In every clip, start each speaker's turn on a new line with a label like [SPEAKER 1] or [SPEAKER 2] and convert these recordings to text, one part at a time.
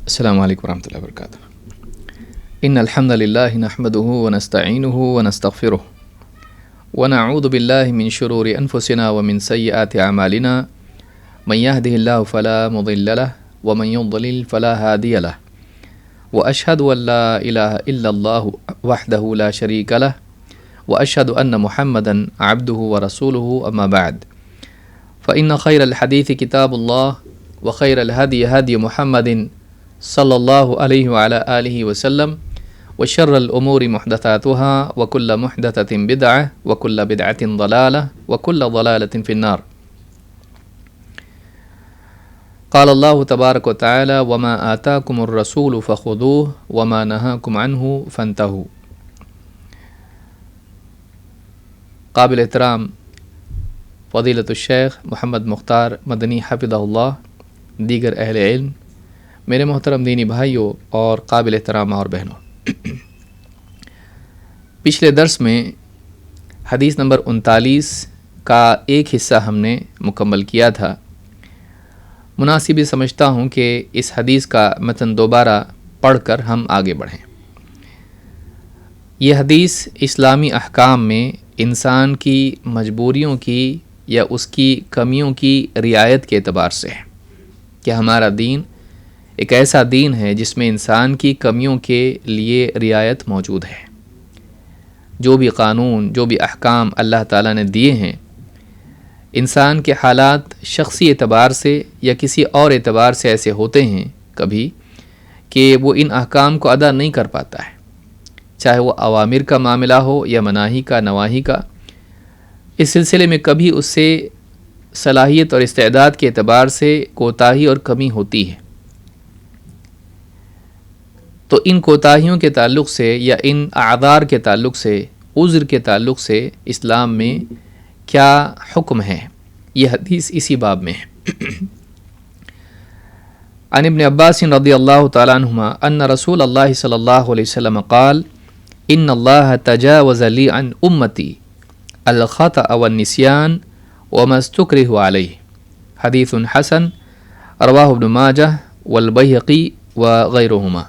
[SPEAKER 1] السلام علیکم ورحمۃ اللہ وبرکاتہ۔ ان الحمد للہ نحمده ونستعینه ونستغفره ونعوذ باللہ من شرور انفسنا ومن سیئات اعمالنا من يهده الله فلا مضل له ومن يضلل فلا هادي له واشهد ان لا اله الا الله وحده لا شريك له واشهد ان محمدا عبده ورسوله اما بعد فان خير الحديث كتاب الله وخير الهدي هدي محمد صلی اللہ علیہ وعلی آلہ وسلم وشر الامور محدثاتها وكل محدثۃ بدعۃ وكل بدعۃ ضلالہ وكل ضلالۃ فی النار۔ قال اللہ تبارک وتعالی وما آتاکم الرسول فخذوه وما نہاکم عنہ فانتہوا۔ قابل احترام فضیلت الشیخ محمد مختار مدنی حفظہ اللہ، دیگر اہل علم، میرے محترم دینی بھائیوں اور قابل احترام ماں اور بہنوں، پچھلے درس میں حدیث نمبر 39 کا ایک حصہ ہم نے مکمل کیا تھا۔ مناسب یہ سمجھتا ہوں کہ اس حدیث کا متن دوبارہ پڑھ کر ہم آگے بڑھیں۔ یہ حدیث اسلامی احکام میں انسان کی مجبوریوں کی یا اس کی کمیوں کی رعایت کے اعتبار سے ہے کہ ہمارا دین ایک ایسا دین ہے جس میں انسان کی کمیوں کے لیے رعایت موجود ہے۔ جو بھی قانون، جو بھی احکام اللہ تعالیٰ نے دیے ہیں، انسان کے حالات شخصی اعتبار سے یا کسی اور اعتبار سے ایسے ہوتے ہیں کبھی کہ وہ ان احکام کو ادا نہیں کر پاتا ہے، چاہے وہ اوامر کا معاملہ ہو یا مناہی کا، نواہی کا۔ اس سلسلے میں کبھی اس سے صلاحیت اور استعداد کے اعتبار سے کوتاہی اور کمی ہوتی ہے، تو ان کوتاہیوں کے تعلق سے یا ان اعذار کے تعلق سے، عذر کے تعلق سے اسلام میں کیا حکم ہے، یہ حدیث اسی باب میں ہے۔ عن ابن عباس رضی اللہ تعالیٰ عنہما ان رسول اللہ صلی اللہ علیہ وسلم قال ان اللہ تجاوز لی عن امتی الخطأ والنسیان وما استکرہ علیہ، حدیث حسن رواہ ابن ماجہ والبیہقی وغیرہما۔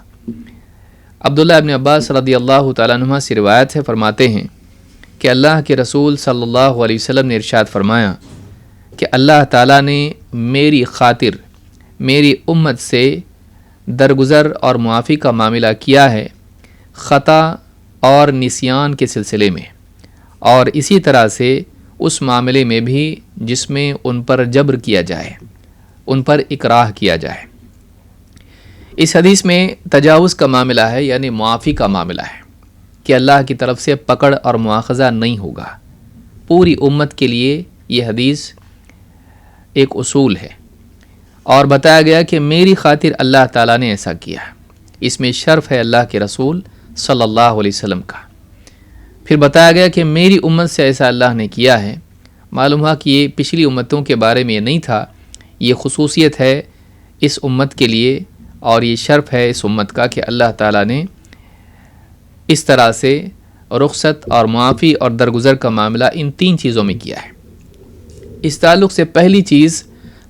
[SPEAKER 1] عبداللہ ابن عباس رضی اللہ تعالیٰ عنہ سے روایت ہے، فرماتے ہیں کہ اللہ کے رسول صلی اللہ علیہ وسلم نے ارشاد فرمایا کہ اللہ تعالیٰ نے میری خاطر میری امت سے درگزر اور معافی کا معاملہ کیا ہے، خطا اور نسیان کے سلسلے میں، اور اسی طرح سے اس معاملے میں بھی جس میں ان پر جبر کیا جائے، ان پر اکراہ کیا جائے۔ اس حدیث میں تجاوز کا معاملہ ہے، یعنی معافی کا معاملہ ہے کہ اللہ کی طرف سے پکڑ اور مواخذہ نہیں ہوگا۔ پوری امت کے لیے یہ حدیث ایک اصول ہے، اور بتایا گیا کہ میری خاطر اللہ تعالیٰ نے ایسا کیا۔ اس میں شرف ہے اللہ کے رسول صلی اللہ علیہ وسلم کا۔ پھر بتایا گیا کہ میری امت سے ایسا اللہ نے کیا ہے۔ معلوم ہوا کہ یہ پچھلی امتوں کے بارے میں نہیں تھا، یہ خصوصیت ہے اس امت کے لیے، اور یہ شرف ہے اس امت کا کہ اللہ تعالیٰ نے اس طرح سے رخصت اور معافی اور درگزر کا معاملہ ان تین چیزوں میں کیا ہے۔ اس تعلق سے پہلی چیز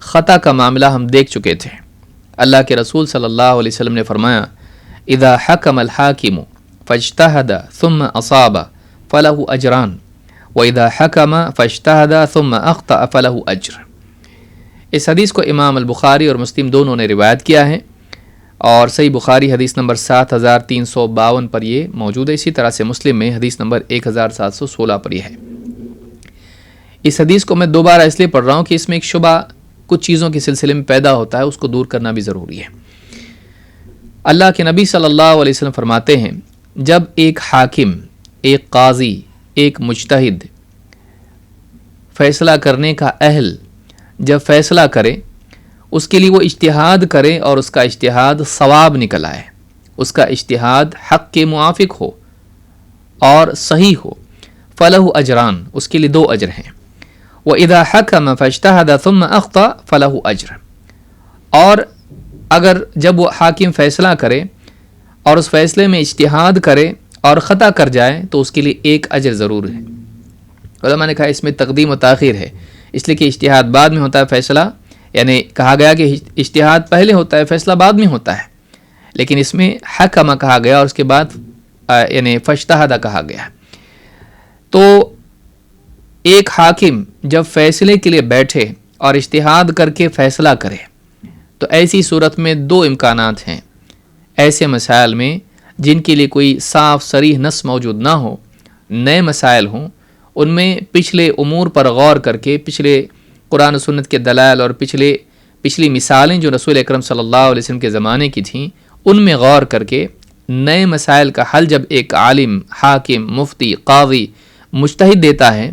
[SPEAKER 1] خطا کا معاملہ ہم دیکھ چکے تھے۔ اللہ کے رسول صلی اللہ علیہ وسلم نے فرمایا اذا حکم الحاکم فاجتہد ثم اصاب فلہ اجران واذا حکم فاجتہد ثم اخطأ فلہ اجر۔ اس حدیث کو امام البخاری اور مسلم دونوں نے روایت کیا ہے، اور صحیح بخاری حدیث نمبر 7352 پر یہ موجود ہے، اسی طرح سے مسلم میں حدیث نمبر 1716 پر یہ ہے۔ اس حدیث کو میں دوبارہ اس لیے پڑھ رہا ہوں کہ اس میں ایک شبہ کچھ چیزوں کے سلسلے میں پیدا ہوتا ہے، اس کو دور کرنا بھی ضروری ہے۔ اللہ کے نبی صلی اللہ علیہ وسلم فرماتے ہیں جب ایک حاکم، ایک قاضی، ایک مجتہد فیصلہ کرنے کا اہل جب فیصلہ کرے، اس کے لیے وہ اجتہاد کرے اور اس کا اجتہاد صواب نکل آئے، اس کا اجتہاد حق کے موافق ہو اور صحیح ہو، فلہ اجران، اس کے لیے 2 اجر ہیں۔ وَإِذَا حَكَمَ فَاجْتَهَدَ ثُمَّ أَخْطَأَ فَلَهُ اجر، اور اگر جب وہ حاکم فیصلہ کرے اور اس فیصلے میں اجتہاد کرے اور خطا کر جائے تو اس کے لیے 1 اجر ضرور ہے۔ علماء نے کہا اس میں تقدیم و تاخیر ہے، اس لیے کہ اجتہاد بعد میں ہوتا ہے فیصلہ، یعنی کہا گیا کہ اجتہاد پہلے ہوتا ہے، فیصلہ بعد میں ہوتا ہے۔ لیکن اس میں حکم کہا گیا اور اس کے بعد یعنی فاجتہد کہا گیا. تو ایک حاکم جب فیصلے کے لیے بیٹھے اور اجتہاد کر کے فیصلہ کرے تو ایسی صورت میں دو امکانات ہیں. ایسے مسائل میں جن کے لیے کوئی صاف صریح نص موجود نہ ہو، نئے مسائل ہوں، ان میں پچھلے امور پر غور کر کے، پچھلے قرآن و سنت کے دلائل اور پچھلی مثالیں جو رسول اکرم صلی اللہ علیہ وسلم کے زمانے کی تھیں، ان میں غور کر کے نئے مسائل کا حل جب ایک عالم، حاکم، مفتی، قاضی، مجتہد دیتا ہے،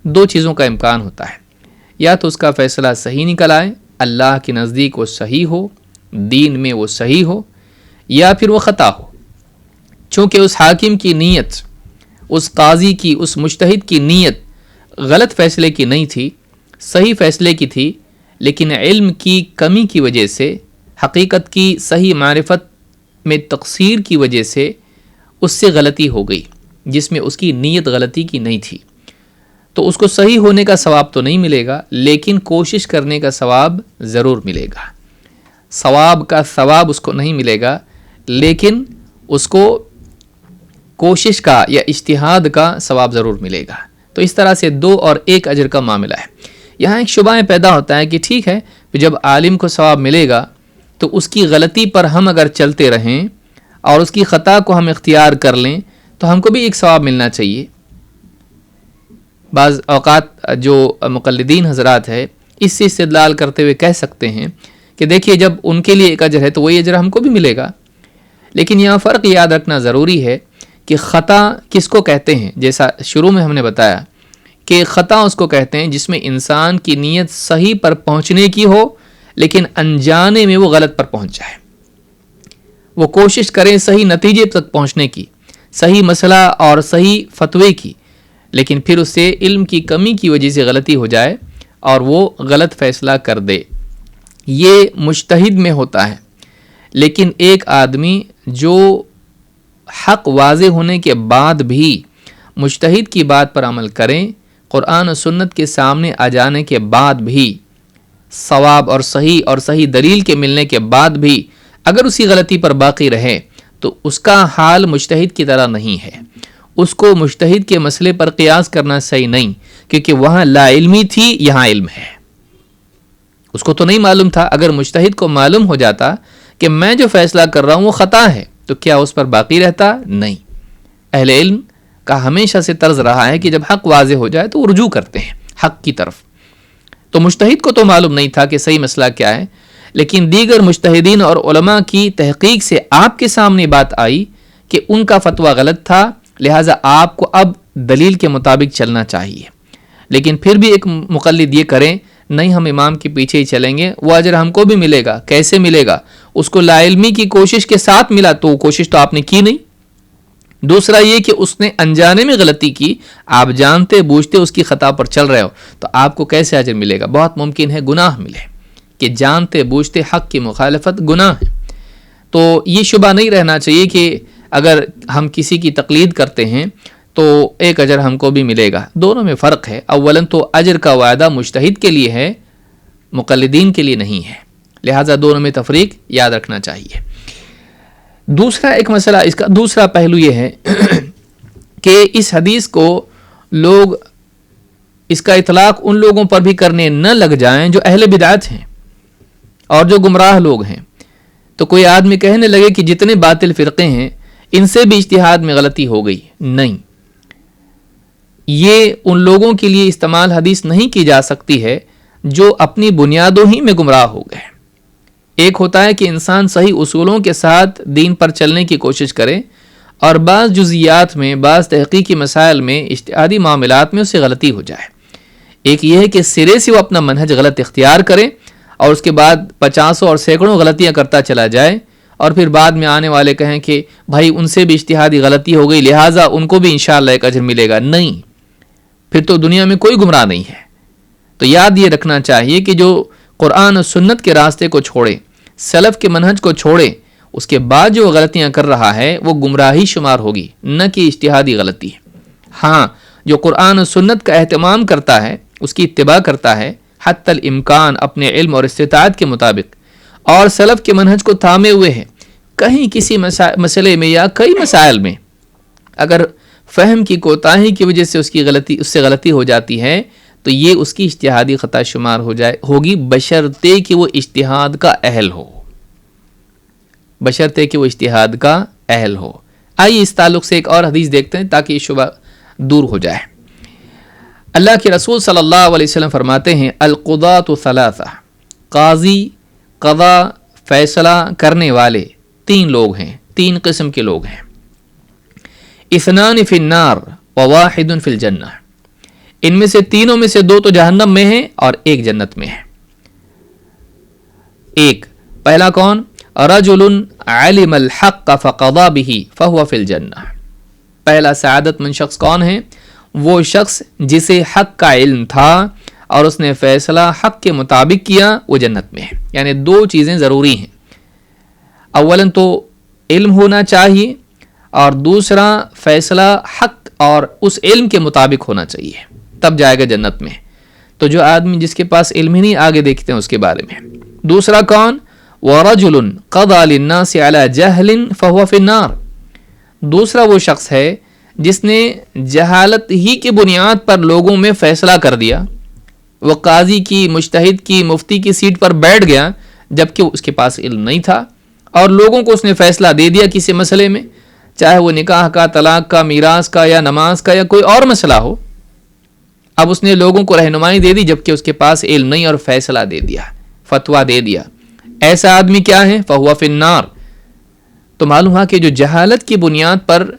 [SPEAKER 1] دو چیزوں کا امکان ہوتا ہے. یا تو اس کا فیصلہ صحیح نکل آئے، اللہ کے نزدیک وہ صحیح ہو، دین میں وہ صحیح ہو، یا پھر وہ خطا ہو. چونکہ اس حاکم کی نیت، اس قاضی کی، اس مجتہد کی نیت غلط فیصلے کی نہیں تھی، صحیح فیصلے کی تھی، لیکن علم کی کمی کی وجہ سے، حقیقت کی صحیح معرفت میں تقصیر کی وجہ سے اس سے غلطی ہو گئی جس میں اس کی نیت غلطی کی نہیں تھی. تو اس کو صحیح ہونے کا ثواب تو نہیں ملے گا، لیکن کوشش کرنے کا ثواب ضرور ملے گا. ثواب کا ثواب اس کو نہیں ملے گا، لیکن اس کو کوشش کا یا اجتہاد کا ثواب ضرور ملے گا. تو اس طرح سے دو اور ایک اجر کا معاملہ ہے. یہاں ایک شبہ پیدا ہوتا ہے کہ ٹھیک ہے، جب عالم کو ثواب ملے گا تو اس کی غلطی پر ہم اگر چلتے رہیں اور اس کی خطا کو ہم اختیار کر لیں تو ہم کو بھی ایک ثواب ملنا چاہیے. بعض اوقات جو مقلدین حضرات ہے اس سے استدلال کرتے ہوئے کہہ سکتے ہیں کہ دیکھیے جب ان کے لیے ایک اجر ہے تو وہی اجر ہم کو بھی ملے گا. لیکن یہاں فرق یاد رکھنا ضروری ہے کہ خطا کس کو کہتے ہیں. جیسا شروع میں ہم نے بتایا کہ خطا اس کو کہتے ہیں جس میں انسان کی نیت صحیح پر پہنچنے کی ہو لیکن انجانے میں وہ غلط پر پہنچ جائے. وہ کوشش کریں صحیح نتیجے تک پہنچنے کی، صحیح مسئلہ اور صحیح فتوے کی، لیکن پھر اس سے علم کی کمی کی وجہ سے غلطی ہو جائے اور وہ غلط فیصلہ کر دے. یہ مجتہد میں ہوتا ہے. لیکن ایک آدمی جو حق واضح ہونے کے بعد بھی مجتہد کی بات پر عمل کریں، قرآن و سنت کے سامنے آ جانے کے بعد بھی، ثواب اور صحیح دلیل کے ملنے کے بعد بھی اگر اسی غلطی پر باقی رہے تو اس کا حال مجتہد کی طرح نہیں ہے. اس کو مجتہد کے مسئلے پر قیاس کرنا صحیح نہیں، کیونکہ وہاں لا علمی تھی، یہاں علم ہے. اس کو تو نہیں معلوم تھا. اگر مجتہد کو معلوم ہو جاتا کہ میں جو فیصلہ کر رہا ہوں وہ خطا ہے تو کیا اس پر باقی رہتا؟ نہیں. اہل علم کا ہمیشہ سے طرز رہا ہے کہ جب حق واضح ہو جائے تو وہ رجوع کرتے ہیں حق کی طرف. تو مجتہد کو تو معلوم نہیں تھا کہ صحیح مسئلہ کیا ہے، لیکن دیگر مجتہدین اور علماء کی تحقیق سے آپ کے سامنے بات آئی کہ ان کا فتویٰ غلط تھا، لہٰذا آپ کو اب دلیل کے مطابق چلنا چاہیے. لیکن پھر بھی ایک مقلد یہ کریں نہیں ہم امام کے پیچھے ہی چلیں گے، وہ اجر ہم کو بھی ملے گا. کیسے ملے گا؟ اس کو لا علمی کی کوشش کے ساتھ ملا تو وہ کوشش تو آپ نے کی نہیں. دوسرا یہ کہ اس نے انجانے میں غلطی کی، آپ جانتے بوجھتے اس کی خطا پر چل رہے ہو تو آپ کو کیسے اجر ملے گا؟ بہت ممکن ہے گناہ ملے، کہ جانتے بوجھتے حق کی مخالفت گناہ ہے. تو یہ شبہ نہیں رہنا چاہیے کہ اگر ہم کسی کی تقلید کرتے ہیں تو ایک اجر ہم کو بھی ملے گا. دونوں میں فرق ہے. اولاً تو اجر کا وعدہ مجتہد کے لیے ہے، مقلدین کے لیے نہیں ہے، لہٰذا دونوں میں تفریق یاد رکھنا چاہیے. دوسرا ایک مسئلہ، اس کا دوسرا پہلو یہ ہے کہ اس حدیث کو لوگ، اس کا اطلاق ان لوگوں پر بھی کرنے نہ لگ جائیں جو اہل بدعت ہیں اور جو گمراہ لوگ ہیں. تو کوئی آدمی کہنے لگے کہ جتنے باطل فرقے ہیں ان سے بھی اجتہاد میں غلطی ہو گئی. نہیں، یہ ان لوگوں کے لیے استعمال حدیث نہیں کی جا سکتی ہے جو اپنی بنیادوں ہی میں گمراہ ہو گئے. ایک ہوتا ہے کہ انسان صحیح اصولوں کے ساتھ دین پر چلنے کی کوشش کرے اور بعض جزئیات میں، بعض تحقیقی مسائل میں، اجتہادی معاملات میں اسے غلطی ہو جائے. ایک یہ ہے کہ سرے سے وہ اپنا منہج غلط اختیار کرے اور اس کے بعد 50 اور سینکڑوں غلطیاں کرتا چلا جائے اور پھر بعد میں آنے والے کہیں کہ بھائی ان سے بھی اجتہادی غلطی ہو گئی لہٰذا ان کو بھی انشاءاللہ ایک اجر ملے گا. نہیں، پھر تو دنیا میں کوئی گمراہ نہیں ہے. تو یاد یہ رکھنا چاہیے کہ جو قرآن و سنت کے راستے کو چھوڑے، سلف کے منہج کو چھوڑے، اس کے بعد جو غلطیاں کر رہا ہے وہ گمراہی شمار ہوگی، نہ کہ اجتہادی غلطی. ہاں، جو قرآن و سنت کا اہتمام کرتا ہے، اس کی اتباع کرتا ہے حتی الامکان اپنے علم اور استطاعت کے مطابق، اور سلف کے منہج کو تھامے ہوئے ہے، کہیں کسی مسئلے میں یا کئی مسائل میں اگر فہم کی کوتاہی کی وجہ سے اس سے غلطی ہو جاتی ہے تو یہ اس کی اجتہادی خطا شمار ہوگی، بشرطے کہ وہ اجتہاد کا اہل ہو، بشرطے کہ وہ اجتہاد کا اہل ہو۔ آئیے اس تعلق سے ایک اور حدیث دیکھتے ہیں تاکہ یہ شبہ دور ہو جائے۔ اللہ کے رسول صلی اللہ علیہ وسلم فرماتے ہیں القضاۃ ثلاثہ، قاضی، قضا، فیصلہ کرنے والے تین لوگ ہیں، تین قسم کے لوگ ہیں۔ اثنان فی النار وواحد فی الجنہ، ان میں سے تینوں میں سے دو تو جہنم میں ہیں اور ایک جنت میں ہے۔ ایک پہلا کون؟ رجل علم الحق فقضى به فهو فی الجنہ، پہلا سعادت مند شخص کون ہے؟ وہ شخص جسے حق کا علم تھا اور اس نے فیصلہ حق کے مطابق کیا، وہ جنت میں ہے۔ یعنی دو چیزیں ضروری ہیں، اولاً تو علم ہونا چاہیے اور دوسرا فیصلہ حق اور اس علم کے مطابق ہونا چاہیے، تب جائے گا جنت میں۔ تو جو آدمی جس کے پاس علم ہی نہیں، آگے دیکھتے ہیں اس کے بارے میں۔ دوسرا کون؟ وَرَجُلٌ قَضَى لِلنَّاسِ عَلَى جَهْلٍ فَهُوَ فِي النَّارِ، دوسرا وہ شخص ہے جس نے جہالت ہی کی بنیاد پر لوگوں میں فیصلہ کر دیا، وہ قاضی کی، مجتہد کی، مفتی کی سیٹ پر بیٹھ گیا جبکہ اس کے پاس علم نہیں تھا، اور لوگوں کو اس نے فیصلہ دے دیا کسی مسئلے میں، چاہے وہ نکاح کا، طلاق کا، میراث کا یا نماز کا یا کوئی اور مسئلہ ہو۔ اب اس نے لوگوں کو رہنمائی دے دی جبکہ اس کے پاس علم نہیں، اور فیصلہ دے دیا، فتویٰ دے دیا۔ ایسا آدمی کیا ہے؟ فہو فی النار۔ تو معلوم ہوا کہ جو جہالت کی بنیاد پر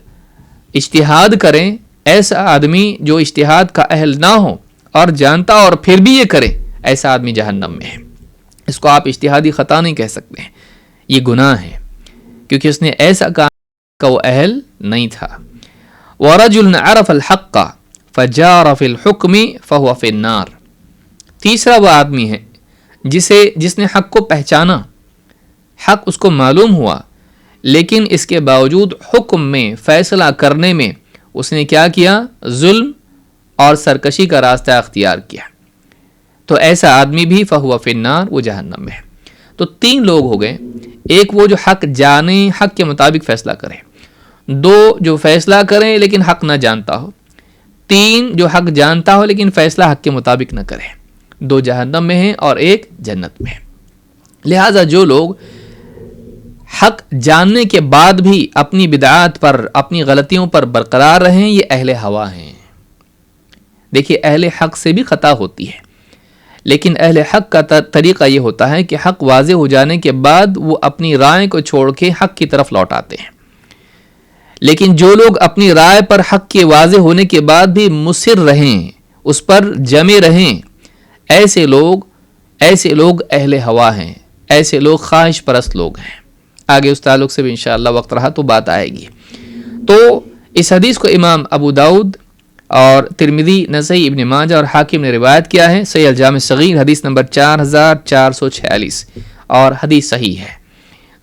[SPEAKER 1] اجتہاد کریں، ایسا آدمی جو اجتہاد کا اہل نہ ہو اور جانتا اور پھر بھی یہ کرے، ایسا آدمی جہنم میں ہے۔ اس کو آپ اجتہادی خطا نہیں کہہ سکتے ہیں، یہ گناہ ہے، کیونکہ اس نے ایسا کہا کہ وہ اہل نہیں تھا۔ وَرَجُلٌ عَرَفَ الْحَقَّ فَجَارَ فِي الْحُكْمِ فَهُوَ فِي النَّارِ، تیسرا وہ آدمی ہے جس نے حق کو پہچانا، حق اس کو معلوم ہوا، لیکن اس کے باوجود حکم میں، فیصلہ کرنے میں اس نے کیا کیا؟ ظلم اور سرکشی کا راستہ اختیار کیا، تو ایسا آدمی بھی فَهُوَ فِي النَّارِ، وہ جہنم میں ہے۔ تو تین لوگ ہو گئے، ایک وہ جو حق جانے، حق کے مطابق فیصلہ کرے، دو جو فیصلہ کریں لیکن حق نہ جانتا ہو، تین جو حق جانتا ہو لیکن فیصلہ حق کے مطابق نہ کرے، دو جہنم میں ہیں اور ایک جنت میں ہے۔ لہٰذا جو لوگ حق جاننے کے بعد بھی اپنی بدعات پر، اپنی غلطیوں پر برقرار رہیں، یہ اہل ہوا ہیں۔ دیکھیے اہل حق سے بھی خطا ہوتی ہے، لیکن اہل حق کا طریقہ یہ ہوتا ہے کہ حق واضح ہو جانے کے بعد وہ اپنی رائے کو چھوڑ کے حق کی طرف لوٹ آتے ہیں۔ لیکن جو لوگ اپنی رائے پر حق کے واضح ہونے کے بعد بھی مصر رہیں، اس پر جمے رہیں، ایسے لوگ اہل ہوا ہیں، ایسے لوگ خواہش پرست لوگ ہیں۔ آگے اس تعلق سے بھی انشاءاللہ وقت رہا تو بات آئے گی۔ تو اس حدیث کو امام ابو داؤد اور ترمذی، نسائی، ابن ماجہ اور حاکم نے روایت کیا ہے، صحیح الجامع الصغیر حدیث نمبر 4446، اور حدیث صحیح ہے۔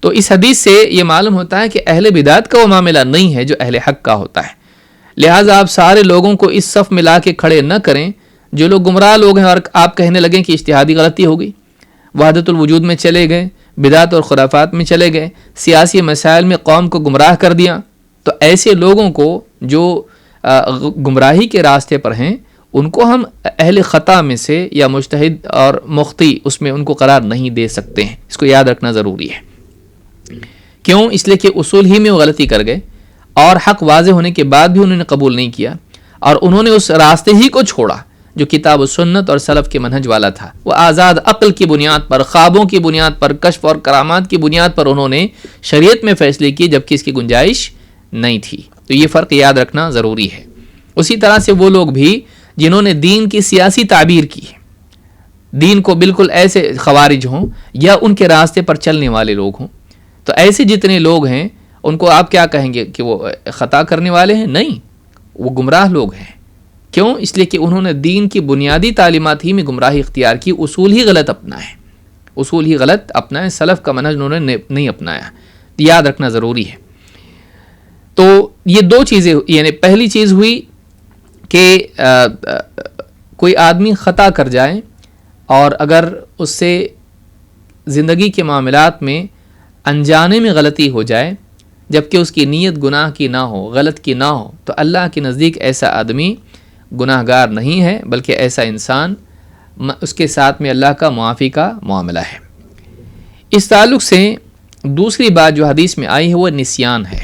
[SPEAKER 1] تو اس حدیث سے یہ معلوم ہوتا ہے کہ اہل بدعت کا وہ معاملہ نہیں ہے جو اہل حق کا ہوتا ہے۔ لہٰذا آپ سارے لوگوں کو اس صف میں لا کے کھڑے نہ کریں جو لوگ گمراہ لوگ ہیں اور آپ کہنے لگیں کہ اجتہادی غلطی ہو گئی، وحدت الوجود میں چلے گئے، بدعت اور خرافات میں چلے گئے، سیاسی مسائل میں قوم کو گمراہ کر دیا۔ تو ایسے لوگوں کو جو گمراہی کے راستے پر ہیں، ان کو ہم اہل خطا میں سے یا مجتہد اور مخطی اس میں ان کو قرار نہیں دے سکتے ہیں، اس کو یاد رکھنا ضروری ہے۔ کیوں؟ اس لیے کہ اصول ہی میں وہ غلطی کر گئے اور حق واضح ہونے کے بعد بھی انہوں نے قبول نہیں کیا، اور انہوں نے اس راستے ہی کو چھوڑا جو کتاب و سنت اور سلف کے منہج والا تھا۔ وہ آزاد عقل کی بنیاد پر، خوابوں کی بنیاد پر، کشف اور کرامات کی بنیاد پر انہوں نے شریعت میں فیصلے کیے جبکہ اس کی گنجائش نہیں تھی۔ تو یہ فرق یاد رکھنا ضروری ہے۔ اسی طرح سے وہ لوگ بھی جنہوں نے دین کی سیاسی تعبیر کی، دین کو بالکل ایسے خوارج ہوں یا ان کے راستے پر چلنے والے لوگ ہوں، تو ایسے جتنے لوگ ہیں ان کو آپ کیا کہیں گے کہ وہ خطا کرنے والے ہیں؟ نہیں، وہ گمراہ لوگ ہیں۔ کیوں؟ اس لیے کہ انہوں نے دین کی بنیادی تعلیمات ہی میں گمراہی اختیار کی، اصول ہی غلط اپنائے، سلف کا منہج انہوں نے نہیں اپنایا۔ یاد رکھنا ضروری ہے۔ تو یہ دو چیزیں، یعنی پہلی چیز ہوئی کہ کوئی آدمی خطا کر جائے اور اگر اس سے زندگی کے معاملات میں انجانے میں غلطی ہو جائے جبکہ اس کی نیت گناہ کی نہ ہو، غلط کی نہ ہو، تو اللہ کے نزدیک ایسا آدمی گناہ گار نہیں ہے، بلکہ ایسا انسان اس کے ساتھ میں اللہ کا معافی کا معاملہ ہے۔ اس تعلق سے دوسری بات جو حدیث میں آئی ہے وہ نسیان ہے۔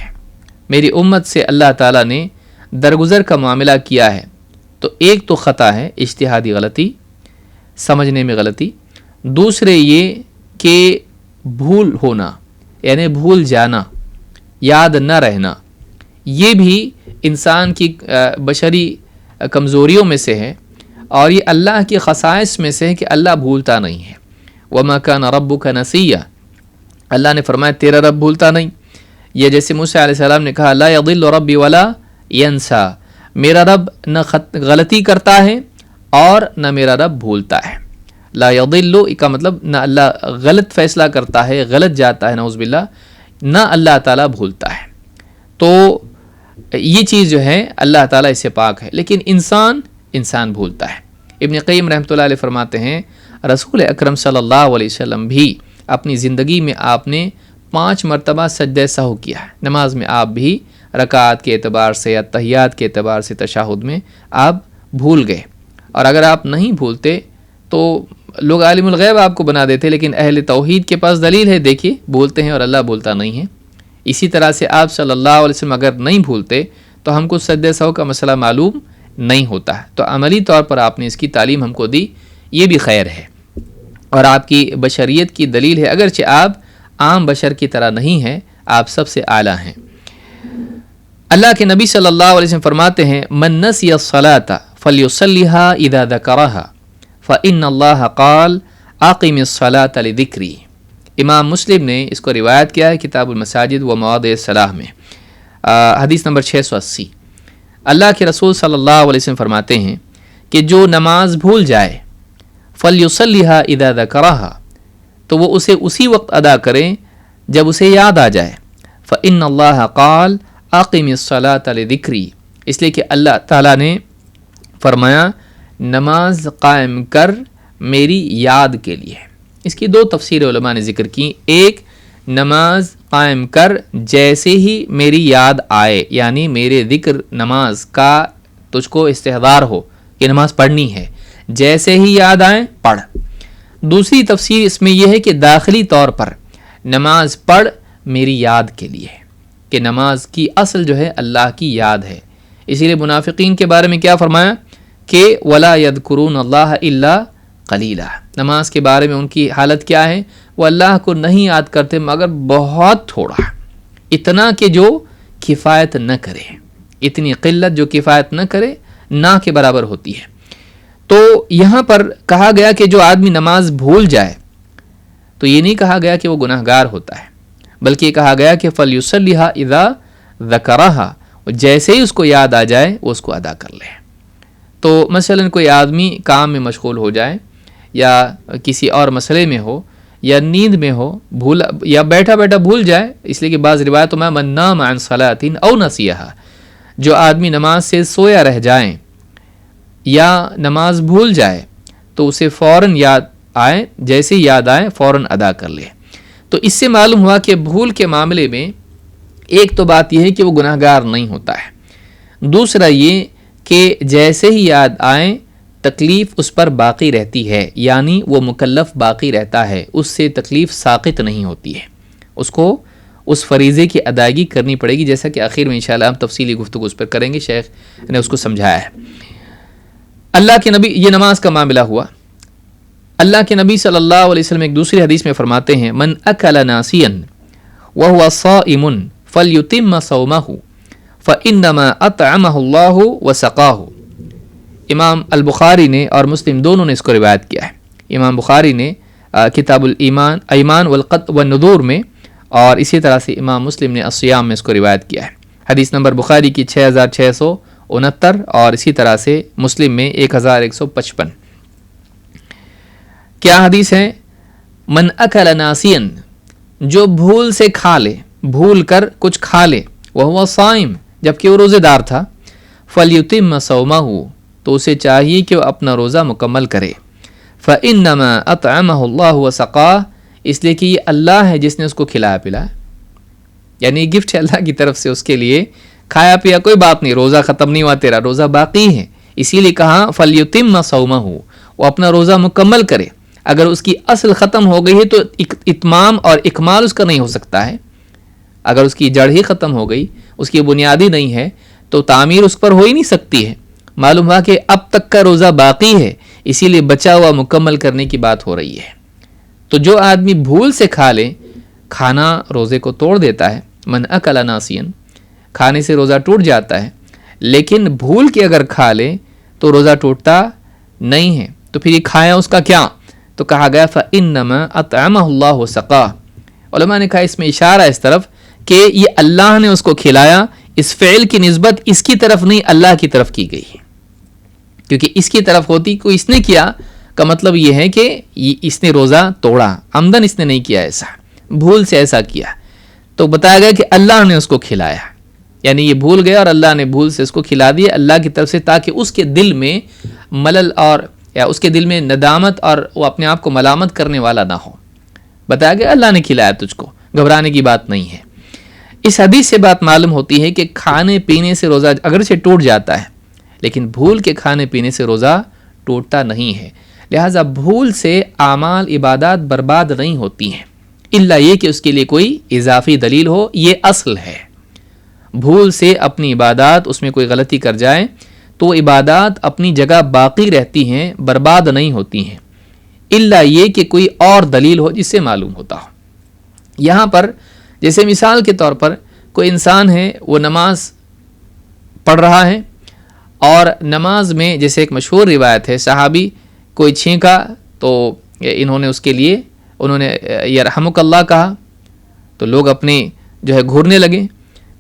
[SPEAKER 1] میری امت سے اللہ تعالیٰ نے درگزر کا معاملہ کیا ہے، تو ایک تو خطا ہے، اجتہادی غلطی، سمجھنے میں غلطی، دوسرے یہ کہ بھول ہونا، یعنی بھول جانا، یاد نہ رہنا، یہ بھی انسان کی بشری کمزوریوں میں سے ہے، اور یہ اللہ کی خصائص میں سے ہے کہ اللہ بھولتا نہیں ہے۔ وَمَا كَانَ رَبُّكَ نَسِيًّا، اللہ نے فرمایا تیرا رب بھولتا نہیں۔ یہ جیسے موسیٰ علیہ السلام نے کہا لا يضل ربی ولا ينسى، میرا رب نہ غلطی کرتا ہے اور نہ میرا رب بھولتا ہے۔ لا يضل کا مطلب نہ اللہ غلط فیصلہ کرتا ہے، غلط جاتا ہے نعوذ باللہ، نہ اللہ تعالیٰ بھولتا ہے۔ تو یہ چیز جو ہے اللہ تعالیٰ اس سے پاک ہے، لیکن انسان بھولتا ہے۔ ابن قیم رحمۃ اللہ علیہ فرماتے ہیں رسول اکرم صلی اللہ علیہ وسلم بھی اپنی زندگی میں آپ نے 5 مرتبہ سجدہ سہو کیا ہے۔ نماز میں آپ بھی رکعات کے اعتبار سے یا تحیات کے اعتبار سے تشہد میں آپ بھول گئے، اور اگر آپ نہیں بھولتے تو لوگ عالم الغیب آپ کو بنا دیتے، لیکن اہل توحید کے پاس دلیل ہے، دیکھیے بھولتے ہیں اور اللہ بھولتا نہیں ہے۔ اسی طرح سے آپ صلی اللہ علیہ وسلم اگر نہیں بھولتے تو ہم کو سجدہ سہو کا مسئلہ معلوم نہیں ہوتا ہے، تو عملی طور پر آپ نے اس کی تعلیم ہم کو دی، یہ بھی خیر ہے، اور آپ کی بشریت کی دلیل ہے، اگرچہ آپ عام بشر کی طرح نہیں ہیں، آپ سب سے اعلیٰ ہیں۔ اللہ کے نبی صلی اللہ علیہ وسلم فرماتے ہیں من نسی الصلاۃ فلیصلیھا اذا ذکرھا فإن اللہ قال اقم الصلاۃ لذکری۔ امام مسلم نے اس کو روایت کیا ہے کتاب المساجد و مواضع الصلاۃ میں، حدیث نمبر 680۔ اللہ کے رسول صلی اللہ علیہ وسلم فرماتے ہیں کہ جو نماز بھول جائے فلیصلیھا اذا ذکرھا، تو وہ اسے اسی وقت ادا کریں جب اسے یاد آ جائے۔ فإن اللہ قال اقم الصلاۃ لذکری، اس لیے کہ اللہ تعالیٰ نے فرمایا نماز قائم کر میری یاد کے لیے۔ اس کی 2 تفسیر علماء نے ذکر کی، ایک نماز قائم کر جیسے ہی میری یاد آئے، یعنی میرے ذکر نماز کا تجھ کو استحضار ہو کہ نماز پڑھنی ہے، جیسے ہی یاد آئے پڑھ۔ دوسری تفسیر اس میں یہ ہے کہ داخلی طور پر نماز پڑھ میری یاد کے لیے، کہ نماز کی اصل جو ہے اللہ کی یاد ہے۔ اسی لیے منافقین کے بارے میں کیا فرمایا کہ وَلَا يَذْكُرُونَ اللَّهَ إِلَّا قَلِيلًا، نماز کے بارے میں ان کی حالت کیا ہے، وہ اللہ کو نہیں یاد کرتے مگر بہت تھوڑا، اتنا کہ جو کفایت نہ کرے، اتنی قلت جو کفایت نہ کرے، نہ کے برابر ہوتی ہے۔ تو یہاں پر کہا گیا کہ جو آدمی نماز بھول جائے تو یہ نہیں کہا گیا کہ وہ گناہ گار ہوتا ہے، بلکہ یہ کہا گیا کہ فلیصلیھا اذا ذکرھا، جیسے ہی اس کو یاد آ جائے وہ اس کو ادا کر لے۔ تو مثلا کوئی آدمی کام میں مشغول ہو جائے یا کسی اور مسئلے میں ہو یا نیند میں ہو، بھول یا بیٹھا بیٹھا بھول جائے، اس لیے کہ بعض روایتوں میں من نام عن صلاۃ او نسیھا، جو آدمی نماز سے سویا رہ جائیں یا نماز بھول جائے تو اسے فوراً یاد آئے، جیسے یاد آئے فوراً ادا کر لے۔ تو اس سے معلوم ہوا کہ بھول کے معاملے میں ایک تو بات یہ ہے کہ وہ گناہ گار نہیں ہوتا ہے، دوسرا یہ کہ جیسے ہی یاد آئیں تکلیف اس پر باقی رہتی ہے، یعنی وہ مکلف باقی رہتا ہے، اس سے تکلیف ساقط نہیں ہوتی ہے، اس کو اس فریضے کی ادائیگی کرنی پڑے گی، جیسا کہ آخر میں انشاءاللہ ہم تفصیلی گفتگو اس پر کریں گے، شیخ نے اس کو سمجھایا ہے۔ اللہ کے نبی، یہ نماز کا معاملہ ہوا۔ اللہ کے نبی صلی اللہ علیہ وسلم ایک دوسری حدیث میں فرماتے ہیں من اکل ناسیا وهو صائم فلیتم صومہ فانما اطعمہ اللہ وسقاہ۔ امام البخاری نے اور مسلم دونوں نے اس کو روایت کیا ہے۔ امام بخاری نے کتاب ایمان والنذور میں، اور اسی طرح سے امام مسلم نے الصیام میں اس کو روایت کیا ہے۔ حدیث نمبر بخاری کی 6669 اور اسی طرح سے مسلم میں 1155۔ کیا حدیث ہے؟ من اکل ناسیا، جو بھول سے کھا لے، بھول کر کچھ کھا لے، وہو صائم، جبکہ وہ روزے دار تھا، فلیتم صومہ، تو اسے چاہیے کہ وہ اپنا روزہ مکمل کرے، فانما اطعمہ اللہ وسقاہ، اس لیے کہ یہ اللہ ہے جس نے اس کو کھلایا پلایا، یعنی گفٹ ہے اللہ کی طرف سے اس کے لیے، کھایا پیا کوئی بات نہیں، روزہ ختم نہیں ہوا تیرا، روزہ باقی ہے، اسی لیے کہا فَلْيُتِمَّ صَوْمَهُ، وہ اپنا روزہ مکمل کرے۔ اگر اس کی اصل ختم ہو گئی ہے تو اتمام اور اکمال اس کا نہیں ہو سکتا ہے، اگر اس کی جڑ ہی ختم ہو گئی، اس کی بنیادی نہیں ہے تو تعمیر اس پر ہو ہی نہیں سکتی ہے۔ معلوم ہوا کہ اب تک کا روزہ باقی ہے، اسی لیے بچا ہوا مکمل کرنے کی بات ہو رہی ہے۔ تو جو آدمی بھول سے کھا لے، کھانا روزے کو توڑ دیتا ہے، من اکل ناسیا، کھانے سے روزہ ٹوٹ جاتا ہے، لیکن بھول کے اگر کھا لے تو روزہ ٹوٹتا نہیں ہے۔ تو پھر یہ کھایا اس کا کیا؟ تو کہا گیا فَإِنَّمَا أَطْعَمَهُ اللَّهُ وَسَقَاهُ، علماء نے کہا اس میں اشارہ اس طرف کہ یہ اللہ نے اس کو کھلایا، اس فعل کی نسبت اس کی طرف نہیں اللہ کی طرف کی گئی ہے، کیونکہ اس کی طرف ہوتی کو اس نے کیا کا مطلب یہ ہے کہ اس نے روزہ توڑا، عمدن اس نے نہیں کیا، ایسا بھول سے ایسا کیا، تو بتایا گیا کہ اللہ نے اس کو کھلایا، یعنی یہ بھول گیا اور اللہ نے بھول سے اس کو کھلا دیا اللہ کی طرف سے، تاکہ اس کے دل میں ملل اور یا اس کے دل میں ندامت اور وہ اپنے آپ کو ملامت کرنے والا نہ ہو۔ بتایا گیا اللہ نے کھلایا تجھ کو، گھبرانے کی بات نہیں ہے۔ اس حدیث سے بات معلوم ہوتی ہے کہ کھانے پینے سے روزہ اگرچہ ٹوٹ جاتا ہے، لیکن بھول کے کھانے پینے سے روزہ ٹوٹتا نہیں ہے۔ لہٰذا بھول سے اعمال عبادات برباد نہیں ہوتی ہیں، الا یہ کہ اس کے لیے کوئی اضافی دلیل ہو، یہ اصل ہے۔ بھول سے اپنی عبادات اس میں کوئی غلطی کر جائے تو عبادات اپنی جگہ باقی رہتی ہیں، برباد نہیں ہوتی ہیں، الا یہ کہ کوئی اور دلیل ہو جس سے معلوم ہوتا ہو۔ یہاں پر جیسے مثال کے طور پر کوئی انسان ہے، وہ نماز پڑھ رہا ہے، اور نماز میں جیسے ایک مشہور روایت ہے، صحابی کوئی چھینکا تو انہوں نے اس کے لیے یرحمک اللہ کہا، تو لوگ اپنے جو ہے گھورنے لگے،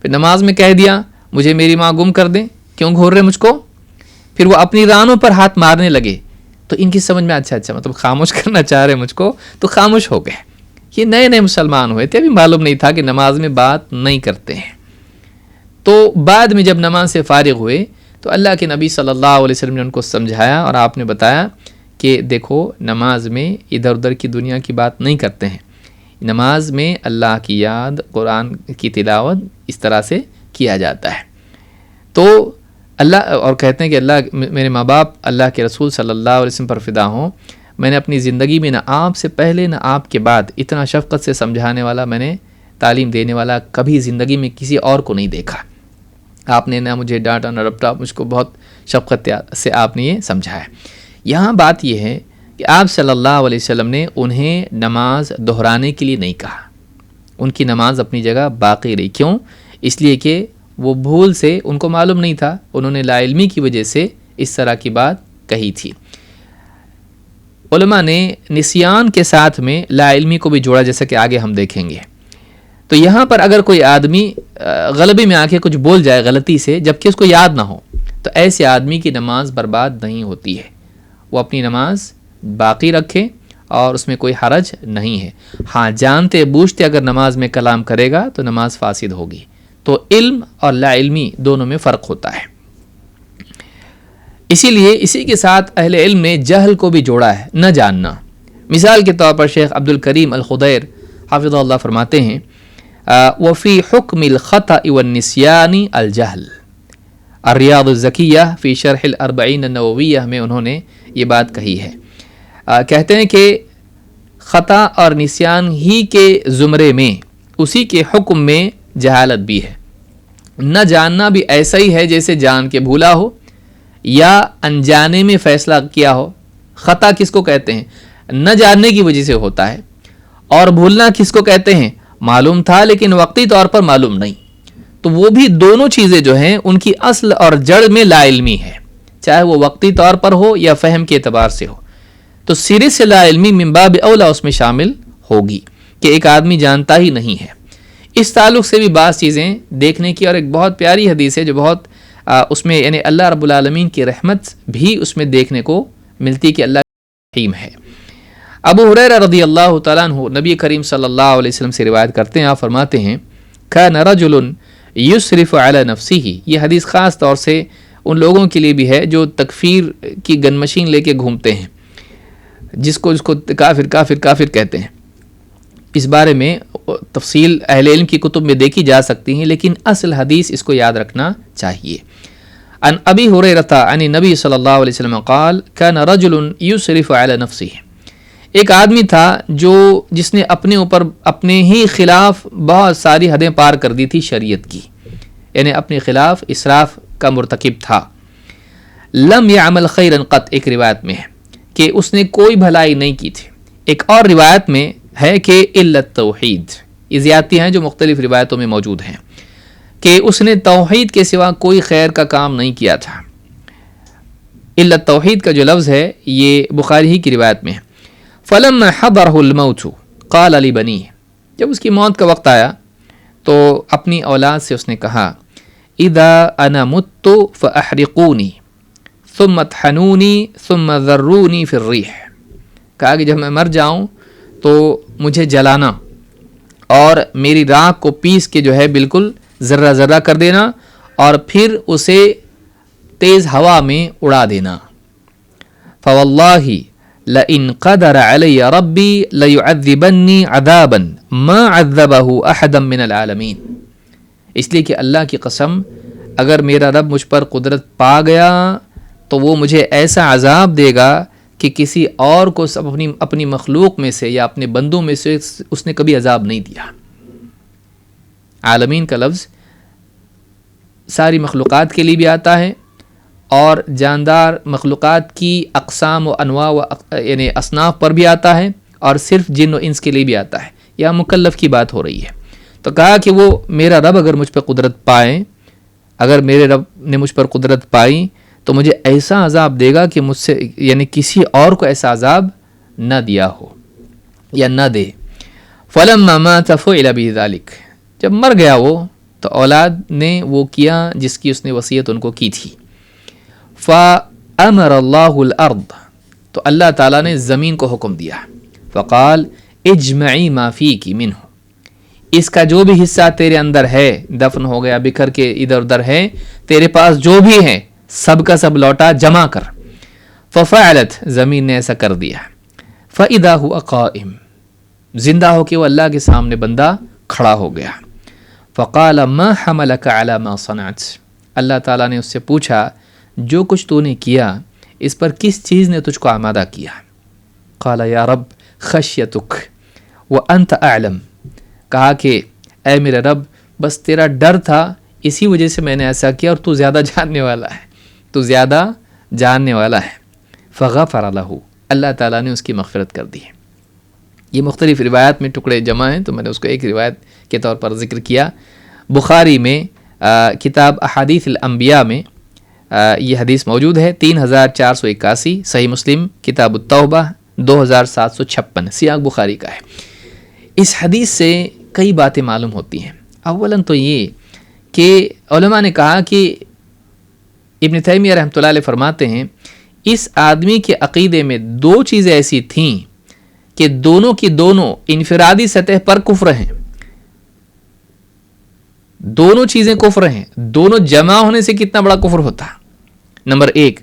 [SPEAKER 1] پھر نماز میں کہہ دیا مجھے میری ماں گم کر دیں، کیوں گھور رہے مجھ کو؟ پھر وہ اپنی رانوں پر ہاتھ مارنے لگے، تو ان کی سمجھ میں اچھا مطلب خاموش کرنا چاہ رہے مجھ کو، تو خاموش ہو گئے۔ یہ نئے نئے مسلمان ہوئے تھے، ابھی معلوم نہیں تھا کہ نماز میں بات نہیں کرتے ہیں۔ تو بعد میں جب نماز سے فارغ ہوئے تو اللہ کے نبی صلی اللہ علیہ وسلم نے ان کو سمجھایا، اور آپ نے بتایا کہ دیکھو نماز میں ادھر ادھر کی دنیا کی بات نہیں کرتے ہیں، نماز میں اللہ کی یاد، قرآن کی تلاوت اس طرح سے کیا جاتا ہے۔ تو اللہ اور کہتے ہیں کہ اللہ میرے ماں باپ اللہ کے رسول صلی اللہ علیہ وسلم پر فدا ہوں، میں نے اپنی زندگی میں نہ آپ سے پہلے نہ آپ کے بعد اتنا شفقت سے سمجھانے والا، میں نے تعلیم دینے والا کبھی زندگی میں کسی اور کو نہیں دیکھا۔ آپ نے نہ مجھے ڈانٹا نہ رپٹا، مجھ کو بہت شفقت سے آپ نے یہ سمجھایا۔ یہاں بات یہ ہے کہ آپ صلی اللہ علیہ وسلم نے انہیں نماز دہرانے کے لیے نہیں کہا، ان کی نماز اپنی جگہ باقی رہی۔ کیوں؟ اس لیے کہ وہ بھول سے ان کو معلوم نہیں تھا، انہوں نے لا علمی کی وجہ سے اس طرح کی بات کہی تھی۔ علماء نے نسیان کے ساتھ میں لا علمی کو بھی جوڑا، جیسا کہ آگے ہم دیکھیں گے۔ تو یہاں پر اگر کوئی آدمی غلبے میں آ کے کچھ بول جائے غلطی سے، جبکہ اس کو یاد نہ ہو، تو ایسے آدمی کی نماز برباد نہیں ہوتی ہے، وہ اپنی نماز باقی رکھے اور اس میں کوئی حرج نہیں ہے۔ ہاں جانتے بوجھتے اگر نماز میں کلام کرے گا تو نماز فاسد ہوگی۔ تو علم اور لا علمی دونوں میں فرق ہوتا ہے، اسی لیے اسی کے ساتھ اہل علم نے جہل کو بھی جوڑا ہے، نہ جاننا۔ مثال کے طور پر شیخ عبد الکریم الخدیر حافظہ اللہ فرماتے ہیں وفی حکم الخطأ والنسیان الجہل، الریاض الزکیہ فی شرح الاربعین النوویہ میں انہوں نے یہ بات کہی ہے۔ کہتے ہیں کہ خطا اور نسیان ہی کے زمرے میں، اسی کے حکم میں جہالت بھی ہے۔ نہ جاننا بھی ایسا ہی ہے جیسے جان کے بھولا ہو یا انجانے میں فیصلہ کیا ہو۔ خطا کس کو کہتے ہیں؟ نہ جاننے کی وجہ سے ہوتا ہے، اور بھولنا کس کو کہتے ہیں؟ معلوم تھا لیکن وقتی طور پر معلوم نہیں۔ تو وہ بھی دونوں چیزیں جو ہیں ان کی اصل اور جڑ میں لا علمی ہے، چاہے وہ وقتی طور پر ہو یا فہم کے اعتبار سے ہو۔ تو سرے سے لا علمی من باب اولا اس میں شامل ہوگی کہ ایک آدمی جانتا ہی نہیں ہے۔ اس تعلق سے بھی بعض چیزیں دیکھنے کی، اور ایک بہت پیاری حدیث ہے جو بہت اس میں یعنی اللہ رب العالمین کی رحمت بھی اس میں دیکھنے کو ملتی کہ اللہ رحیم ہے۔ ابو ہریرہ رضی اللہ تعالیٰ عنہ نبی کریم صلی اللہ علیہ وسلم سے روایت کرتے ہیں، آپ فرماتے ہیں کان رجل یسرف علی نفسہ، یہ حدیث خاص طور سے ان لوگوں کے لیے بھی ہے جو تکفیر کی گن مشین لے کے گھومتے ہیں، جس کو کافر کافر کافر کہتے ہیں۔ اس بارے میں تفصیل اہل علم کی کتب میں دیکھی جا سکتی ہیں، لیکن اصل حدیث اس کو یاد رکھنا چاہیے۔ عن ابی ہریرہ عن نبی صلی اللہ علیہ وسلم قال کان رجل یسرف علی نفسہ، ایک آدمی تھا جس نے اپنے اوپر اپنے ہی خلاف بہت ساری حدیں پار کر دی تھی شریعت کی، یعنی اپنے خلاف اسراف کا مرتکب تھا۔ لم یعمل خیرا قط، ایک روایت میں ہے کہ اس نے کوئی بھلائی نہیں کی تھی، ایک اور روایت میں ہے کہ الا التوحید، یہ زیادتی ہیں جو مختلف روایتوں میں موجود ہیں کہ اس نے توحید کے سوا کوئی خیر کا کام نہیں کیا تھا۔ الا التوحید کا جو لفظ ہے یہ بخاری ہی کی روایت میں ہے۔ فلما حضرہ الموت قال لبنیہ، جب اس کی موت کا وقت آیا تو اپنی اولاد سے اس نے کہا اذا انا مت فاحرقونی ثم اطحنونی ثم ذرونی فی الریح، کہا کہ جب میں مر جاؤں تو مجھے جلانا اور میری راکھ کو پیس کے جو ہے بالکل ذرہ ذرہ کر دینا اور پھر اسے تیز ہوا میں اڑا دینا۔ فواللہ لئن قدر علی ربی لیعذبنی عذابا ما عذبہ احدا من العالمین، اس لیے کہ اللہ کی قسم اگر میرا رب مجھ پر قدرت پا گیا تو وہ مجھے ایسا عذاب دے گا کہ کسی اور کو اپنی مخلوق میں سے یا اپنے بندوں میں سے اس نے کبھی عذاب نہیں دیا۔ عالمین کا لفظ ساری مخلوقات کے لیے بھی آتا ہے اور جاندار مخلوقات کی اقسام و انواع یعنی اصناف پر بھی آتا ہے، اور صرف جن و انس کے لیے بھی آتا ہے۔ یا مکلف کی بات ہو رہی ہے، تو کہا کہ وہ میرا رب اگر مجھ پر قدرت پائے، اگر میرے رب نے مجھ پر قدرت پائی تو مجھے ایسا عذاب دے گا کہ مجھ سے یعنی کسی اور کو ایسا عذاب نہ دیا ہو یا نہ دے۔ فلما مات فعل به ذلك، جب مر گیا وہ تو اولاد نے وہ کیا جس کی اس نے وصیت ان کو کی تھی۔ فامر اللہ الارض، تو اللہ تعالیٰ نے زمین کو حکم دیا، فقال اجمعی ما فیک منہ، اس کا جو بھی حصہ تیرے اندر ہے، دفن ہو گیا بکھر کے ادھر ادھر ہے، تیرے پاس جو بھی ہے سب کا سب لوٹا جمع کر۔ ففعلت، زمین نے ایسا کر دیا۔ فاذا هو قائم، زندہ ہو کے وہ اللہ کے سامنے بندہ کھڑا ہو گیا۔ فقال ما حملك على ما صنعت، اللہ تعالیٰ نے اس سے پوچھا جو کچھ تو نے کیا اس پر کس چیز نے تجھ کو آمادہ کیا؟ قال یا رب خشیتک وانت اعلم، کہا کہ اے میرے رب بس تیرا ڈر تھا، اسی وجہ سے میں نے ایسا کیا، اور تو زیادہ جاننے والا ہے، تو زیادہ جاننے والا ہے۔ فغفر له، اللہ تعالیٰ نے اس کی مغفرت کر دی۔ یہ مختلف روایات میں ٹکڑے جمع ہیں تو میں نے اس کو ایک روایت کے طور پر ذکر کیا۔ بخاری میں کتاب احادیث الانبیاء میں یہ حدیث موجود ہے 3481، صحیح مسلم کتاب التوبہ 2756، سیاق بخاری کا ہے۔ اس حدیث سے کئی باتیں معلوم ہوتی ہیں۔ اولاً تو یہ کہ علماء نے کہا کہ ابن تیمیہ رحمۃ اللہ علیہ فرماتے ہیں اس آدمی کے عقیدے میں دو چیزیں ایسی تھیں کہ دونوں کی دونوں انفرادی سطح پر کفر ہیں، دونوں چیزیں کفر ہیں، دونوں جمع ہونے سے کتنا بڑا کفر ہوتا۔ نمبر ایک،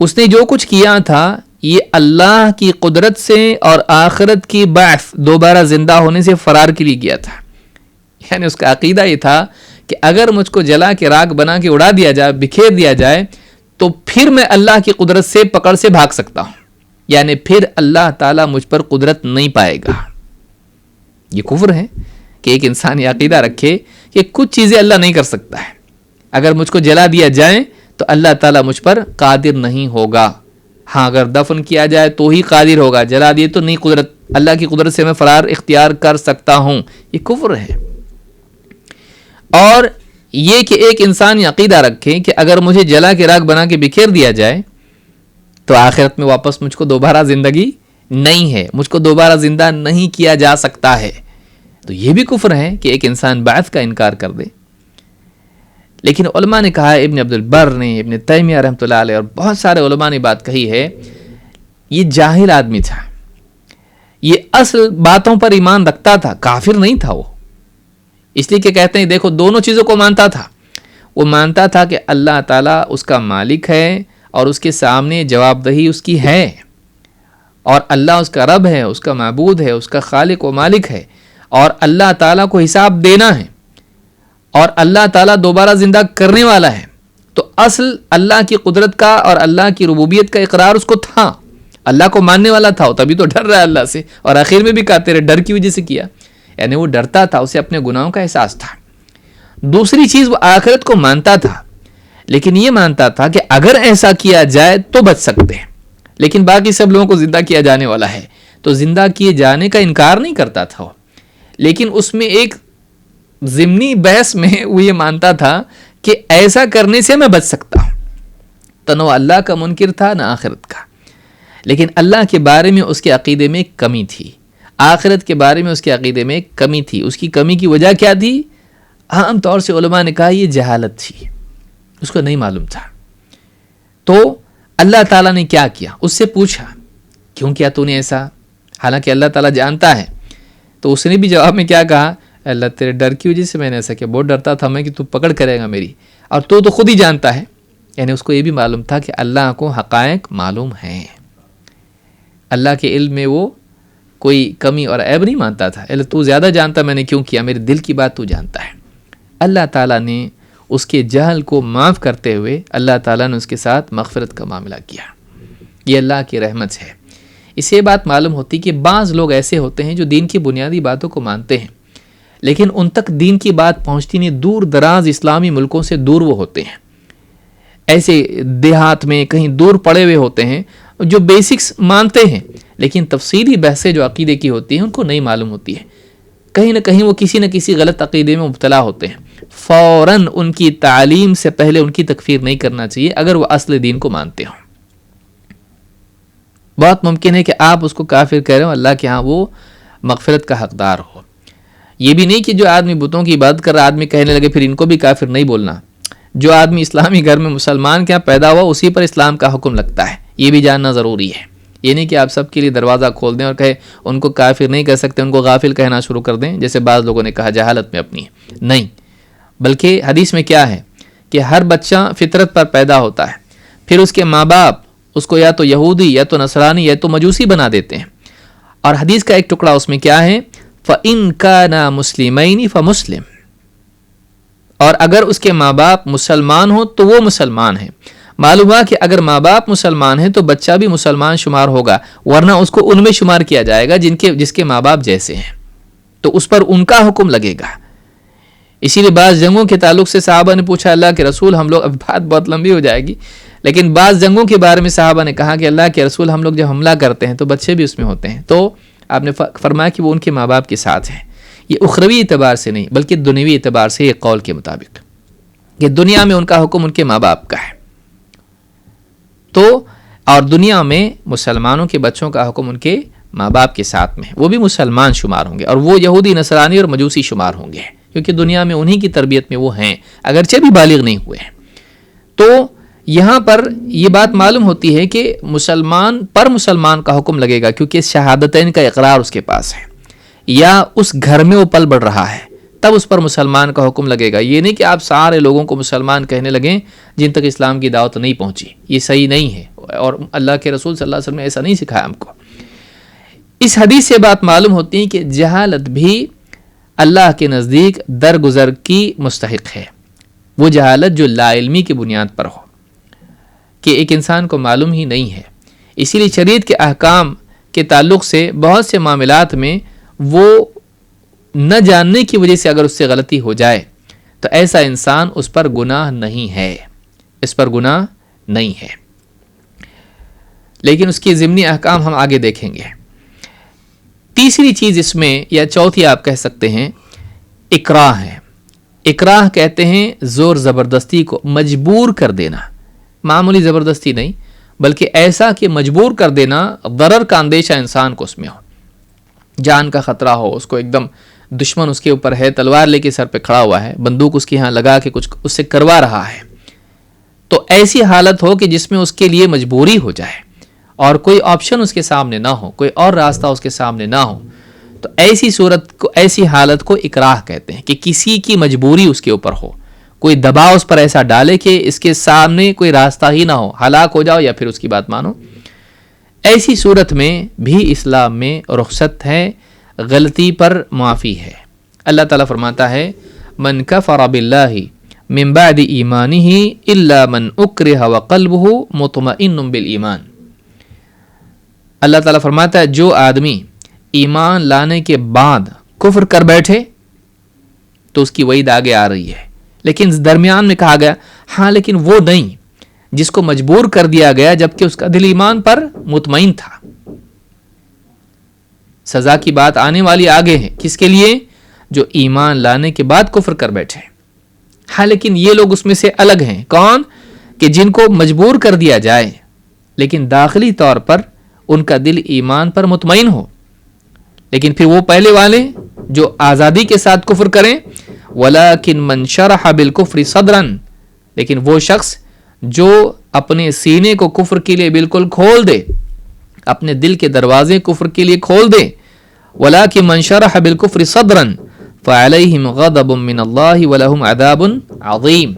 [SPEAKER 1] اس نے جو کچھ کیا تھا یہ اللہ کی قدرت سے اور آخرت کی بعث دوبارہ زندہ ہونے سے فرار کے لیے کیا تھا، یعنی اس کا عقیدہ یہ تھا کہ اگر مجھ کو جلا کے راکھ بنا کے اڑا دیا جائے، بکھیر دیا جائے، تو پھر میں اللہ کی قدرت سے پکڑ سے بھاگ سکتا ہوں، یعنی پھر اللہ تعالیٰ مجھ پر قدرت نہیں پائے گا۔ یہ کفر ہے کہ ایک انسان یہ عقیدہ رکھے کہ کچھ چیزیں اللہ نہیں کر سکتا ہے، اگر مجھ کو جلا دیا جائے تو اللہ تعالیٰ مجھ پر قادر نہیں ہوگا، ہاں اگر دفن کیا جائے تو ہی قادر ہوگا، جلا دیے تو نہیں، قدرت اللہ کی قدرت سے میں فرار اختیار کر سکتا ہوں، یہ کفر ہے۔ اور یہ کہ ایک انسان یہ عقیدہ رکھے کہ اگر مجھے جلا کے راکھ بنا کے بکھیر دیا جائے تو آخرت میں واپس مجھ کو دوبارہ زندگی نہیں ہے، مجھ کو دوبارہ زندہ نہیں کیا جا سکتا ہے، تو یہ بھی کفر ہے کہ ایک انسان بعث کا انکار کر دے۔ لیکن علماء نے کہا، ابن عبد البر نے، ابن تیمیہ رحمۃ اللہ علیہ اور بہت سارے علماء نے بات کہی ہے، یہ جاہل آدمی تھا، یہ اصل باتوں پر ایمان رکھتا تھا، کافر نہیں تھا وہ، اس لیے کہ کہتے ہیں دیکھو دونوں چیزوں کو مانتا تھا، وہ مانتا تھا کہ اللہ تعالیٰ اس کا مالک ہے اور اس کے سامنے جواب دہی اس کی ہے، اور اللہ اس کا رب ہے، اس کا معبود ہے، اس کا خالق و مالک ہے، اور اللہ تعالیٰ کو حساب دینا ہے، اور اللہ تعالیٰ دوبارہ زندہ کرنے والا ہے، تو اصل اللہ کی قدرت کا اور اللہ کی ربوبیت کا اقرار اس کو تھا، اللہ کو ماننے والا تھا، تبھی تو ڈر رہا ہے اللہ سے، اور آخر میں بھی کہا تیرے ڈر کی وجہ سے کیا، یعنی وہ ڈرتا تھا، اسے اپنے گناہوں کا احساس تھا۔ دوسری چیز، وہ آخرت کو مانتا تھا، لیکن یہ مانتا تھا کہ اگر ایسا کیا جائے تو بچ سکتے ہیں، لیکن باقی سب لوگوں کو زندہ کیا جانے والا ہے، تو زندہ کیے جانے کا انکار نہیں کرتا تھا وہ، لیکن اس میں ایک ضمنی بحث میں وہ یہ مانتا تھا کہ ایسا کرنے سے میں بچ سکتا ہوں، تو نہ اللہ کا منکر تھا نہ آخرت کا، لیکن اللہ کے بارے میں اس کے عقیدے میں کمی تھی، آخرت کے بارے میں اس کے عقیدے میں کمی تھی۔ اس کی کمی کی وجہ کیا تھی؟ عام طور سے علماء نے کہا یہ جہالت تھی، اس کو نہیں معلوم تھا۔ تو اللہ تعالیٰ نے کیا کیا؟ اس سے پوچھا کیوں کیا تو نے ایسا، حالانکہ اللہ تعالیٰ جانتا ہے، تو اس نے بھی جواب میں کیا کہا؟ اللہ تیرے ڈر کی وجہ سے میں نے ایسا کیا، بہت ڈرتا تھا میں کہ تو پکڑ کرے گا میری، اور تو خود ہی جانتا ہے، یعنی اس کو یہ بھی معلوم تھا کہ اللہ کو حقائق معلوم ہیں، اللہ کے علم میں وہ کوئی کمی اور عیب نہیں مانتا تھا، اللہ تو زیادہ جانتا میں نے کیوں کیا، میرے دل کی بات تو جانتا ہے۔ اللہ تعالیٰ نے اس کے جہل کو معاف کرتے ہوئے اللہ تعالیٰ نے اس کے ساتھ مغفرت کا معاملہ کیا، یہ اللہ کی رحمت ہے۔ اس سے یہ بات معلوم ہوتی کہ بعض لوگ ایسے ہوتے ہیں جو دین کی بنیادی باتوں کو مانتے ہیں، لیکن ان تک دین کی بات پہنچتی نہیں، دور دراز اسلامی ملکوں سے دور وہ ہوتے ہیں، ایسے دیہات میں کہیں دور پڑے ہوئے ہوتے ہیں جو بیسکس مانتے ہیں، لیکن تفصیلی بحثیں جو عقیدے کی ہوتی ہیں ان کو نہیں معلوم ہوتی ہے، کہیں نہ کہیں وہ کسی نہ کسی غلط عقیدے میں مبتلا ہوتے ہیں، فوراً ان کی تعلیم سے پہلے ان کی تکفیر نہیں کرنا چاہیے اگر وہ اصل دین کو مانتے ہوں۔ بہت ممکن ہے کہ آپ اس کو کافر کہہ رہے ہو، اللہ کے ہاں وہ مغفرت کا حقدار ہو۔ یہ بھی نہیں کہ جو آدمی بتوں کی عبادت کر رہا آدمی کہنے لگے پھر ان کو بھی کافر نہیں بولنا، جو آدمی اسلامی گھر میں مسلمان کے ہاں پیدا ہوا اسی پر اسلام کا حکم لگتا ہے، یہ بھی جاننا ضروری ہے۔ یہ نہیں کہ آپ سب کے لیے دروازہ کھول دیں اور کہے ان کو کافر نہیں کہہ سکتے، ان کو غافل کہنا شروع کر دیں، جیسے بعض لوگوں نے کہا جہالت میں اپنی، نہیں، بلکہ حدیث میں کیا ہے کہ ہر بچہ فطرت پر پیدا ہوتا ہے، پھر اس کے ماں باپ اس کو یا تو یہودی یا تو نصرانی یا تو مجوسی بنا دیتے ہیں، اور حدیث کا ایک ٹکڑا اس میں کیا ہے، فَإِن كَانَا مُسْلِمَيْنِ فَمُسْلِمٌ، اور اگر اس کے ماں باپ مسلمان ہوں تو وہ مسلمان ہیں۔ معلوم ہوا کہ اگر ماں باپ مسلمان ہیں تو بچہ بھی مسلمان شمار ہوگا، ورنہ اس کو ان میں شمار کیا جائے گا جس کے ماں باپ جیسے ہیں، تو اس پر ان کا حکم لگے گا۔ اسی لیے بعض جنگوں کے تعلق سے صحابہ نے پوچھا اللہ کے رسول ہم لوگ، اب بات بہت لمبی ہو جائے گی، لیکن بعض جنگوں کے بارے میں صحابہ نے کہا کہ اللہ کے رسول ہم لوگ جب حملہ کرتے ہیں تو بچے بھی اس میں ہوتے ہیں، تو آپ نے فرمایا کہ وہ ان کے ماں باپ کے ساتھ ہیں۔ یہ اخروی اعتبار سے نہیں بلکہ دنیوی اعتبار سے ایک قول کے مطابق کہ دنیا میں ان کا حکم ان کے ماں باپ کا ہے، تو اور دنیا میں مسلمانوں کے بچوں کا حکم ان کے ماں باپ کے ساتھ میں، وہ بھی مسلمان شمار ہوں گے، اور وہ یہودی نصرانی اور مجوسی شمار ہوں گے، کیونکہ دنیا میں انہی کی تربیت میں وہ ہیں اگرچہ بھی بالغ نہیں ہوئے ہیں۔ تو یہاں پر یہ بات معلوم ہوتی ہے کہ مسلمان پر مسلمان کا حکم لگے گا، کیونکہ شہادتین کا اقرار اس کے پاس ہے، یا اس گھر میں وہ پل بڑھ رہا ہے، تب اس پر مسلمان کا حکم لگے گا۔ یہ نہیں کہ آپ سارے لوگوں کو مسلمان کہنے لگیں جن تک اسلام کی دعوت نہیں پہنچی، یہ صحیح نہیں ہے، اور اللہ کے رسول صلی اللہ علیہ وسلم نے ایسا نہیں سکھایا ہم کو۔ اس حدیث سے بات معلوم ہوتی ہے کہ جہالت بھی اللہ کے نزدیک درگزر کی مستحق ہے، وہ جہالت جو لا علمی کی بنیاد پر ہو، کہ ایک انسان کو معلوم ہی نہیں ہے۔ اسی لیے شریعت کے احکام کے تعلق سے بہت سے معاملات میں وہ نہ جاننے کی وجہ سے اگر اس سے غلطی ہو جائے تو ایسا انسان اس پر گناہ نہیں ہے، اس پر گناہ نہیں ہے، لیکن اس کی ضمنی احکام ہم آگے دیکھیں گے۔ تیسری چیز اس میں، یا چوتھی آپ کہہ سکتے ہیں، اکراہ ہے۔ اکراہ کہتے ہیں زور زبردستی کو، مجبور کر دینا، معمولی زبردستی نہیں بلکہ ایسا کہ مجبور کر دینا، ضرر کا اندیشہ انسان کو اس میں ہو، جان کا خطرہ ہو، اس کو ایک دم دشمن اس کے اوپر ہے، تلوار لے کے سر پہ کھڑا ہوا ہے، بندوق اس کے ہاں لگا کے کچھ اس سے کروا رہا ہے، تو ایسی حالت ہو کہ جس میں اس کے لیے مجبوری ہو جائے اور کوئی آپشن اس کے سامنے نہ ہو، کوئی اور راستہ اس کے سامنے نہ ہو، تو ایسی صورت کو، ایسی حالت کو اکراہ کہتے ہیں، کہ کسی کی مجبوری اس کے اوپر ہو، کوئی دباؤ اس پر ایسا ڈالے کہ اس کے سامنے کوئی راستہ ہی نہ ہو، ہلاک ہو جاؤ یا پھر اس کی بات مانو۔ ایسی صورت میں بھی اسلام میں رخصت ہے، غلطی پر معافی ہے۔ اللہ تعالیٰ فرماتا ہے من کفر باللہ من بعد ایمانہ الا من اکرہ وقلبہ مطمئن بالایمان۔ اللہ تعالیٰ فرماتا ہے جو آدمی ایمان لانے کے بعد کفر کر بیٹھے تو اس کی وعید آگے آ رہی ہے، لیکن درمیان میں کہا گیا ہاں لیکن وہ نہیں جس کو مجبور کر دیا گیا جبکہ اس کا دل ایمان پر مطمئن تھا۔ سزا کی بات آنے والی آگے ہے، کس کے لیے؟ جو ایمان لانے کے بعد کفر کر بیٹھے۔ ہاں لیکن یہ لوگ اس میں سے الگ ہیں، کون؟ کہ جن کو مجبور کر دیا جائے لیکن داخلی طور پر ان کا دل ایمان پر مطمئن ہو۔ لیکن پھر وہ پہلے والے جو آزادی کے ساتھ کفر کریں، وَلَكِن مَنْ شَرَحَ بِالْكُفْرِ صَدْرًا، لیکن وہ شخص جو اپنے سینے کو کفر کے لیے بالکل کھول دے، اپنے دل کے دروازے کفر کے لیے کھول دے، وَلَكِن مَنْ شَرَحَ بِالْكُفْرِ صَدْرًا فَعَلَيْهِمْ غَضَبٌ مِّنَ اللَّهِ وَلَهُمْ عَذَابٌ عَظِيمٌ،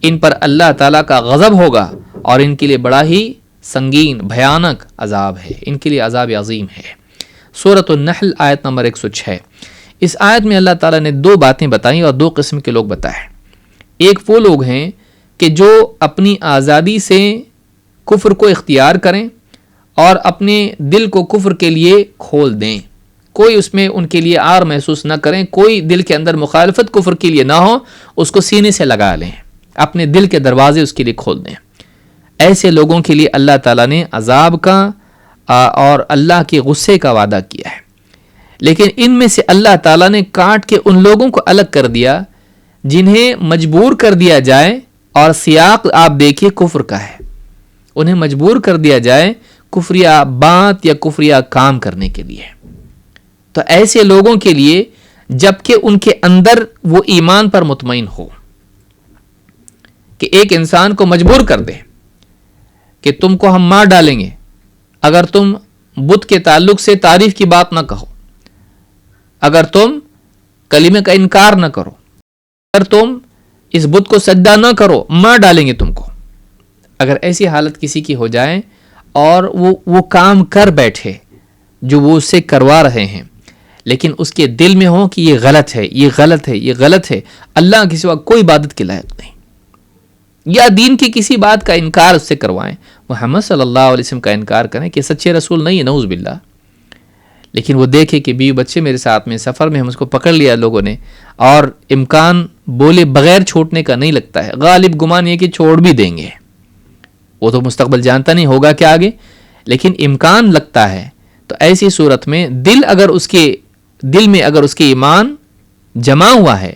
[SPEAKER 1] ان پر اللہ تعالیٰ کا غضب ہوگا اور ان کے لیے بڑا ہی سنگین بھیانک عذاب ہے، ان کے لیے عذاب عظیم ہے۔ سورۃ النحل آیت نمبر 106۔ اس آیت میں اللہ تعالیٰ نے دو باتیں بتائیں اور دو قسم کے لوگ بتائے۔ ایک وہ لوگ ہیں کہ جو اپنی آزادی سے کفر کو اختیار کریں اور اپنے دل کو کفر کے لیے کھول دیں، کوئی اس میں ان کے لیے آر محسوس نہ کریں، کوئی دل کے اندر مخالفت کفر کے لیے نہ ہو، اس کو سینے سے لگا لیں، اپنے دل کے دروازے اس کے لیے کھول دیں۔ ایسے لوگوں کے لیے اللہ تعالیٰ نے عذاب کا اور اللہ کے غصے کا وعدہ کیا ہے، لیکن ان میں سے اللہ تعالیٰ نے کاٹ کے ان لوگوں کو الگ کر دیا جنہیں مجبور کر دیا جائے، اور سیاق آپ دیکھیے کفر کا ہے، انہیں مجبور کر دیا جائے کفریہ بات یا کفریہ کام کرنے کے لیے۔ تو ایسے لوگوں کے لیے جبکہ ان کے اندر وہ ایمان پر مطمئن ہو، کہ ایک انسان کو مجبور کر دے کہ تم کو ہم مار ڈالیں گے اگر تم بت کے تعلق سے تعریف کی بات نہ کہو، اگر تم کلمے کا انکار نہ کرو، اگر تم اس بت کو سجدہ نہ کرو، مار ڈالیں گے تم کو۔ اگر ایسی حالت کسی کی ہو جائے اور وہ کام کر بیٹھے جو وہ اس سے کروا رہے ہیں، لیکن اس کے دل میں ہو کہ یہ غلط ہے، یہ غلط ہے، یہ غلط ہے، اللہ کے سوا کوئی عبادت کے لائق نہیں، یا دین کی کسی بات کا انکار اس سے کروائیں، محمد صلی اللہ علیہ وسلم کا انکار کریں کہ سچے رسول نہیں ہے، نعوذ باللہ، لیکن وہ دیکھے کہ بیوی بچے میرے ساتھ میں سفر میں ہم اس کو پکڑ لیا لوگوں نے، اور امکان بولے بغیر چھوڑنے کا نہیں لگتا ہے، غالب گمان یہ کہ چھوڑ بھی دیں گے، وہ تو مستقبل جانتا نہیں ہوگا کیا آگے، لیکن امکان لگتا ہے۔ تو ایسی صورت میں دل میں اگر اس کے ایمان جمع ہوا ہے،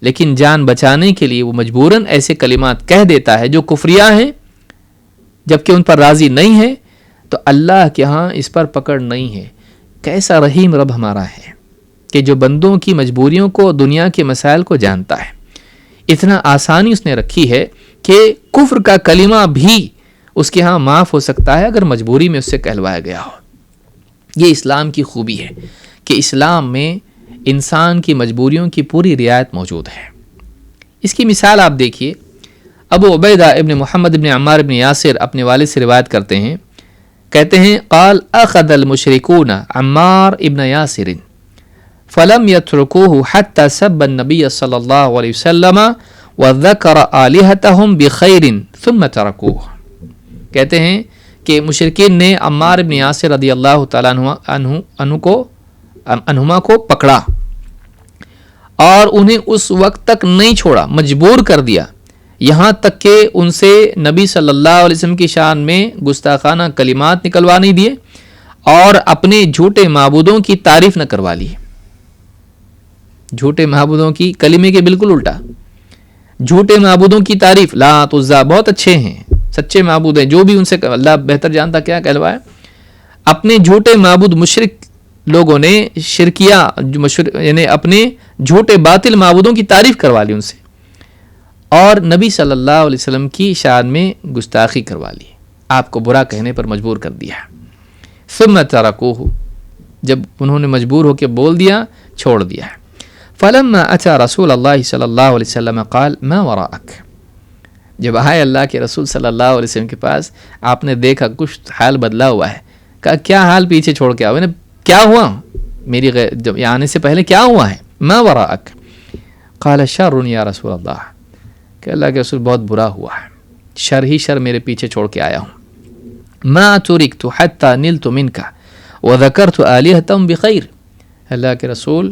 [SPEAKER 1] لیکن جان بچانے کے لیے وہ مجبوراً ایسے کلمات کہہ دیتا ہے جو کفریہ ہیں جبکہ ان پر راضی نہیں ہے، تو اللہ کے ہاں اس پر پکڑ نہیں ہے۔ کیسا رحیم رب ہمارا ہے کہ جو بندوں کی مجبوریوں کو، دنیا کے مسائل کو جانتا ہے، اتنا آسانی اس نے رکھی ہے کہ کفر کا کلمہ بھی اس کے ہاں معاف ہو سکتا ہے اگر مجبوری میں اس سے کہلوایا گیا ہو۔ یہ اسلام کی خوبی ہے کہ اسلام میں انسان کی مجبوریوں کی پوری رعایت موجود ہے۔ اس کی مثال آپ دیکھیے، ابو عبیدہ ابن محمد ابن عمار ابن یاسر اپنے والد سے روایت کرتے ہیں، کہتے ہیں قال اخذ المشركون عمار ابن یاسر فلم يتركوه حتى سب النبي صلی اللہ علیہ وسلم وذكر آلهتهم بخير ثم تركوه۔ کہتے ہیں کہ مشرکین نے عمار ابن یاسر رضی اللہ تعالیٰ عنہما کو پکڑا اور انہیں اس وقت تک نہیں چھوڑا، مجبور کر دیا، یہاں تک کہ ان سے نبی صلی اللہ علیہ وسلم کی شان میں گستاخانہ کلمات نکلوا نہیں دیے اور اپنے جھوٹے معبودوں کی تعریف نہ کروا لی۔ جھوٹے معبودوں کی کلمے کے بالکل الٹا، جھوٹے معبودوں کی تعریف، لات عزا بہت اچھے ہیں، سچے معبود ہیں، جو بھی ان سے اللہ بہتر جانتا کیا کہلوایا، اپنے جھوٹے معبود مشرک لوگوں نے شرکیہ یعنی اپنے جھوٹے باطل معبودوں کی تعریف کروا لی ان سے، اور نبی صلی اللہ علیہ وسلم کی شان میں گستاخی کروا لی، آپ کو برا کہنے پر مجبور کر دیا۔ ثم ترکوہ، جب انہوں نے مجبور ہو کے بول دیا، چھوڑ دیا۔ فلما اتى رسول اللہ صلی اللہ علیہ وسلم قال ما وراءک، جب آئے اللہ کے رسول صلی اللہ علیہ وسلم کے پاس، آپ نے دیکھا کچھ حال بدلا ہوا ہے، کہا کیا حال پیچھے چھوڑ کے آؤ, کیا ہوا میری جب آنے سے پہلے کیا ہوا ہے؟ ما وراءک قال شر یا رسول اللہ, کہ اللہ کے رسول بہت برا ہوا ہے, شر ہی شر میرے پیچھے چھوڑ کے آیا ہوں. ما ترکت حتی نلت منک وذکرت آلہتم بخیر, اللہ کے رسول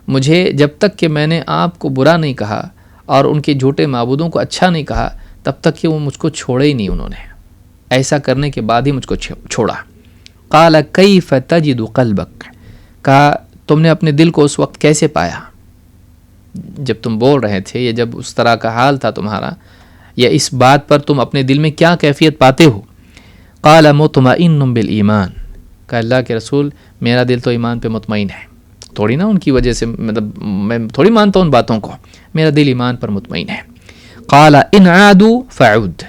[SPEAKER 1] مجھے جب تک کہ میں نے آپ کو برا نہیں کہا اور ان کے جھوٹے معبودوں کو اچھا نہیں کہا تب تک کہ وہ مجھ کو چھوڑے ہی نہیں, انہوں نے ایسا کرنے کے بعد ہی مجھ کو چھوڑا. قال کیف تجد قلبک, کہا تم نے اپنے دل کو اس وقت کیسے پایا جب تم بول رہے تھے, یا جب اس طرح کا حال تھا تمہارا, یا اس بات پر تم اپنے دل میں کیا کیفیت پاتے ہو؟ قال مطمئن بالایمان, کہ اللہ کے رسول میرا دل تو ایمان پہ مطمئن ہے, تھوڑی نا ان کی وجہ سے مطلب میں تھوڑی مانتا ہوں ان باتوں کو, میرا دل ایمان پر مطمئن ہے. قال ان عادوا فعود,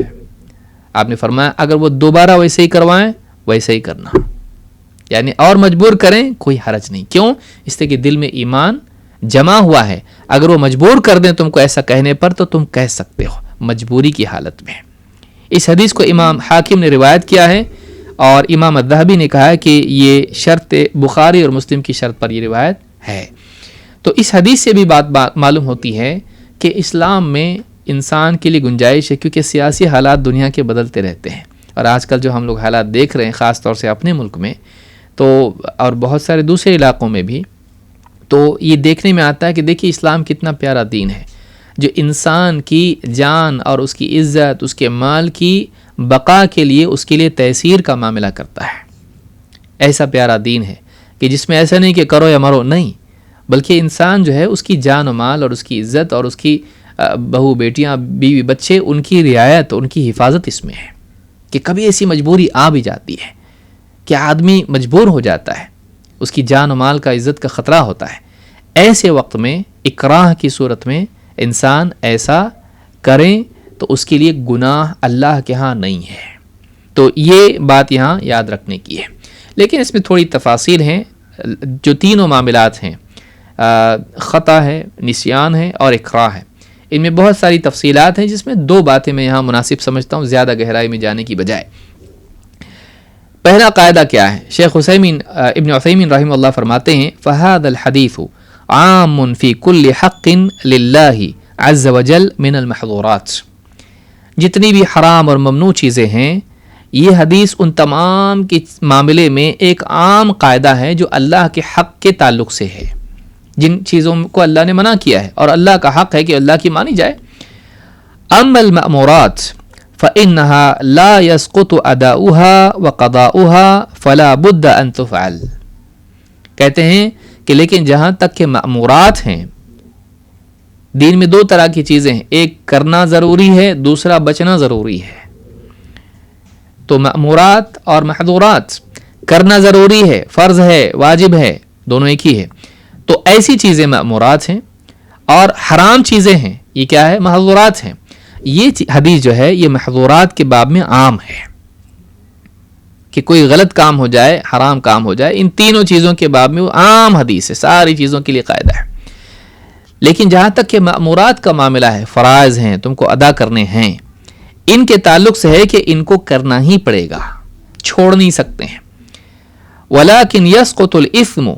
[SPEAKER 1] آپ نے فرمایا اگر وہ دوبارہ ویسے ہی کروائیں ویسے ہی کرنا, یعنی اور مجبور کریں کوئی حرج نہیں. کیوں؟ اس لیے کہ دل میں ایمان جمع ہوا ہے, اگر وہ مجبور کر دیں تم کو ایسا کہنے پر تو تم کہہ سکتے ہو مجبوری کی حالت میں. اس حدیث کو امام حاکم نے روایت کیا ہے, اور امام الذہبی نے کہا ہے کہ یہ شرط بخاری اور مسلم کی شرط پر یہ روایت ہے. تو اس حدیث سے بھی بات معلوم ہوتی ہے کہ اسلام میں انسان کے لیے گنجائش ہے, کیونکہ سیاسی حالات دنیا کے بدلتے رہتے ہیں, اور آج کل جو ہم لوگ حالات دیکھ رہے ہیں خاص طور سے اپنے ملک میں تو اور بہت سارے دوسرے علاقوں میں بھی, تو یہ دیکھنے میں آتا ہے کہ دیکھیے اسلام کتنا پیارا دین ہے جو انسان کی جان اور اس کی عزت, اس کے مال کی بقا کے لیے اس کے لیے تیسیر کا معاملہ کرتا ہے. ایسا پیارا دین ہے کہ جس میں ایسا نہیں کہ کرو یا مرو, نہیں, بلکہ انسان جو ہے اس کی جان و مال اور اس کی عزت اور اس کی بہو بیٹیاں بیوی بچے ان کی رعایت, ان کی حفاظت اس میں ہے. کہ کبھی ایسی مجبوری آ بھی جاتی ہے کہ آدمی مجبور ہو جاتا ہے, اس کی جان و مال کا عزت کا خطرہ ہوتا ہے, ایسے وقت میں اکراہ کی صورت میں انسان ایسا کریں تو اس کے لیے گناہ اللہ کے ہاں نہیں ہے. تو یہ بات یہاں یاد رکھنے کی ہے. لیکن اس میں تھوڑی تفاصیل ہیں. جو تینوں معاملات ہیں, خطا ہے, نسیان ہے اور اکراہ ہے, ان میں بہت ساری تفصیلات ہیں جس میں دو باتیں میں یہاں مناسب سمجھتا ہوں زیادہ گہرائی میں جانے کی بجائے. پہلا قاعدہ کیا ہے؟ شیخ ابن عثیمین رحمہ اللہ فرماتے ہیں فہذا الحدیث عام فی کل حق للہ عز وجل من المحظورات. جتنی بھی حرام اور ممنوع چیزیں ہیں یہ حدیث ان تمام کے معاملے میں ایک عام قاعدہ ہے جو اللہ کے حق کے تعلق سے ہے, جن چیزوں کو اللہ نے منع کیا ہے اور اللہ کا حق ہے کہ اللہ کی مانی جائے. اما المأمورات فإنها لا يسقط أداؤها وقضاؤها فلا بد أن تفعل. کہتے ہیں کہ لیکن جہاں تک کہ مأمورات ہیں, دین میں دو طرح کی چیزیں ہیں, ایک کرنا ضروری ہے, دوسرا بچنا ضروری ہے. تو مأمورات اور محظورات, کرنا ضروری ہے, فرض ہے, واجب ہے, دونوں ایک ہی ہے. تو ایسی چیزیں مأمورات ہیں اور حرام چیزیں ہیں, یہ کیا ہے؟ محظورات ہیں. یہ حدیث جو ہے یہ محظورات کے باب میں عام ہے کہ کوئی غلط کام ہو جائے, حرام کام ہو جائے, ان تینوں چیزوں کے باب میں وہ عام حدیث ہے, ساری چیزوں کے لیے قاعدہ ہے. لیکن جہاں تک کہ مأمورات کا معاملہ ہے, فرائض ہیں, تم کو ادا کرنے ہیں, ان کے تعلق سے ہے کہ ان کو کرنا ہی پڑے گا, چھوڑ نہیں سکتے ہیں. ولیکن یسقط الاثم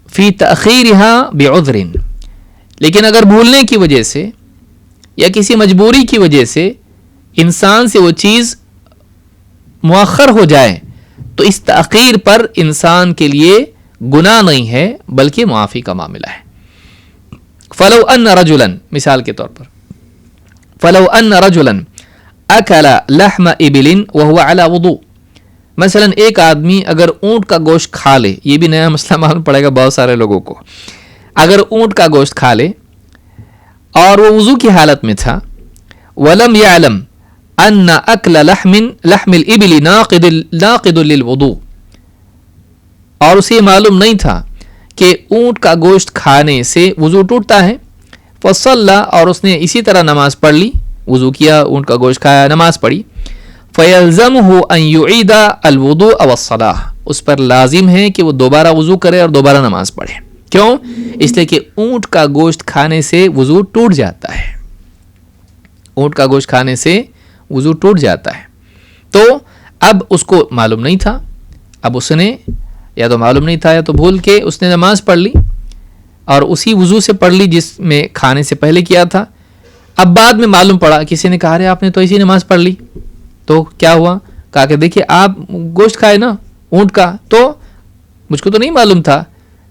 [SPEAKER 1] فی تأخیرها بعذر, لیکن اگر بھولنے کی وجہ سے یا کسی مجبوری کی وجہ سے انسان سے وہ چیز مؤخر ہو جائے تو اس تأخیر پر انسان کے لیے گناہ نہیں ہے بلکہ معافی کا معاملہ ہے. فلو ان رجلا, مثال کے طور پر, فلو ان رجلا اکل لحم ابل وهو على وضوء, مثلا ایک آدمی اگر اونٹ کا گوشت کھا لے, یہ بھی نیا مسئلہ معلوم پڑے گا بہت سارے لوگوں کو, اگر اونٹ کا گوشت کھا لے اور وہ وضو کی حالت میں تھا, ولم يعلم ان اکل لحم الابل ناقض للوضوء, اور اسے معلوم نہیں تھا کہ اونٹ کا گوشت کھانے سے وضو ٹوٹتا ہے, فصلى, اور اس نے اسی طرح نماز پڑھ لی, وضو کیا, اونٹ کا گوشت کھایا, نماز پڑھی, فيلزمه ان يعيد الوضوء والصلاة, اس پر لازم ہے کہ وہ دوبارہ وضو کرے اور دوبارہ نماز پڑھے. کیوں؟ اس لیے کہ اونٹ کا گوشت کھانے سے وضو ٹوٹ جاتا ہے, اونٹ کا گوشت کھانے سے وضو ٹوٹ جاتا ہے. تو اب اس کو معلوم نہیں تھا, اب اس نے یا تو معلوم نہیں تھا یا تو بھول کے اس نے نماز پڑھ لی اور اسی وضو سے پڑھ لی جس میں کھانے سے پہلے کیا تھا. اب بعد میں معلوم پڑا, کسی نے کہا ارے آپ نے تو ایسی نماز پڑھ لی, تو کیا ہوا؟ کہا کہ دیکھیے آپ گوشت کھائے نا اونٹ کا, تو مجھ کو تو نہیں معلوم تھا,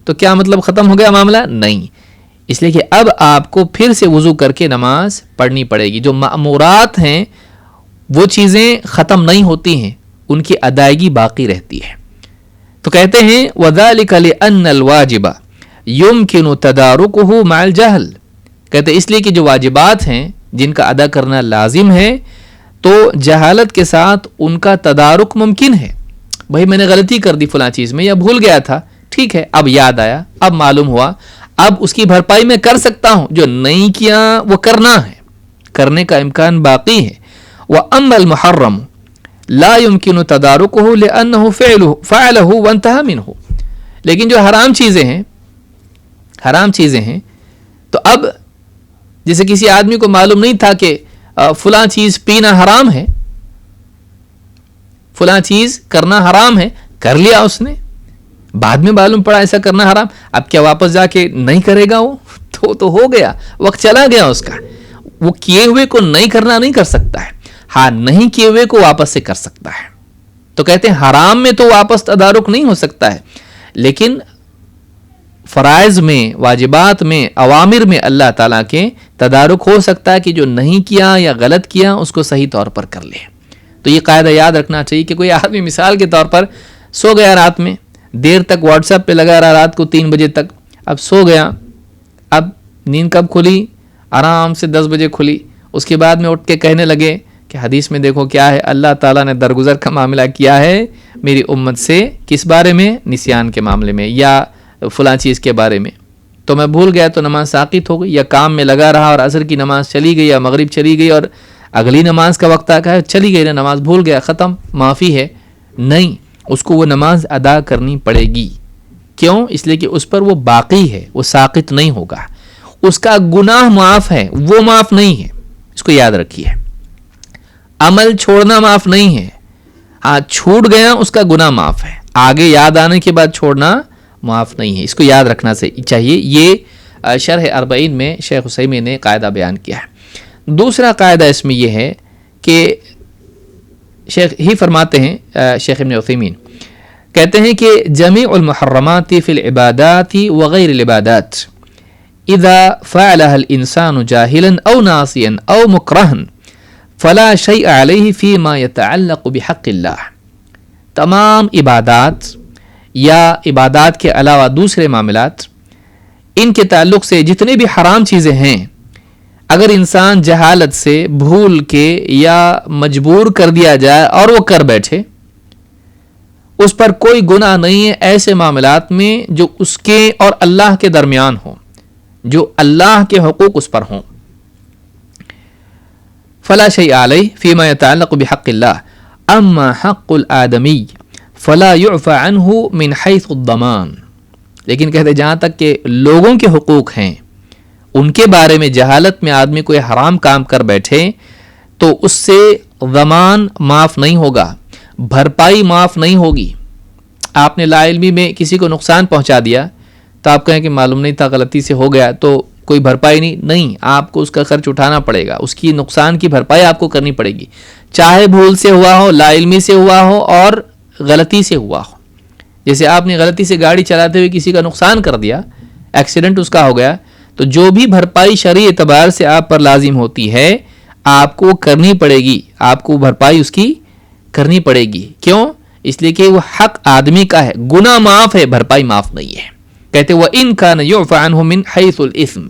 [SPEAKER 1] تو کیا مطلب ختم ہو گیا معاملہ؟ نہیں. اس لیے کہ اب آپ کو پھر سے وضو کر کے نماز پڑھنی پڑے گی. جو مأمورات ہیں وہ چیزیں ختم نہیں ہوتی ہیں, ان کی ادائیگی باقی رہتی ہے. تو کہتے ہیں وَذَلِكَ لِأَنَّ الْوَاجِبَ يُمْكِنُ تَدَارُكُهُ مَعَ الْجَهْلِ. کہتے ہیں اس لیے کہ جو واجبات ہیں جن کا ادا کرنا لازم ہے تو جہالت کے ساتھ ان کا تدارک ممکن ہے. بھائی میں نے غلطی کر دی فلاں چیز میں یا بھول گیا تھا, ٹھیک ہے, اب یاد آیا, اب معلوم ہوا, اب اس کی بھرپائی میں کر سکتا ہوں. جو نہیں کیا وہ کرنا ہے, کرنے کا امکان باقی ہے. وَأَمَّا الْمُحَرَّمُ لَا يُمْكِنُ تَدَارُكُهُ لِأَنَّهُ فَعَلَهُ وَانْتَهَى مِنْهُ. لیکن جو حرام چیزیں ہیں تو اب جیسے کسی آدمی کو معلوم نہیں تھا کہ فلاں چیز پینا حرام ہے, فلاں چیز کرنا حرام ہے, کر لیا اس نے, بعد میں معلوم پڑا ایسا کرنا حرام. اب کیا واپس جا کے نہیں کرے گا؟ وہ تو ہو گیا, وقت چلا گیا اس کا. وہ کیے ہوئے کو نہیں کرنا نہیں کر سکتا ہے, ہاں نہیں کیے ہوئے کو واپس سے کر سکتا ہے. تو کہتے ہیں حرام میں تو واپس تدارک نہیں ہو سکتا ہے, لیکن فرائض میں, واجبات میں, اوامر میں اللہ تعالیٰ کے تدارک ہو سکتا ہے کہ جو نہیں کیا یا غلط کیا اس کو صحیح طور پر کر لے. تو یہ قاعدہ یاد رکھنا چاہیے کہ کوئی آدمی مثال کے طور پر سو گیا رات میں, دیر تک واٹس ایپ پہ لگا رہا رات کو 3 بجے تک, اب سو گیا, اب نیند کب کھلی؟ آرام سے 10 بجے کھلی. اس کے بعد میں اٹھ کے کہنے لگے کہ حدیث میں دیکھو کیا ہے, اللہ تعالیٰ نے درگزر کا معاملہ کیا ہے میری امت سے, کس بارے میں؟ نسیان کے معاملے میں یا فلاں چیز کے بارے میں. تو میں بھول گیا تو نماز ساقط ہو گئی, یا کام میں لگا رہا اور عصر کی نماز چلی گئی یا مغرب چلی گئی اور اگلی نماز کا وقت آ گیا, چلی گئی نا نماز, بھول گیا, ختم, معافی ہے. نہیں, اس کو وہ نماز ادا کرنی پڑے گی. کیوں؟ اس لیے کہ اس پر وہ باقی ہے, وہ ساقط نہیں ہوگا. اس کا گناہ معاف ہے, وہ معاف نہیں ہے, اس کو یاد رکھیے. عمل چھوڑنا معاف نہیں ہے, ہاں چھوٹ گیا اس کا گناہ معاف ہے, آگے یاد آنے کے بعد چھوڑنا معاف نہیں ہے. اس کو یاد رکھنا چاہیے. یہ شرح 40 میں شیخ عثیمین نے قاعدہ بیان کیا ہے. دوسرا قاعدہ اس میں یہ ہے کہ شیخ ہی فرماتے ہیں, شیخ ابن عثیمین کہتے ہیں کہ جمیع المحرمات فی العبادات وغیر العبادات اذا فعلها الانسان جاہلا او ناسیا او مکرہا فلا شیء علیہ فیما یتعلق بحق اللہ. تمام عبادات یا عبادات کے علاوہ دوسرے معاملات, ان کے تعلق سے جتنے بھی حرام چیزیں ہیں, اگر انسان جہالت سے, بھول کے یا مجبور کر دیا جائے اور وہ کر بیٹھے, اس پر کوئی گناہ نہیں ہے ایسے معاملات میں جو اس کے اور اللہ کے درمیان ہوں, جو اللہ کے حقوق اس پر ہوں. فلا شیء علیہ فیما یتعلق بحق اللہ اما حق الآدمی فلا يعفى عنہ من حیث الضمان. لیکن کہتے جہاں تک کہ لوگوں کے حقوق ہیں, ان کے بارے میں جہالت میں آدمی کوئی حرام کام کر بیٹھے تو اس سے ضمان معاف نہیں ہوگا, بھرپائی معاف نہیں ہوگی. آپ نے لا علمی میں کسی کو نقصان پہنچا دیا تو آپ کہیں کہ معلوم نہیں تھا, غلطی سے ہو گیا, تو کوئی بھرپائی نہیں, آپ کو اس کا خرچ اٹھانا پڑے گا, اس کی نقصان کی بھرپائی آپ کو کرنی پڑے گی, چاہے بھول سے ہوا ہو, لا علمی سے ہوا ہو اور غلطی سے ہوا ہو. جیسے آپ نے غلطی سے گاڑی چلاتے ہوئے کسی کا نقصان کر دیا, ایکسیڈنٹ اس کا ہو گیا, تو جو بھی بھرپائی شرعی اعتبار سے آپ پر لازم ہوتی ہے آپ کو کرنی پڑے گی, آپ کو بھرپائی اس کی کرنی پڑے گی. کیوں؟ اس لیے کہ وہ حق آدمی کا ہے, گناہ معاف ہے, بھرپائی معاف نہیں ہے. کہتے وَإِن كَانَ يُعْفَى عَنْهُ مِنْ حَيْثُ الْإِثْمِ,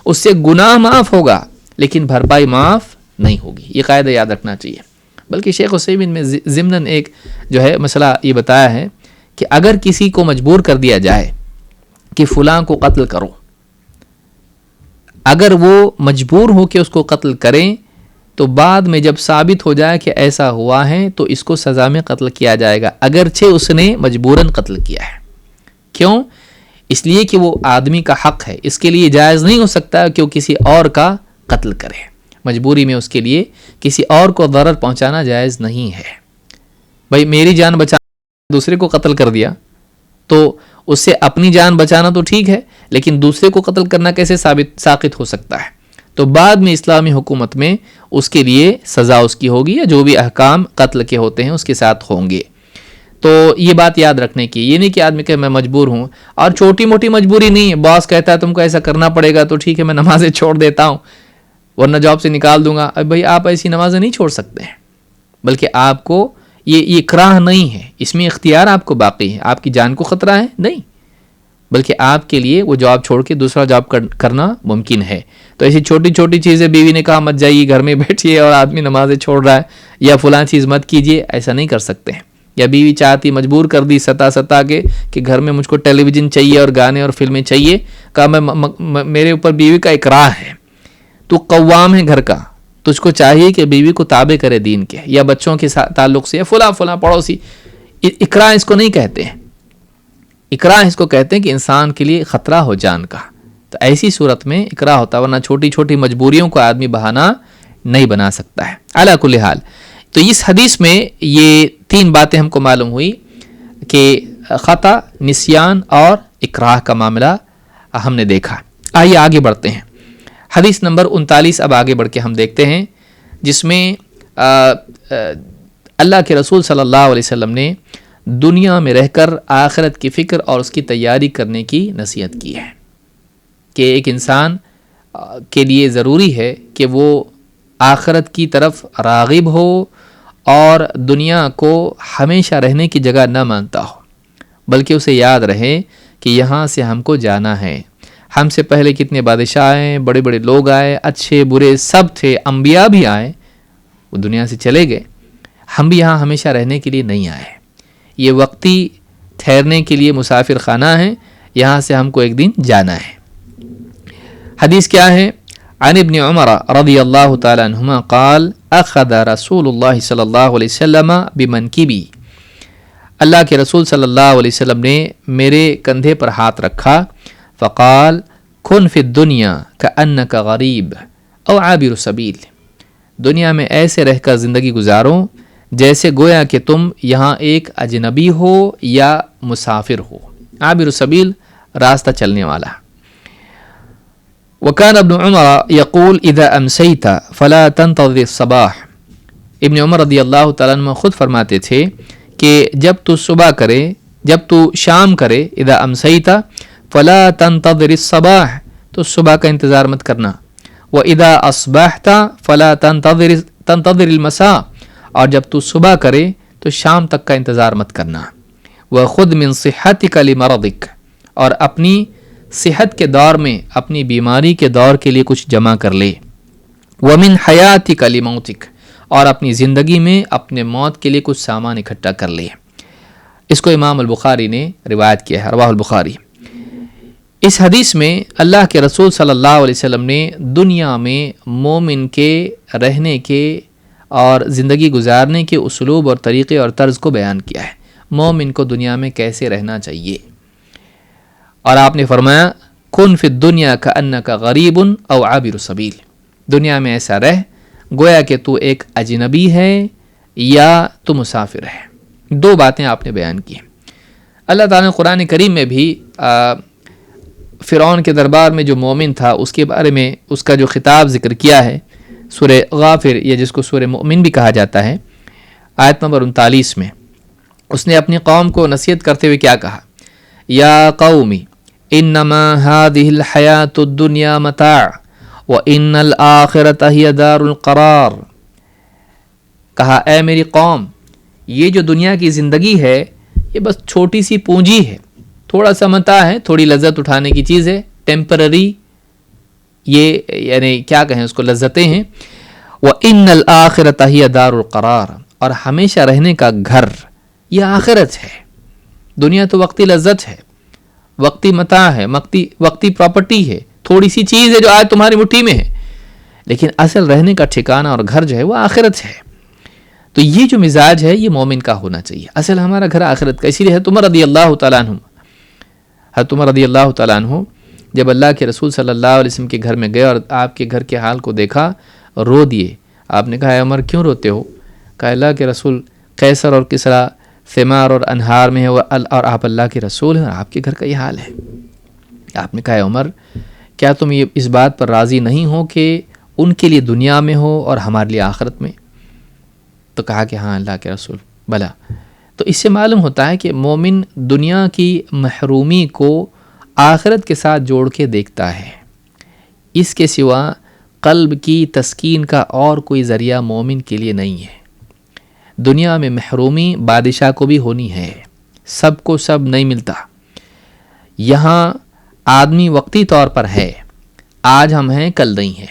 [SPEAKER 1] اس سے گناہ معاف ہوگا لیکن بھرپائی معاف نہیں ہوگی. یہ قاعدہ یاد رکھنا چاہیے. بلکہ شیخ عثیمین میں ضمناً ایک جو ہے مسئلہ یہ بتایا ہے کہ اگر کسی کو مجبور کر دیا جائے کہ فلاں کو قتل کرو, اگر وہ مجبور ہو کہ اس کو قتل کریں تو بعد میں جب ثابت ہو جائے کہ ایسا ہوا ہے تو اس کو سزا میں قتل کیا جائے گا, اگرچہ اس نے مجبوراً قتل کیا ہے. کیوں؟ اس لیے کہ وہ آدمی کا حق ہے, اس کے لیے جائز نہیں ہو سکتا کہ وہ کسی اور کا قتل کرے. مجبوری میں اس کے لیے کسی اور کو ضرر پہنچانا جائز نہیں ہے. بھائی میری جان بچا دوسرے کو قتل کر دیا تو اس سے اپنی جان بچانا تو ٹھیک ہے، لیکن دوسرے کو قتل کرنا کیسے ساقط ہو سکتا ہے؟ تو بعد میں اسلامی حکومت میں اس کے لیے سزا اس کی ہوگی، یا جو بھی احکام قتل کے ہوتے ہیں اس کے ساتھ ہوں گے۔ تو یہ بات یاد رکھنے کی، یہ نہیں کہ آدمی کہ میں مجبور ہوں، اور چھوٹی موٹی مجبوری نہیں ہے، باس کہتا ہے تم کو ایسا کرنا پڑے گا تو ٹھیک ہے میں نمازیں چھوڑ دیتا ہوں ورنہ جاب سے نکال دوں گا۔ اب بھائی آپ ایسی نمازیں نہیں چھوڑ سکتے ہیں، بلکہ آپ کو یہ اکراہ نہیں ہے، اس میں اختیار آپ کو باقی ہے۔ آپ کی جان کو خطرہ ہے نہیں، بلکہ آپ کے لیے وہ جاب چھوڑ کے دوسرا جاب کرنا ممکن ہے۔ تو ایسی چھوٹی چھوٹی چیزیں، بیوی نے کہا مت جائیے گھر میں بیٹھیے اور آدمی نمازیں چھوڑ رہا ہے، یا فلاں چیز مت کیجیے، ایسا نہیں کر سکتے ہیں۔ یا بیوی چاہتی مجبور کر دی ستا کے کہ گھر میں مجھ کو ٹیلی ویژن چاہیے اور گانے اور فلمیں چاہیے، کہا میرے اوپر بیوی کا اکراہ ہے، تو قوام ہے گھر کا، تجھ کو چاہیے کہ بیوی کو تابع کرے دین کے، یا بچوں کے تعلق سے، یا فلاں پڑوسی۔ اکراہ اس کو نہیں کہتے ہیں، اکراہ اس کو کہتے ہیں کہ انسان کے لیے خطرہ ہو جان کا، تو ایسی صورت میں اکراہ ہوتا ہے، ورنہ چھوٹی چھوٹی مجبوریوں کو آدمی بہانہ نہیں بنا سکتا ہے۔ علی کل حال، تو اس حدیث میں یہ 3 باتیں ہم کو معلوم ہوئی کہ خطا، نسیان اور اکراہ کا معاملہ ہم نے دیکھا۔ آئیے آگے بڑھتے ہیں، حدیث نمبر 39 اب آگے بڑھ کے ہم دیکھتے ہیں، جس میں اللہ کے رسول صلی اللہ علیہ وسلم نے دنیا میں رہ کر آخرت کی فکر اور اس کی تیاری کرنے کی نصیحت کی ہے کہ ایک انسان کے لیے ضروری ہے کہ وہ آخرت کی طرف راغب ہو اور دنیا کو ہمیشہ رہنے کی جگہ نہ مانتا ہو، بلکہ اسے یاد رہے کہ یہاں سے ہم کو جانا ہے۔ ہم سے پہلے کتنے بادشاہ آئے، بڑے بڑے لوگ آئے، اچھے برے سب تھے، انبیاء بھی آئے، وہ دنیا سے چلے گئے۔ ہم بھی یہاں ہمیشہ رہنے کے لیے نہیں آئے، یہ وقتی ٹھہرنے کے لیے مسافر خانہ ہے، یہاں سے ہم کو ایک دن جانا ہے۔ حدیث کیا ہے؟ عن ابن عمر رضی اللہ تعالی عنہما قال اخذ رسول اللہ صلی اللہ علیہ وسلم بمنکبی، اللہ کے رسول صلی اللہ علیہ وسلم نے میرے کندھے پر ہاتھ رکھا، فقال کن فی الدنیا کأنک غریب او عابر سبیل، دنیا میں ایسے رہ کر زندگی گزارو جیسے گویا کہ تم یہاں ایک اجنبی ہو یا مسافر ہو۔ عابر سبیل، راستہ چلنے والا۔ وکان ابن عمر یقول اذا امسیت فلا تنتظر الصباح، ابن عمر رضی اللہ تعالیٰ عنہ خود فرماتے تھے کہ جب تو صبح کرے، جب تو شام کرے، اذا امسیت فلا تنتظر الصباح، تو صبح کا انتظار مت کرنا، واذا اصبحت فلا تنتظر المساء، اور جب تو صبح کرے تو شام تک کا انتظار مت کرنا، وخذ من صحتک لمرضک، اور اپنی صحت کے دور میں، اپنی بیماری کے دور کے لیے کچھ جمع کر لے، ومن حیاتک لموتک، اور اپنی زندگی میں اپنے موت کے لیے کچھ سامان اکٹھا کر لے۔ اس کو امام البخاری نے روایت کیا ہے، رواہ البخاری۔ اس حدیث میں اللہ کے رسول صلی اللہ علیہ وسلم نے دنیا میں مومن کے رہنے کے اور زندگی گزارنے کے اسلوب اور طریقے اور طرز کو بیان کیا ہے، مومن کو دنیا میں کیسے رہنا چاہیے۔ اور آپ نے فرمایا کن فی الدنیا کأنک غریب او عابر سبیل، دنیا میں ایسا رہ گویا کہ تو ایک اجنبی ہے یا تو مسافر ہے۔ 2 باتیں آپ نے بیان کی۔ اللہ تعالیٰ نے قرآن کریم میں بھی فرعون کے دربار میں جو مومن تھا اس کے بارے میں اس کا جو خطاب ذکر کیا ہے، سورہ غافر یا جس کو سورہ مؤمن بھی کہا جاتا ہے، آیت نمبر 39 میں اس نے اپنی قوم کو نصیحت کرتے ہوئے کیا کہا؟ یا قومی انما هذه الحیات الدنیا متاع وان الآخرۃ ہی دار القرار، کہا اے میری قوم، یہ جو دنیا کی زندگی ہے یہ بس چھوٹی سی پونجی ہے، تھوڑا سا متاع ہے، تھوڑی لذت اٹھانے کی چیز ہے، ٹیمپرری، یہ یعنی کیا کہیں اس کو، لذتیں ہیں۔ وَإِنَّ الْآخِرَةَ هِيَ دَارُ الْقَرَارِ، اور ہمیشہ رہنے کا گھر یہ آخرت ہے۔ دنیا تو وقتی لذت ہے، وقتی متاع ہے، وقتی پراپرٹی ہے، تھوڑی سی چیز ہے جو آج تمہاری مٹھی میں ہے، لیکن اصل رہنے کا ٹھکانہ اور گھر جو ہے وہ آخرت ہے۔ تو یہ جو مزاج ہے یہ مومن کا ہونا چاہیے، اصل ہمارا گھر آخرت کا۔ اسی لیے حضرت عمر رضی اللہ تعالیٰ عنہ جب اللہ کے رسول صلی اللہ علیہ وسلم کے گھر میں گئے اور آپ کے گھر کے حال کو دیکھا، رو دیے۔ آپ نے کہا اے عمر کیوں روتے ہو؟ کہا اللہ کے رسول، قیصر اور کسریٰ ثمار اور انہار میں ہے اور آپ اللہ کے رسول ہیں اور آپ کے گھر کا یہ حال ہے. آپ نے کہا عمر کیا تم یہ اس بات پر راضی نہیں ہو کہ ان کے لیے دنیا میں ہو اور ہمارے لیے آخرت میں؟ تو کہا کہ ہاں اللہ کے رسول بھلا. تو اس سے معلوم ہوتا ہے کہ مومن دنیا کی محرومی کو آخرت کے ساتھ جوڑ کے دیکھتا ہے. اس کے سوا قلب کی تسکین کا اور کوئی ذریعہ مومن کے لیے نہیں ہے. دنیا میں محرومی بادشاہ کو بھی ہونی ہے، سب کو سب نہیں ملتا. یہاں آدمی وقتی طور پر ہے، آج ہم ہیں کل نہیں ہے.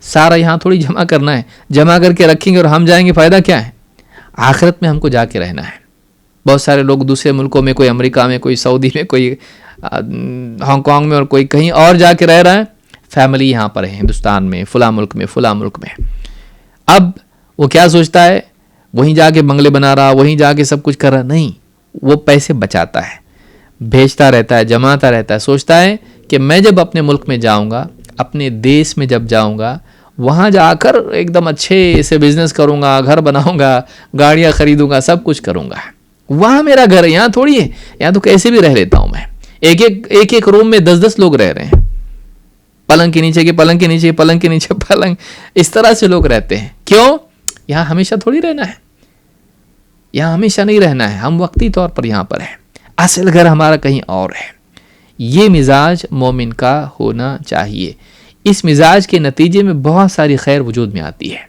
[SPEAKER 1] سارا یہاں تھوڑی جمع کرنا ہے، جمع کر کے رکھیں گے اور ہم جائیں گے، فائدہ کیا ہے؟ آخرت میں ہم کو جا کے رہنا ہے. بہت سارے لوگ دوسرے ملکوں میں، کوئی امریکہ میں، کوئی سعودی میں، کوئی ہانگ کانگ میں اور کوئی کہیں اور جا کے رہ رہا ہے. فیملی یہاں پر ہے ہندوستان میں، فلاں ملک میں، فلاں ملک میں. اب وہ کیا سوچتا ہے؟ وہیں جا کے بنگلے بنا رہا، وہیں جا کے سب کچھ کر رہا. نہیں، وہ پیسے بچاتا ہے، بھیجتا رہتا ہے، جماتا رہتا ہے. سوچتا ہے کہ میں جب اپنے ملک میں جاؤں گا، اپنے دیش میں جب جاؤں گا، وہاں جا کر ایک دم اچھے سے بزنس کروں گا، گھر بناؤں گا، گاڑیاں خریدوں گا، سب کچھ کروں گا. وہاں میرا گھر ہے، یہاں تھوڑی ہے. یہاں تو کیسے بھی رہ لیتا ہوں میں. ایک روم میں 10 لوگ رہ رہے ہیں، پلنگ کے نیچے کے پلنگ کے نیچے پلنگ کے نیچے پلنگ، اس طرح سے لوگ رہتے ہیں. کیوں؟ یہاں ہمیشہ تھوڑی رہنا ہے، یہاں ہمیشہ نہیں رہنا ہے. ہم وقتی طور پر یہاں پر ہیں، اصل گھر ہمارا کہیں اور ہے. یہ مزاج مومن کا ہونا چاہیے. اس مزاج کے نتیجے میں بہت ساری خیر وجود میں آتی ہے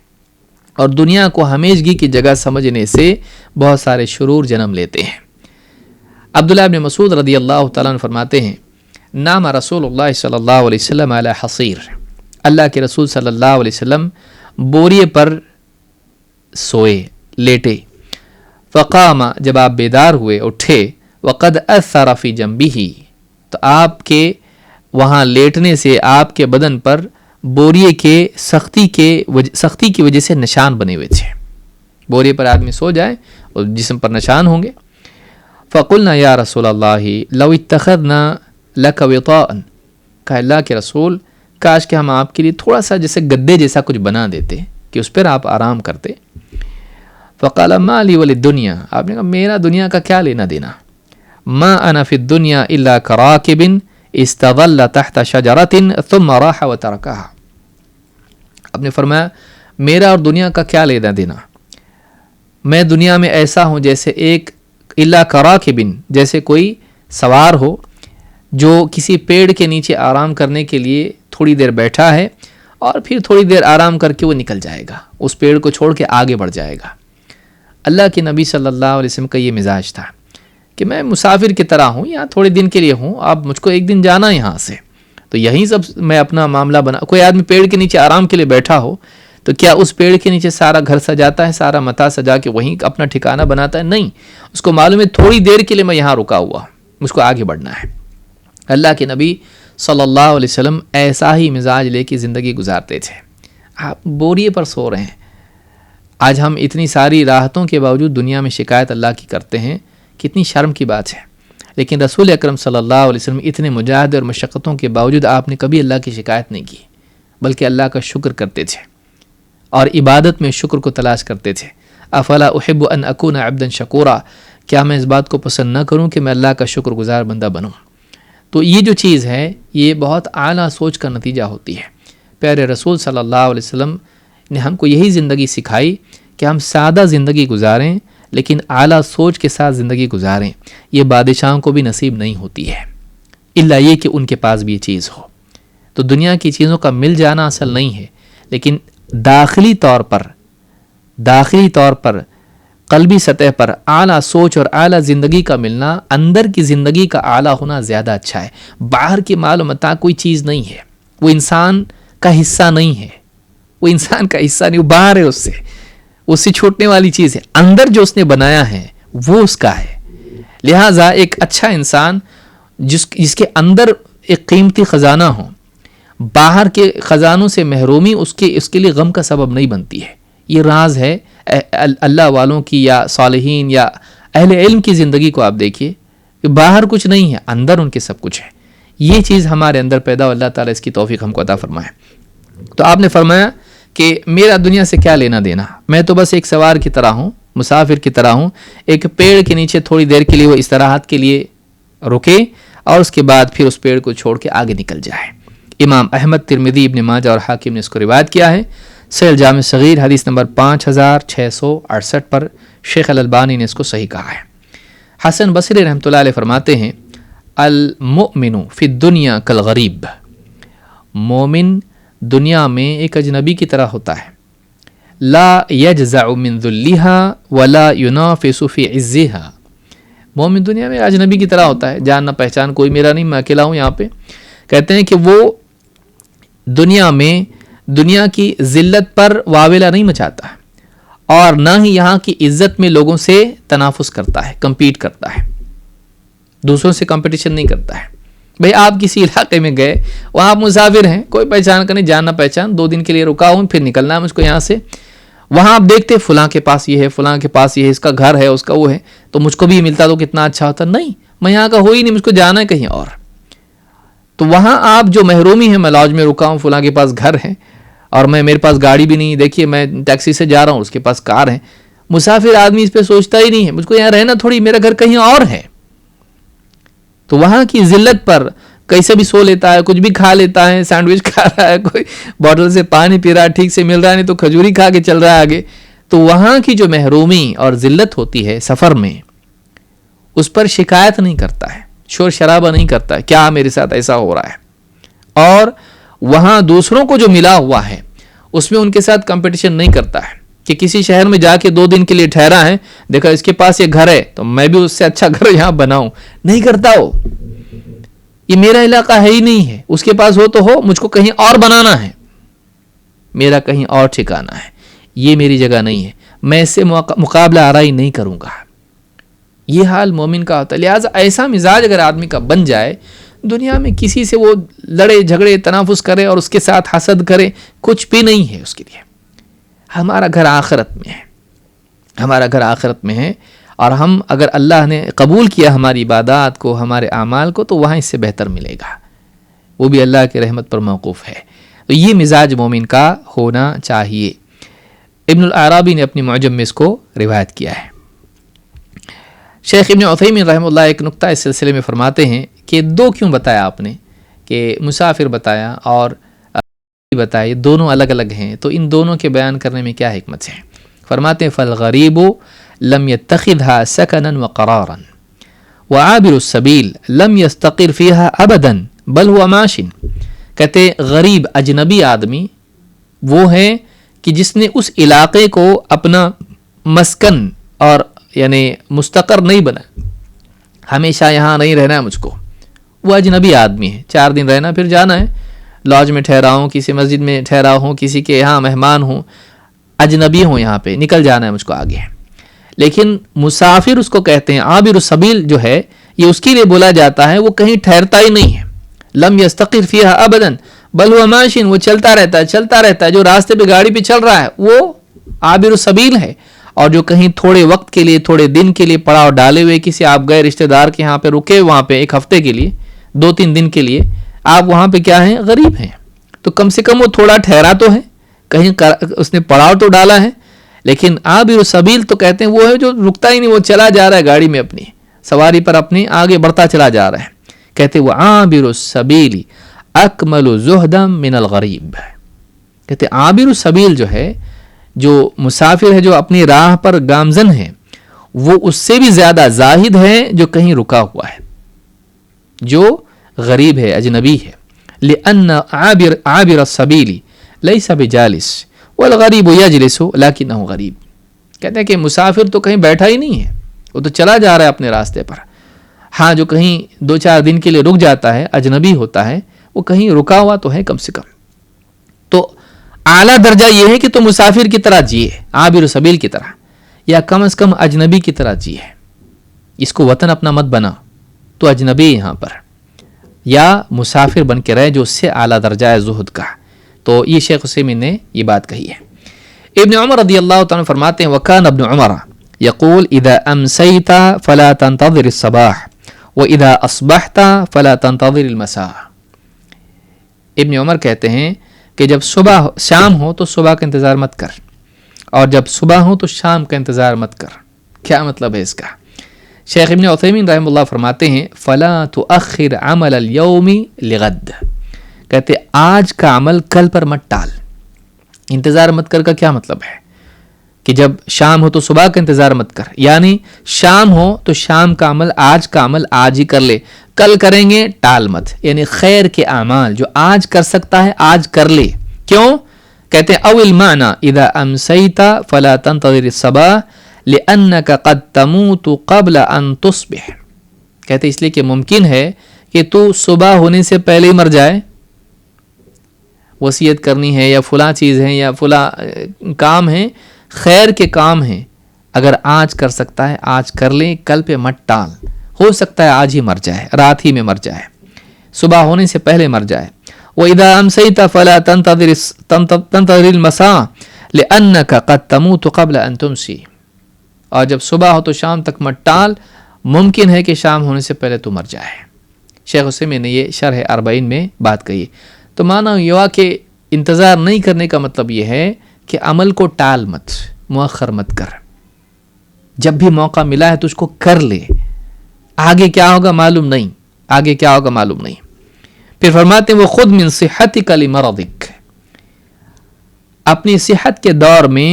[SPEAKER 1] اور دنیا کو ہمیشگی کی جگہ سمجھنے سے بہت سارے شرور جنم لیتے ہیں. عبداللہ ابن مسعود رضی اللہ تعالیٰ عنہ فرماتے ہیں نام رسول اللہ صلی اللہ علیہ وسلم علی حصیر. اللہ کے رسول صلی اللہ علیہ وسلم بوریے پر سوئے، لیٹے. فقام، جب آپ بیدار ہوئے، اٹھے. وقد اثر فی جنبہ، تو آپ کے وہاں لیٹنے سے آپ کے بدن پر بوریے کے سختی کی وجہ سے نشان بنے ہوئے تھے. بوریے پر آدمی سو جائے اور جسم پر نشان ہوں گے. فقلنا یا رسول اللہ لو اتخذنا لک وطاء، کہ اللہ کے رسول کاش کہ ہم آپ کے لیے تھوڑا سا جیسے گدے جیسا کچھ بنا دیتے کہ اس پر آپ آرام کرتے. فقال ما لی وللدنیا، آپ نے کہا میرا دنیا کا کیا لینا دینا. ما انا فی الدنیا الا کراکب استظل تحت شجرۃ ثم راح وترکها. آپ نے فرمایا میرا اور دنیا کا کیا لینا دینا. میں دنیا میں ایسا ہوں جیسے ایک الا کراکب، جیسے کوئی سوار ہو جو کسی پیڑ کے نیچے آرام کرنے کے لیے تھوڑی دیر بیٹھا ہے اور پھر تھوڑی دیر آرام کر کے وہ نکل جائے گا، اس پیڑ کو چھوڑ کے آگے بڑھ جائے گا. اللہ کے نبی صلی اللہ علیہ وسلم کا یہ مزاج تھا کہ میں مسافر کی طرح ہوں، یہاں تھوڑے دن کے لیے ہوں، اب مجھ کو ایک دن جانا ہے یہاں سے، تو یہیں سب میں اپنا معاملہ بنا. کوئی آدمی پیڑ کے نیچے آرام کے لیے بیٹھا ہو تو کیا اس پیڑ کے نیچے سارا گھر سجاتا ہے، سارا متا سجا کے وہیں اپنا ٹھکانہ بناتا ہے؟ نہیں، اس کو معلوم ہے تھوڑی دیر کے لیے میں یہاں رکا ہوا، مجھ کو آگے بڑھنا ہے. اللہ کے نبی صلی اللہ علیہ وسلم ایسا ہی مزاج لے کے زندگی گزارتے تھے. آپ بوریے پر سو رہے ہیں. آج ہم اتنی ساری راحتوں کے باوجود دنیا میں شکایت اللہ کی کرتے ہیں، کتنی شرم کی بات ہے. لیکن رسول اکرم صلی اللہ علیہ وسلم اتنے مجاہدے اور مشقتوں کے باوجود آپ نے کبھی اللہ کی شکایت نہیں کی، بلکہ اللہ کا شکر کرتے تھے اور عبادت میں شکر کو تلاش کرتے تھے. افلا احب ان اکون عبدا شکورا، کیا میں اس بات کو پسند نہ کروں کہ میں اللہ کا شکر گزار بندہ بنوں. تو یہ جو چیز ہے یہ بہت اعلیٰ سوچ کا نتیجہ ہوتی ہے. پیارے رسول صلی اللہ علیہ وسلم نے ہم کو یہی زندگی سکھائی کہ ہم سادہ زندگی گزاریں لیکن اعلیٰ سوچ کے ساتھ زندگی گزاریں. یہ بادشاہوں کو بھی نصیب نہیں ہوتی ہے، الا یہ کہ ان کے پاس بھی یہ چیز ہو. تو دنیا کی چیزوں کا مل جانا اصل نہیں ہے، لیکن داخلی طور پر قلبی سطح پر اعلیٰ سوچ اور اعلیٰ زندگی کا ملنا، اندر کی زندگی کا اعلیٰ ہونا زیادہ اچھا ہے. باہر کی مال و متاع کوئی چیز نہیں ہے، وہ انسان کا حصہ نہیں ہے، وہ انسان کا حصہ نہیں، وہ باہر ہے، اس سے چھوٹنے والی چیز ہے. اندر جو اس نے بنایا ہے وہ اس کا ہے. لہٰذا ایک اچھا انسان جس کے اندر ایک قیمتی خزانہ ہو، باہر کے خزانوں سے محرومی اس کے لیے غم کا سبب نہیں بنتی ہے. یہ راز ہے اللہ والوں کی یا صالحین یا اہل علم کی زندگی کو آپ دیکھیے کہ باہر کچھ نہیں ہے، اندر ان کے سب کچھ ہے. یہ چیز ہمارے اندر پیدا ہو، اللہ تعالیٰ اس کی توفیق ہم کو عطا فرمائے. تو آپ نے فرمایا کہ میرا دنیا سے کیا لینا دینا، میں تو بس ایک سوار کی طرح ہوں، مسافر کی طرح ہوں. ایک پیڑ کے نیچے تھوڑی دیر کے لیے وہ استراحت کے لیے رکے اور اس کے بعد پھر اس پیڑ کو چھوڑ کے آگے نکل جائے. امام احمد، ترمذی، ابن ماجہ اور حاکم نے اس کو روایت کیا ہے. صحیح الجامع صغیر حدیث نمبر 5668 پر شیخ الالبانی نے اس کو صحیح کہا ہے. حسن بصری رحمۃ اللہ علیہ فرماتے ہیں المؤمن فی الدنیا کالغریب، مومن دنیا میں ایک اجنبی کی طرح ہوتا ہے. لا یجزع من ذلها ولا ینافس فی عزها، مومن دنیا میں اجنبی کی طرح ہوتا ہے، جان نہ پہچان کوئی میرا نہیں، میں اکیلا ہوں یہاں پہ. کہتے ہیں کہ وہ دنیا میں دنیا کی ذلت پر واویلا نہیں مچاتا اور نہ ہی یہاں کی عزت میں لوگوں سے تنافس کرتا ہے، کمپیٹ کرتا ہے، دوسروں سے کمپٹیشن نہیں کرتا ہے. بھئی آپ کسی علاقے میں گئے، وہاں آپ مسافر ہیں، کوئی پہچان کا نہیں، جان نہ پہچان، 2 دن کے لیے رکا ہوں، پھر نکلنا ہے مجھ کو یہاں سے. وہاں آپ دیکھتے فلاں کے پاس یہ ہے، فلاں کے پاس یہ ہے، اس کا گھر ہے، اس کا وہ ہے، تو مجھ کو بھی ملتا تو کتنا اچھا ہوتا. نہیں، میں یہاں کا ہو ہی نہیں، مجھ کو جانا ہے کہیں اور. تو وہاں آپ جو محرومی ہے، میں لاج میں رکا ہوں، فلاں کے پاس گھر ہے اور میرے پاس گاڑی بھی نہیں، دیکھیے میں ٹیکسی سے جا رہا ہوں، اس کے پاس کار ہے. مسافر آدمی اس پہ سوچتا ہی نہیں ہے، مجھ کو یہاں رہنا تھوڑی، میرا گھر کہیں اور ہے. تو وہاں کی ذلت پر کیسے بھی سو لیتا ہے، کچھ بھی کھا لیتا ہے، سینڈوچ کھا رہا ہے، کوئی بوٹل سے پانی پی رہا ہے، ٹھیک سے مل رہا ہے نہیں تو کھجوری کھا کے چل رہا ہے آگے. تو وہاں کی جو محرومی اور ذلت ہوتی ہے سفر میں، اس پر شکایت نہیں کرتا ہے، شور شرابہ نہیں کرتا ہے، کیا میرے ساتھ ایسا ہو رہا ہے. اور وہاں دوسروں کو جو ملا ہوا ہے اس میں ان کے ساتھ کمپٹیشن نہیں کرتا ہے کہ کسی شہر میں جا کے 2 دن کے لیے ٹھہرا ہے، دیکھا اس کے پاس یہ گھر ہے تو میں بھی اس سے اچھا گھر یہاں بناؤں. نہیں کرتا وہ، یہ میرا علاقہ ہے ہی نہیں ہے، اس کے پاس ہو تو ہو، مجھ کو کہیں اور بنانا ہے، میرا کہیں اور ٹھکانا ہے، یہ میری جگہ نہیں ہے، میں اس سے مقابلہ آرائی نہیں کروں گا. یہ حال مومن کا ہوتا ہے. لہٰذا ایسا مزاج اگر آدمی کا بن جائے، دنیا میں کسی سے وہ لڑے جھگڑے تنافس کرے اور اس کے ساتھ حسد کرے، کچھ بھی نہیں ہے اس کے لیے. ہمارا گھر آخرت میں ہے، ہمارا گھر آخرت میں ہے، اور ہم اگر اللہ نے قبول کیا ہماری عبادات کو، ہمارے اعمال کو، تو وہاں اس سے بہتر ملے گا، وہ بھی اللہ کی رحمت پر موقوف ہے. تو یہ مزاج مومن کا ہونا چاہیے. ابن العرابی نے اپنی معجم میں اس کو روایت کیا ہے. شیخ ابن عثیمین رحمہ اللہ ایک نقطہ اس سلسلے میں فرماتے ہیں کہ 2 کیوں بتایا آپ نے، کہ مسافر بتایا اور بتایا، یہ دونوں الگ الگ ہیں، تو ان دونوں کے بیان کرنے میں کیا حکمت ہے. فرماتے ہیں فالغریب لم يتخذها سكنا وقرارا وعابر السبيل لم يستقر فيها ابدا بل هو ماش. کہتے غریب اجنبی آدمی وہ ہے کہ جس نے اس علاقے کو اپنا مسکن اور یعنی مستقر نہیں بنا، ہمیشہ یہاں نہیں رہنا ہے مجھ کو. وہ اجنبی آدمی ہے، 4 دن رہنا پھر جانا ہے، لاج میں ٹھہرا ہوں، کسی مسجد میں ٹھہرا ہوں، کسی کے یہاں مہمان ہوں، اجنبی ہوں، یہاں پہ نکل جانا ہے مجھ کو آگے. لیکن مسافر اس کو کہتے ہیں، عابر السبیل جو ہے یہ اس کے لیے بولا جاتا ہے وہ کہیں ٹھہرتا ہی نہیں ہے. لم یستقر فیہا ابدا بل هو ماش، وہ چلتا رہتا ہے، جو راستے پہ گاڑی پہ چل رہا ہے وہ عابر السبیل ہے. اور جو کہیں تھوڑے وقت کے لیے، تھوڑے دن کے لیے پڑاؤ ڈالے ہوئے، کسی آپ گئے رشتہ دار کے یہاں پہ رکے، وہاں پہ 1 ہفتے کے لیے، 2-3 دن کے لیے، آپ وہاں پہ کیا ہیں، غریب ہیں. تو کم سے کم وہ تھوڑا ٹھہرا تو ہے، کہیں اس نے پڑاؤ تو ڈالا ہے. لیکن عابر السبیل تو کہتے ہیں وہ ہے جو رکتا ہی نہیں، وہ چلا جا رہا ہے گاڑی میں، اپنی سواری پر اپنی آگے بڑھتا چلا جا رہا ہے. کہتے وہ عابر السبیل اکمل زہدا من الغریب. کہتے عابر السبیل جو ہے، جو مسافر ہے، جو اپنی راہ پر گامزن ہے، وہ اس سے بھی زیادہ زاہد ہے جو کہیں رکا ہوا ہے، جو غریب ہے، اجنبی ہے. لأن عابر السبیل لیس بجالس والغریب یجلس لکنہ غریب. کہتے ہیں کہ مسافر تو کہیں بیٹھا ہی نہیں ہے، وہ تو چلا جا رہا ہے اپنے راستے پر. ہاں جو کہیں 2-4 دن کے لیے رک جاتا ہے، اجنبی ہوتا ہے، وہ کہیں رکا ہوا تو ہے کم سے کم. تو اعلیٰ درجہ یہ ہے کہ تو مسافر کی طرح جیے، عابر السبیل کی طرح، یا کم از کم اجنبی کی طرح جیے. اس کو وطن اپنا مت بنا، تو اجنبی یہاں پر، یا مسافر بن کے رہے جو اس سے اعلیٰ درجہ ہے زہد کا. تو یہ شیخ عثیمین نے یہ بات کہی ہے. ابن عمر رضی اللہ تعالیٰ فرماتے ہیں وکان ابن عمر یقول اذا امسیت فلا تنتظر الصباح واذا اصبحت فلا تنتظر المساء. ابن عمر کہتے ہیں کہ جب صبح شام ہو تو صبح کا انتظار مت کر، اور جب صبح ہو تو شام کا انتظار مت کر. کیا مطلب ہے اس کا؟ شیخ ابن عثیمین رحمہ اللہ فرماتے ہیں فلا تؤخر عمل اليوم لغد، کہتے آج کا عمل کل پر مت ٹال. انتظار مت کر کا کیا مطلب ہے کہ جب شام ہو تو صبح کا انتظار مت کر، یعنی شام ہو تو شام کا عمل آج کا عمل آج ہی کر لے، کل کریں گے ٹال مت. یعنی خیر کے اعمال جو آج کر سکتا ہے آج کر لے. کیوں؟ کہتے ہیں او المعنی اذا امسیت فلا تنتظر الصباح لانک قد تموت قبل ان تصبح. کہتے اس لیے کہ ممکن ہے کہ تو صبح ہونے سے پہلے ہی مر جائے. وصیت کرنی ہے یا فلاں چیز ہے یا فلاں کام ہے، خیر کے کام ہیں، اگر آج کر سکتا ہے آج کر لیں، کل پہ مت ٹال. ہو سکتا ہے آج ہی مر جائے، رات ہی میں مر جائے، صبح ہونے سے پہلے مر جائے. وَإِذَا أَمْسَيْتَ فَلَا تَنْتَظِرِ الْمَسَاءَ لِأَنَّكَ قَدْ تَمُوتُ قَبْلَ أَن تُمْسِي. اور جب صبح ہو تو شام تک مت ٹال، ممکن ہے کہ شام ہونے سے پہلے تو مر جائے. شیخ عثیمین نے یہ شرح 40 میں بات کہی. تو مانا یہ ہوا کہ انتظار نہیں کرنے کا مطلب یہ ہے کہ عمل کو ٹال مت، مؤخر مت کر. جب بھی موقع ملا ہے تو اس کو کر لے. آگے کیا ہوگا معلوم نہیں، آگے کیا ہوگا معلوم نہیں. پھر فرماتے ہیں وہ خود من صحتک لمرضک، اپنی صحت کے دور میں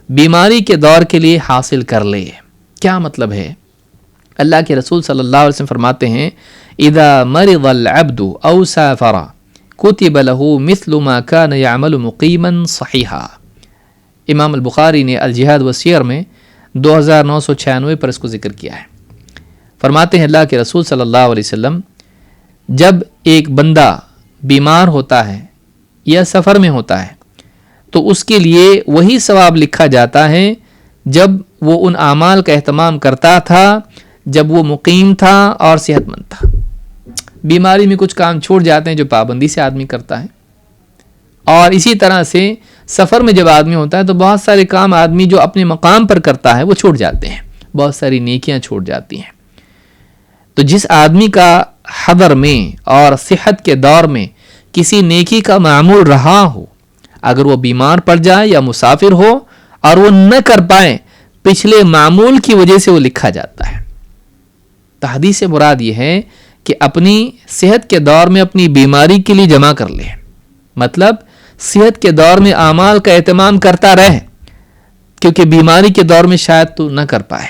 [SPEAKER 1] بیماری کے دور کے لیے حاصل کر لے. کیا مطلب ہے؟ اللہ کے رسول صلی اللہ علیہ وسلم فرماتے ہیں اذا مرض العبد او سافر کتب له مثل ما كان يعمل مقیما صحیحا. امام البخاری نے الجہاد والسیر میں 2996 پر اس کو ذکر کیا ہے. فرماتے ہیں اللہ کے رسول صلی اللہ علیہ وسلم جب ایک بندہ بیمار ہوتا ہے یا سفر میں ہوتا ہے تو اس کے لیے وہی ثواب لکھا جاتا ہے جب وہ ان اعمال کا اہتمام کرتا تھا جب وہ مقیم تھا اور صحت مند تھا. بیماری میں کچھ کام چھوٹ جاتے ہیں جو پابندی سے آدمی کرتا ہے، اور اسی طرح سے سفر میں جب آدمی ہوتا ہے تو بہت سارے کام آدمی جو اپنے مقام پر کرتا ہے وہ چھوٹ جاتے ہیں، بہت ساری نیکیاں چھوٹ جاتی ہیں. تو جس آدمی کا حضر میں اور صحت کے دور میں کسی نیکی کا معمول رہا ہو، اگر وہ بیمار پڑ جائے یا مسافر ہو اور وہ نہ کر پائے، پچھلے معمول کی وجہ سے وہ لکھا جاتا ہے. تو حدیث سے مراد یہ ہے کہ اپنی صحت کے دور میں اپنی بیماری کے لیے جمع کر لے. مطلب صحت کے دور میں اعمال کا اہتمام کرتا رہے، کیونکہ بیماری کے دور میں شاید تو نہ کر پائے.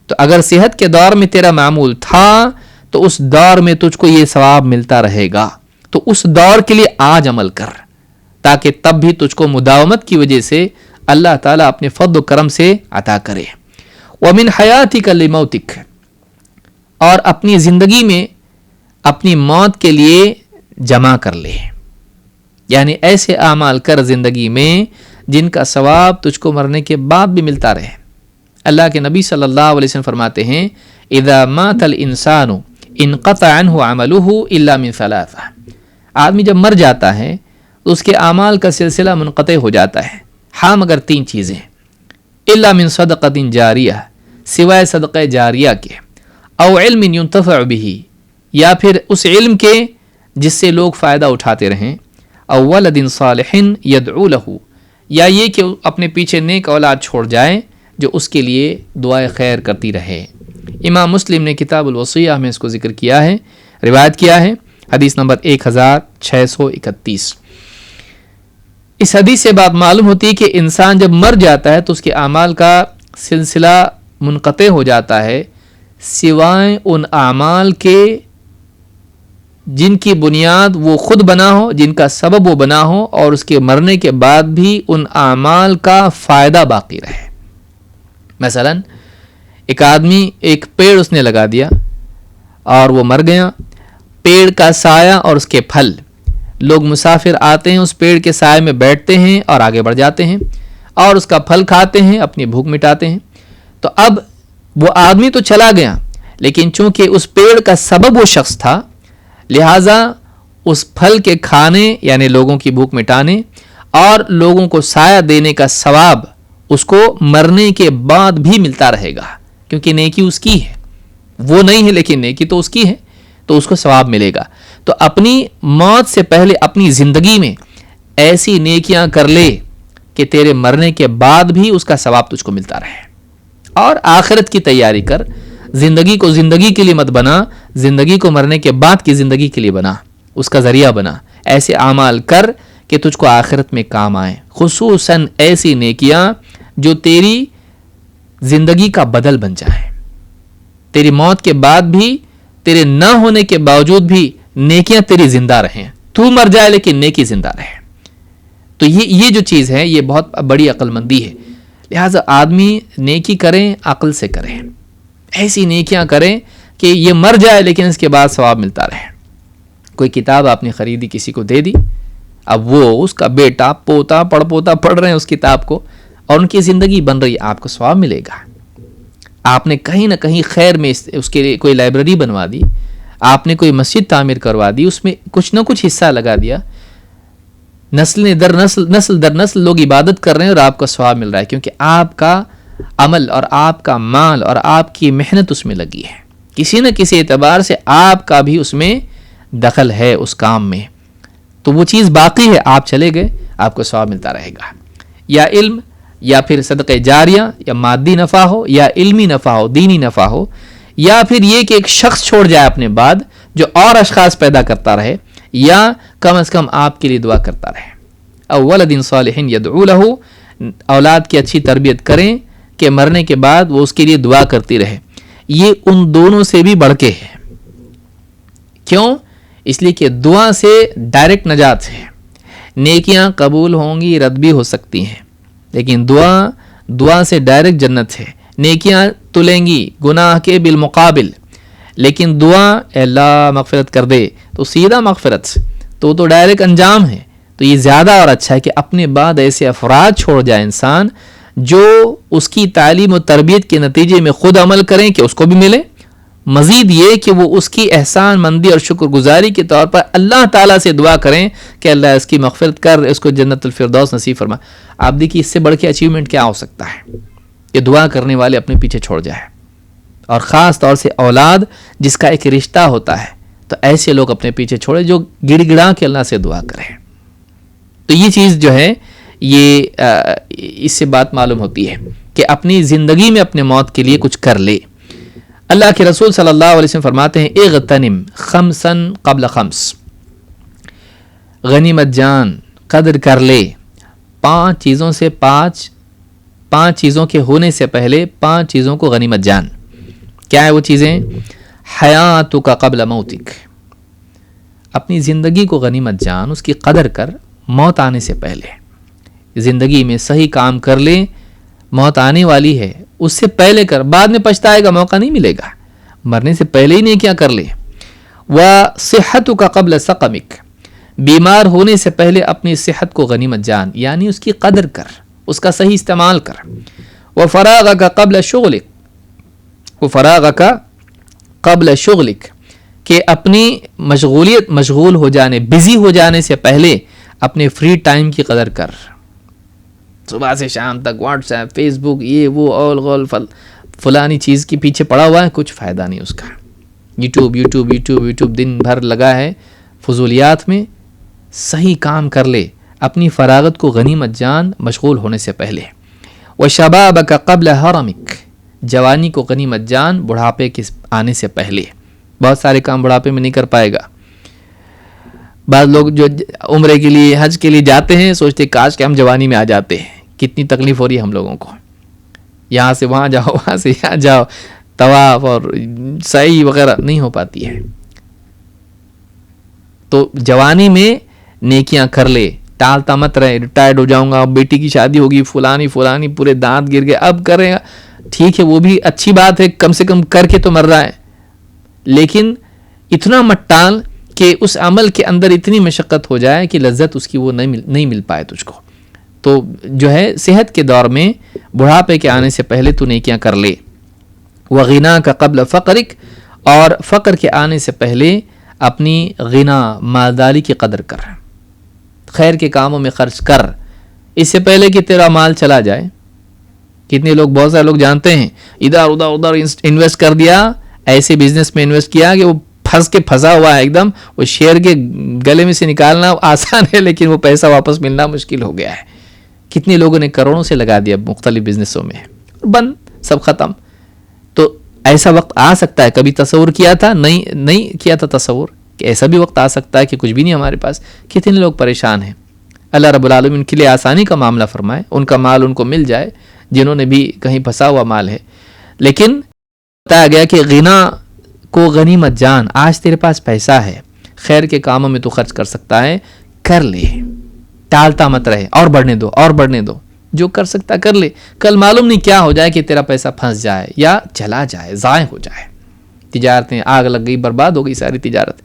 [SPEAKER 1] تو اگر صحت کے دور میں تیرا معمول تھا تو اس دور میں تجھ کو یہ ثواب ملتا رہے گا. تو اس دور کے لیے آج عمل کر، تاکہ تب بھی تجھ کو مداومت کی وجہ سے اللہ تعالیٰ اپنے فضل و کرم سے عطا کرے. وَمِنْ حَيَاتِكَ لِمَوْتِكَ، اور اپنی زندگی میں اپنی موت کے لیے جمع کر لے. یعنی ایسے اعمال کر زندگی میں جن کا ثواب تجھ کو مرنے کے بعد بھی ملتا رہے. اللہ کے نبی صلی اللہ علیہ وسلم فرماتے ہیں اذا مات الانسان انقطع عنہ عمله الا من ثلاثہ. آدمی جب مر جاتا ہے تو اس کے اعمال کا سلسلہ منقطع ہو جاتا ہے، ہاں مگر 3 چیزیں، الا من صدقۃ جاریہ، سوائے صدقہ جاریہ کے، او علم ينتفع به، یا پھر اس علم کے جس سے لوگ فائدہ اٹھاتے رہیں، او ولد صالح يدعو له، یا یہ کہ اپنے پیچھے نیک اولاد چھوڑ جائے جو اس کے لیے دعائے خیر کرتی رہے. امام مسلم نے کتاب الوصیہ میں اس کو ذکر کیا ہے، روایت کیا ہے، حدیث نمبر 1631. اس حدیث سے بات معلوم ہوتی ہے کہ انسان جب مر جاتا ہے تو اس کے اعمال کا سلسلہ منقطع ہو جاتا ہے، سوائے ان اعمال کے جن کی بنیاد وہ خود بنا ہو، جن کا سبب وہ بنا ہو، اور اس کے مرنے کے بعد بھی ان اعمال کا فائدہ باقی رہے. مثلا ایک آدمی ایک پیڑ اس نے لگا دیا اور وہ مر گیا، پیڑ کا سایہ اور اس کے پھل، لوگ مسافر آتے ہیں اس پیڑ کے سائے میں بیٹھتے ہیں اور آگے بڑھ جاتے ہیں اور اس کا پھل کھاتے ہیں، اپنی بھوک مٹاتے ہیں. تو اب وہ آدمی تو چلا گیا، لیکن چونکہ اس پیڑ کا سبب وہ شخص تھا، لہٰذا اس پھل کے کھانے یعنی لوگوں کی بھوک مٹانے اور لوگوں کو سایہ دینے کا ثواب اس کو مرنے کے بعد بھی ملتا رہے گا، کیونکہ نیکی اس کی ہے، وہ نہیں ہے لیکن نیکی تو اس کی ہے، تو اس کو ثواب ملے گا. تو اپنی موت سے پہلے اپنی زندگی میں ایسی نیکیاں کر لے کہ تیرے مرنے کے بعد بھی اس کا ثواب تجھ کو ملتا رہے. اور آخرت کی تیاری کر, زندگی کو زندگی کے لیے مت بنا, زندگی کو مرنے کے بعد کی زندگی کے لیے بنا, اس کا ذریعہ بنا. ایسے اعمال کر کہ تجھ کو آخرت میں کام آئیں, خصوصاً ایسی نیکیاں جو تیری زندگی کا بدل بن جائیں. تیری موت کے بعد بھی, تیرے نہ ہونے کے باوجود بھی نیکیاں تیری زندہ رہیں. تو مر جائے لیکن نیکی زندہ رہے. تو یہ جو چیز ہے یہ بہت بڑی عقل مندی ہے. لہٰذا آدمی نیکی کریں, عقل سے کریں, ایسی نیکیاں کریں کہ یہ مر جائے لیکن اس کے بعد ثواب ملتا رہے. کوئی کتاب آپ نے خریدی, کسی کو دے دی, اب وہ اس کا بیٹا پوتا پڑ رہے ہیں اس کتاب کو اور ان کی زندگی بن رہی ہے, آپ کو ثواب ملے گا. آپ نے کہیں نہ کہیں خیر میں اس کے لیے کوئی لائبریری بنوا دی, آپ نے کوئی مسجد تعمیر کروا دی, اس میں کچھ نہ کچھ حصہ لگا دیا, نسل در نسل لوگ عبادت کر رہے ہیں اور آپ کو ثواب مل رہا ہے, کیونکہ آپ کا عمل اور آپ کا مال اور آپ کی محنت اس میں لگی ہے. کسی نہ کسی اعتبار سے آپ کا بھی اس میں دخل ہے اس کام میں, تو وہ چیز باقی ہے, آپ چلے گئے آپ کو ثواب ملتا رہے گا. یا علم, یا پھر صدقہ جاریہ, یا مادی نفع ہو, یا علمی نفع ہو, دینی نفع ہو, یا پھر یہ کہ ایک شخص چھوڑ جائے اپنے بعد جو اور اشخاص پیدا کرتا رہے, یا کم از کم آپ کے لیے دعا کرتا رہے. او ولد صالح یدعو لہ, اولاد کی اچھی تربیت کریں کہ مرنے کے بعد وہ اس کے لیے دعا کرتی رہے. یہ ان دونوں سے بھی بڑھ کے ہے. کیوں؟ اس لیے کہ دعا سے ڈائریکٹ نجات ہے. نیکیاں قبول ہوں گی, رد بھی ہو سکتی ہیں, لیکن دعا سے ڈائریکٹ جنت ہے. نیکیاں تلیں گی گناہ کے بالمقابل, لیکن دعا اے اللہ مغفرت کر دے تو سیدھا مغفرت, تو ڈائریکٹ انجام ہے. تو یہ زیادہ اور اچھا ہے کہ اپنے بعد ایسے افراد چھوڑ جائے انسان جو اس کی تعلیم و تربیت کے نتیجے میں خود عمل کریں کہ اس کو بھی ملے, مزید یہ کہ وہ اس کی احسان مندی اور شکر گزاری کے طور پر اللہ تعالیٰ سے دعا کریں کہ اللہ اس کی مغفرت کر, اس کو جنت الفردوس نصیب فرما. آپ دیکھیے اس سے بڑھ کے اچیومنٹ کیا ہو سکتا ہے کہ دعا کرنے والے اپنے پیچھے چھوڑ جائے, اور خاص طور سے اولاد جس کا ایک رشتہ ہوتا ہے, تو ایسے لوگ اپنے پیچھے چھوڑے جو گڑ گڑا کے اللہ سے دعا کریں. تو یہ چیز جو ہے یہ اس سے بات معلوم ہوتی ہے کہ اپنی زندگی میں اپنے موت کے لیے کچھ کر لے. اللہ کے رسول صلی اللہ علیہ وسلم فرماتے ہیں اغتنم خمسا قبل خمس, غنیمت جان, قدر کر لے 5 چیزوں سے, 5 چیزوں کے ہونے سے پہلے 5 چیزوں کو غنیمت جان. کیا ہے وہ چیزیں؟ حیاتک قبل موتک, اپنی زندگی کو غنیمت جان, اس کی قدر کر موت آنے سے پہلے. زندگی میں صحیح کام کر لے, موت آنے والی ہے, اس سے پہلے کر, بعد میں پچھتائے گا, موقع نہیں ملے گا, مرنے سے پہلے ہی نیکیاں کر لے. وصحتک قبل سقمک, بیمار ہونے سے پہلے اپنی صحت کو غنیمت جان, یعنی اس کی قدر کر, اس کا صحیح استعمال کر. وفراغک قبل شغلک, وفراغک قبل شغلک, کہ اپنی مشغول ہو جانے, بزی ہو جانے سے پہلے اپنے فری ٹائم کی قدر کر. صبح سے شام تک واٹس ایپ, فیس بک, یہ وہ اول غول فلانی چیز کے پیچھے پڑا ہوا ہے, کچھ فائدہ نہیں اس کا. یوٹیوب دن بھر لگا ہے فضولیات میں. صحیح کام کر لے, اپنی فراغت کو غنیمت جان مشغول ہونے سے پہلے. وشبابک قبل حرمک, جوانی کو غنیمت جان بڑھاپے کے آنے سے پہلے. بہت سارے کام بڑھاپے میں نہیں کر پائے گا. بعض لوگ جو عمرے کے لیے, حج کے لیے جاتے ہیں, سوچتے کاش کہ ہم جوانی میں آ جاتے ہیں. کتنی تکلیف ہو رہی ہے ہم لوگوں کو, یہاں سے وہاں جاؤ, وہاں سے یہاں جاؤ, طواف اور سعی وغیرہ نہیں ہو پاتی ہے. تو جوانی میں نیکیاں کر لے, ٹالتا مت رہے, ریٹائرڈ ہو جاؤں گا, بیٹی کی شادی ہوگی, فلانی پورے دانت گر گئے, اب کرے گا. ٹھیک ہے, وہ بھی اچھی بات ہے, کم سے کم کر کے تو مر رہا ہے, لیکن اتنا مت ٹال کہ اس عمل کے اندر اتنی مشقت ہو جائے کہ لذت اس کی وہ نہیں مل پائے تجھ کو. تو جو ہے صحت کے دور میں, بڑھاپے کے آنے سے پہلے تو نیکیاں کر لے. وغناک قبل فقرک, اور فقر کے آنے سے پہلے اپنی غنا, مالداری کی قدر کر, خیر کے کاموں میں خرچ کر, اس سے پہلے کہ تیرا مال چلا جائے. کتنے لوگ, بہت سارے لوگ جانتے ہیں, ادھر انویسٹ کر دیا, ایسے بزنس میں انویسٹ کیا کہ وہ پھنسا ہوا ہے ایک دم. وہ شیر کے گلے میں سے نکالنا آسان ہے, لیکن وہ پیسہ واپس ملنا مشکل ہو گیا ہے, کتنے لوگوں نے کروڑوں سے لگا دیا مختلف بزنسوں میں، بند، سب ختم. تو ایسا وقت آ سکتا ہے، کبھی تصور کیا تھا؟ نہیں کیا تھا تصور کہ ایسا بھی وقت آ سکتا ہے کہ کچھ بھی نہیں ہمارے پاس. کتنے لوگ پریشان ہیں. اللہ رب العالمین ان کے لیے آسانی کا معاملہ فرمائے، ان کا مال ان کو مل جائے جنہوں نے بھی کہیں پھنسا ہوا مال ہے. لیکن بتایا گیا کہ غنا کو غنیمت جان، آج تیرے پاس پیسہ ہے، خیر کے کاموں میں تو خرچ کر سکتا ہے، کر لے، ٹالتا مت رہے، اور بڑھنے دو، جو کر سکتا کر لے. کل معلوم نہیں کیا ہو جائے کہ تیرا پیسہ پھنس جائے یا چلا جائے، ضائع ہو جائے. تجارتیں آگ لگ گئی، برباد ہو گئی ساری تجارت.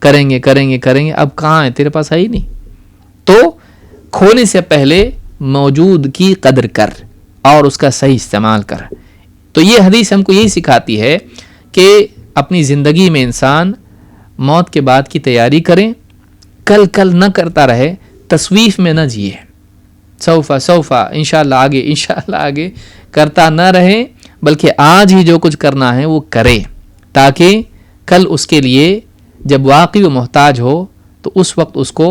[SPEAKER 1] کریں گے، اب کہاں ہے، تیرے پاس ہے ہی نہیں. تو کھونے سے پہلے موجود کی قدر کر اور اس کا صحیح استعمال کر. تو یہ حدیث ہم کو یہی سکھاتی ہے کہ اپنی زندگی میں انسان موت کے بعد کی تیاری کریں، کل نہ کرتا رہے، تسویف میں نہ جیے، سوفا انشاءاللہ آگے کرتا نہ رہے، بلکہ آج ہی جو کچھ کرنا ہے وہ کرے، تاکہ کل اس کے لیے جب واقعی وہ محتاج ہو تو اس وقت اس کو،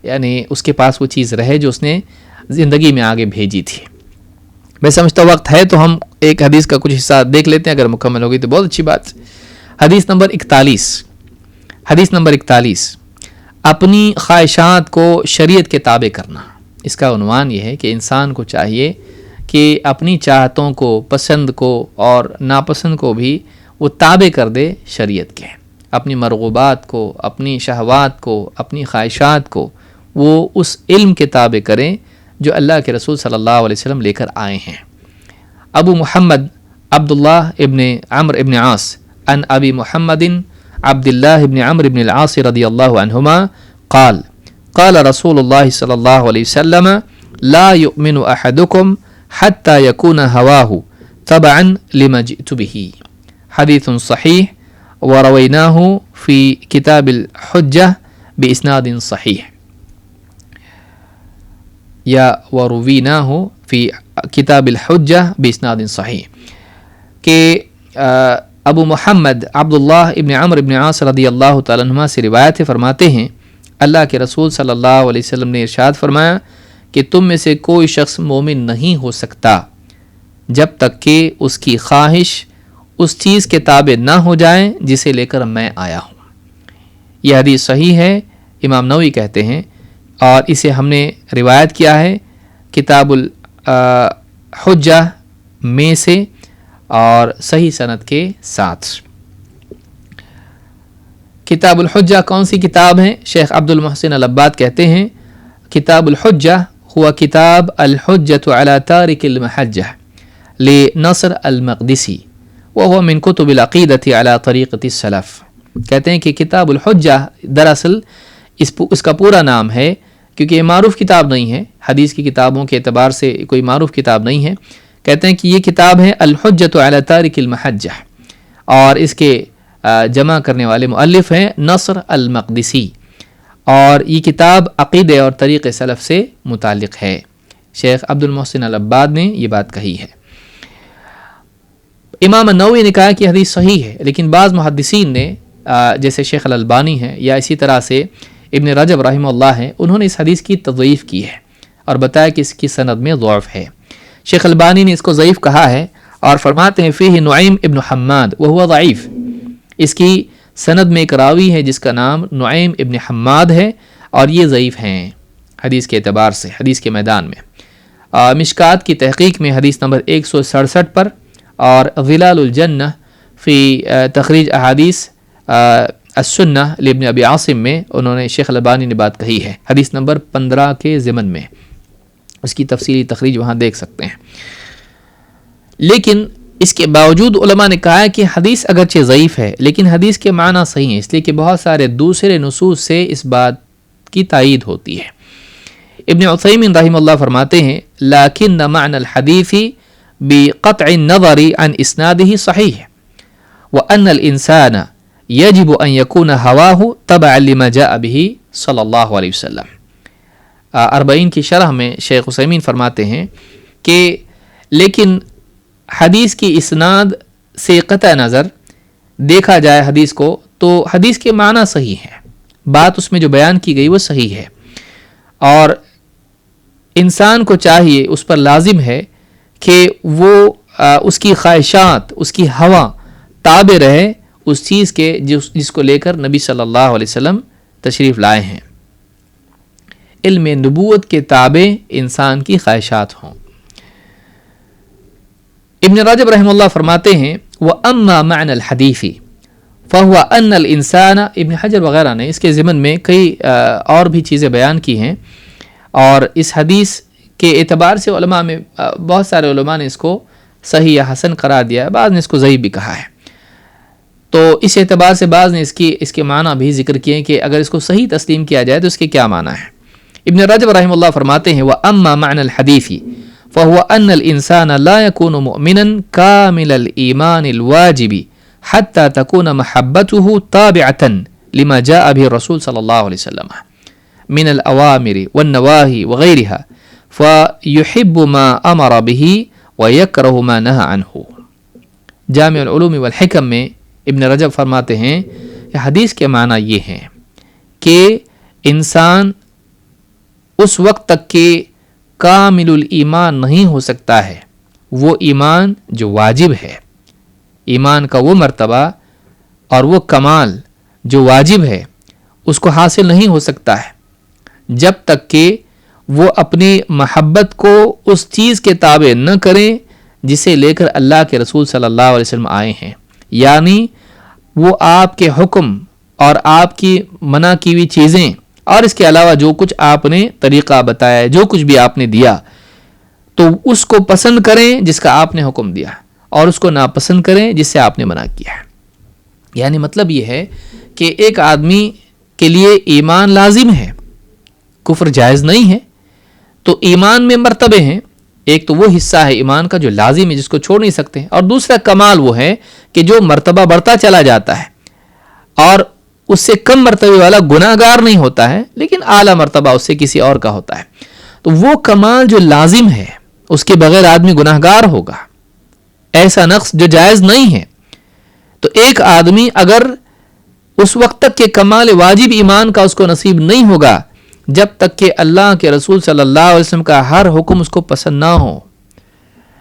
[SPEAKER 1] یعنی اس کے پاس وہ چیز رہے جو اس نے زندگی میں آگے بھیجی تھی. میں سمجھتا وقت ہے تو ہم ایک حدیث کا کچھ حصہ دیکھ لیتے ہیں، اگر مکمل ہوگی تو بہت اچھی بات. حدیث نمبر 41، اپنی خواہشات کو شریعت کے تابع کرنا. اس کا عنوان یہ ہے کہ انسان کو چاہیے کہ اپنی چاہتوں کو، پسند کو اور ناپسند کو بھی وہ تابع کر دے شریعت کے. اپنی مرغوبات کو، اپنی شہوات کو، اپنی خواہشات کو وہ اس علم کے تابع کریں جو اللہ کے رسول صلی اللہ علیہ وسلم لے کر آئے ہیں. ابو محمد عبداللہ ابن عمرو ابن عاص عن ابی محمد عبداللہ ابن عمرو ابن العاص رضی اللہ عنہما قال قال رسول اللہ صلی اللہ علیہ وسلم لا يؤمن احدكم حتى يكون هواه تبعا لما جئت به. حدیث صحیح ورویناه فی کتاب الحجہ باسناد صحیح، یا ورویناه فی کتاب الحجہ باسناد صحیح. کہ ابو محمد عبداللہ ابن عمرو ابن عاص رضی اللہ تعالیٰ عنہما سے روایت فرماتے ہیں اللہ کے رسول صلی اللہ علیہ وسلم نے ارشاد فرمایا کہ تم میں سے کوئی شخص مومن نہیں ہو سکتا جب تک کہ اس کی خواہش اس چیز کے تابع نہ ہو جائے جسے لے کر میں آیا ہوں. یہ حدیث صحیح ہے، امام نووی کہتے ہیں، اور اسے ہم نے روایت کیا ہے کتاب الحجہ میں سے اور صحیح سند کے ساتھ. کتاب الحجہ کون سی کتاب ہے؟ شیخ عبد المحسن العباد کہتے ہیں کتاب الحجہ ہوا کتاب الحجۃ علی تارک المحجہ لنصر المقدسی وهو من کتب العقیدۃ علی طریقۃ السلف. کہتے ہیں کہ کتاب الحجہ دراصل اس کا پورا نام ہے، کیونکہ یہ معروف کتاب نہیں ہے، حدیث کی کتابوں کے اعتبار سے کوئی معروف کتاب نہیں ہے. کہتے ہیں کہ یہ کتاب ہے الحجۃ علی تارک المحجہ، اور اس کے جمع کرنے والے مؤلف ہیں نصر المقدسی، اور یہ کتاب عقیدے اور طریق سلف سے متعلق ہے. شیخ عبد المحسن العباد نے یہ بات کہی ہے. امام نووی نے کہا کہ حدیث صحیح ہے، لیکن بعض محدثین نے جیسے شیخ الالبانی ہے یا اسی طرح سے ابن رجب رحمہ اللہ ہے، انہوں نے اس حدیث کی تضعیف کی ہے اور بتایا کہ اس کی سند میں ضعف ہے. شیخ البانی نے اس کو ضعیف کہا ہے اور فرماتے ہیں فیہ نعیم ابن حماد وہو ضعیف. اس کی سند میں ایک راوی ہے جس کا نام نعیم ابن حماد ہے اور یہ ضعیف ہیں حدیث کے اعتبار سے، حدیث کے میدان میں. مشکات کی تحقیق میں حدیث نمبر 167 پر اور ظلال الجنہ فی تخریج احادیث السنہ لابن ابی عاصم میں انہوں نے شیخ البانی نے بات کہی ہے حدیث نمبر 15 کے ضمن میں. اس کی تفصیلی تخریج وہاں دیکھ سکتے ہیں. لیکن اس کے باوجود علماء نے کہا ہے کہ حدیث اگرچہ ضعیف ہے لیکن حدیث کے معنی صحیح ہیں، اس لیے کہ بہت سارے دوسرے نصوص سے اس بات کی تائید ہوتی ہے. ابن عثیمین رحمہ اللہ فرماتے ہیں لیکن معنی الحدیث بقطع النظر عن اسناده صحیح وان الانسان یجب ان یکون ہواہ تبعا لما جاء به صلی اللہ علیہ وسلم. 40 کی شرح میں شیخ عثیمین فرماتے ہیں کہ لیکن حدیث کی اسناد سے قطع نظر دیکھا جائے حدیث کو تو حدیث کے معنی صحیح ہے، بات اس میں جو بیان کی گئی وہ صحیح ہے، اور انسان کو چاہیے، اس پر لازم ہے کہ وہ اس کی خواہشات، اس کی ہوا تابع رہے اس چیز کے جس کو لے کر نبی صلی اللہ علیہ وسلم تشریف لائے ہیں. علم نبوت کے تابع انسان کی خواہشات ہوں. ابن رجب رحمہ اللہ فرماتے ہیں وَأَمَّا مَعْنَ الْحَدِيثِ فَهُوَ أَنَّ الْإِنسَانَ، ابن حجر وغیرہ نے اس کے ضمن میں کئی اور بھی چیزیں بیان کی ہیں، اور اس حدیث کے اعتبار سے علماء میں بہت سارے علماء نے اس کو صحیح یا حسن قرار دیا ہے، بعض نے اس کو ضعیف بھی کہا ہے. تو اس اعتبار سے بعض نے اس کے معنی بھی ذکر کیے کہ اگر اس کو صحیح تسلیم کیا جائے تو اس کے کیا معنی ہے. ابن رجب رحمہ اللہ فرماتے ہیں وَأَمَّا مَعْنَ الْحَدِيثِ فَهُوَ أَنَّ الْإِنسَانَ لَا يَكُونُ مُؤْمِنًا كَامِلَ الْإِيمَانِ الْوَاجِبِ حَتَّى تَكُونَ مَحَبَّتُهُ تَابِعَةً لِمَا جَاءَ بِهِ الرَّسُولُ صلی اللہ علیہ وسلم من الأوامر والنواهي وغيرها فيحب ما أمر به ويكره ما نهى عنه. جامع العلوم والحکم میں ابن رجب فرماتے ہیں کہ حدیث کے معنی یہ ہیں کہ انسان اس وقت تک کہ کامل الایمان نہیں ہو سکتا ہے، وہ ایمان جو واجب ہے، ایمان کا وہ مرتبہ اور وہ کمال جو واجب ہے اس کو حاصل نہیں ہو سکتا ہے جب تک کہ وہ اپنی محبت کو اس چیز کے تابع نہ کریں جسے لے کر اللہ کے رسول صلی اللہ علیہ وسلم آئے ہیں. یعنی وہ آپ کے حکم اور آپ کی منع کی ہوئی چیزیں اور اس کے علاوہ جو کچھ آپ نے طریقہ بتایا، جو کچھ بھی آپ نے دیا، تو اس کو پسند کریں جس کا آپ نے حکم دیا، اور اس کو ناپسند کریں جس سے آپ نے منع کیا ہے. یعنی مطلب یہ ہے کہ ایک آدمی کے لیے ایمان لازم ہے، کفر جائز نہیں ہے. تو ایمان میں مرتبے ہیں، ایک تو وہ حصہ ہے ایمان کا جو لازم ہے، جس کو چھوڑ نہیں سکتے، اور دوسرا کمال وہ ہے کہ جو مرتبہ بڑھتا چلا جاتا ہے اور اس سے کم مرتبے والا گناہ گار نہیں ہوتا ہے لیکن اعلیٰ مرتبہ اس سے کسی اور کا ہوتا ہے. تو وہ کمال جو لازم ہے اس کے بغیر آدمی گناہ گار ہوگا، ایسا نقص جو جائز نہیں ہے. تو ایک آدمی اگر اس وقت تک کہ کمال واجب ایمان کا اس کو نصیب نہیں ہوگا جب تک کہ اللہ کے رسول صلی اللہ علیہ وسلم کا ہر حکم اس کو پسند نہ ہو،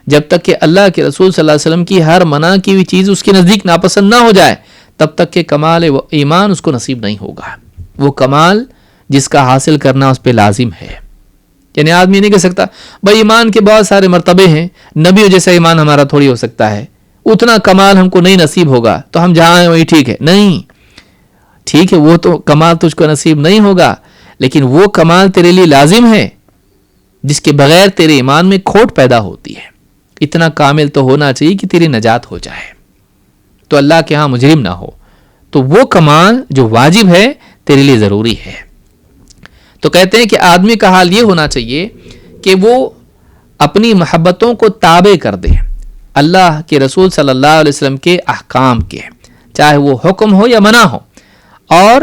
[SPEAKER 1] جب تک کہ اللہ کے رسول صلی اللہ علیہ وسلم کی ہر منع کی ہوئی چیز اس کے نزدیک ناپسند نہ ہو جائے، تب تک کہ کمال ایمان اس کو نصیب نہیں ہوگا. وہ کمال جس کا حاصل کرنا اس پہ لازم ہے. یعنی آدمی نہیں کہہ سکتا بھائی ایمان کے بہت سارے مرتبے ہیں، نبیوں جیسا ایمان ہمارا تھوڑی ہو سکتا ہے، اتنا کمال ہم کو نہیں نصیب ہوگا تو ہم جہاں ہیں وہی ٹھیک ہے. نہیں، ٹھیک ہے وہ تو کمال تجھ کو نصیب نہیں ہوگا، لیکن وہ کمال تیرے لیے لازم ہے جس کے بغیر تیرے ایمان میں کھوٹ پیدا ہوتی ہے. اتنا کامل تو ہونا چاہیے کہ تیری نجات ہو جائے، تو اللہ کے ہاں مجرم نہ ہو. تو وہ کمال جو واجب ہے تیرے لیے ضروری ہے. تو کہتے ہیں کہ آدمی کا حال یہ ہونا چاہیے کہ وہ اپنی محبتوں کو تابع کر دے اللہ کے رسول صلی اللہ علیہ وسلم کے احکام کے، چاہے وہ حکم ہو یا منع ہو، اور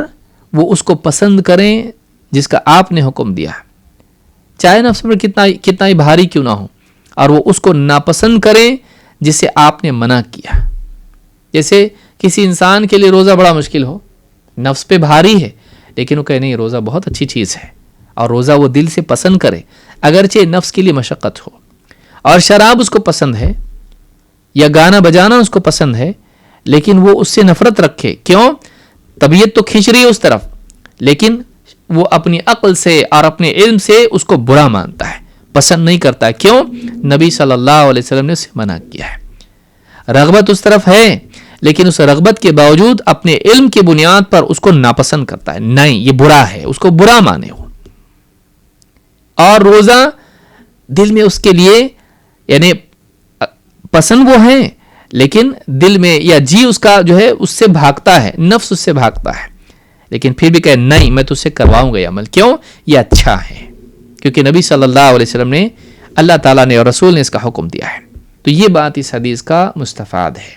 [SPEAKER 1] وہ اس کو پسند کریں جس کا آپ نے حکم دیا، چاہے نفس پر کتنا ہی بھاری کیوں نہ ہو، اور وہ اس کو ناپسند کریں جس سے آپ نے منع کیا. جیسے کسی انسان کے لیے روزہ بڑا مشکل ہو، نفس پہ بھاری ہے، لیکن وہ کہے نہیں روزہ بہت اچھی چیز ہے، اور روزہ وہ دل سے پسند کرے اگرچہ نفس کے لیے مشقت ہو. اور شراب اس کو پسند ہے یا گانا بجانا اس کو پسند ہے، لیکن وہ اس سے نفرت رکھے. کیوں؟ طبیعت تو کھینچ رہی ہے اس طرف، لیکن وہ اپنی عقل سے اور اپنے علم سے اس کو برا مانتا ہے، پسند نہیں کرتا ہے. کیوں؟ نبی صلی اللہ علیہ وسلم نے اسے منع کیا ہے. رغبت اس طرف ہے لیکن اس رغبت کے باوجود اپنے علم کی بنیاد پر اس کو ناپسند کرتا ہے، نہیں یہ برا ہے، اس کو برا مانے ہو. اور روزہ دل میں اس کے لیے یعنی پسند وہ ہے، لیکن دل میں یا جی اس کا جو ہے اس سے بھاگتا ہے، نفس اس سے بھاگتا ہے، لیکن پھر بھی کہے نہیں میں تجھ سے کرواؤں گا یہ عمل. کیوں؟ یہ اچھا ہے، کیونکہ نبی صلی اللہ علیہ وسلم نے، اللہ تعالیٰ نے اور رسول نے اس کا حکم دیا ہے. تو یہ بات اس حدیث کا مستفاد ہے.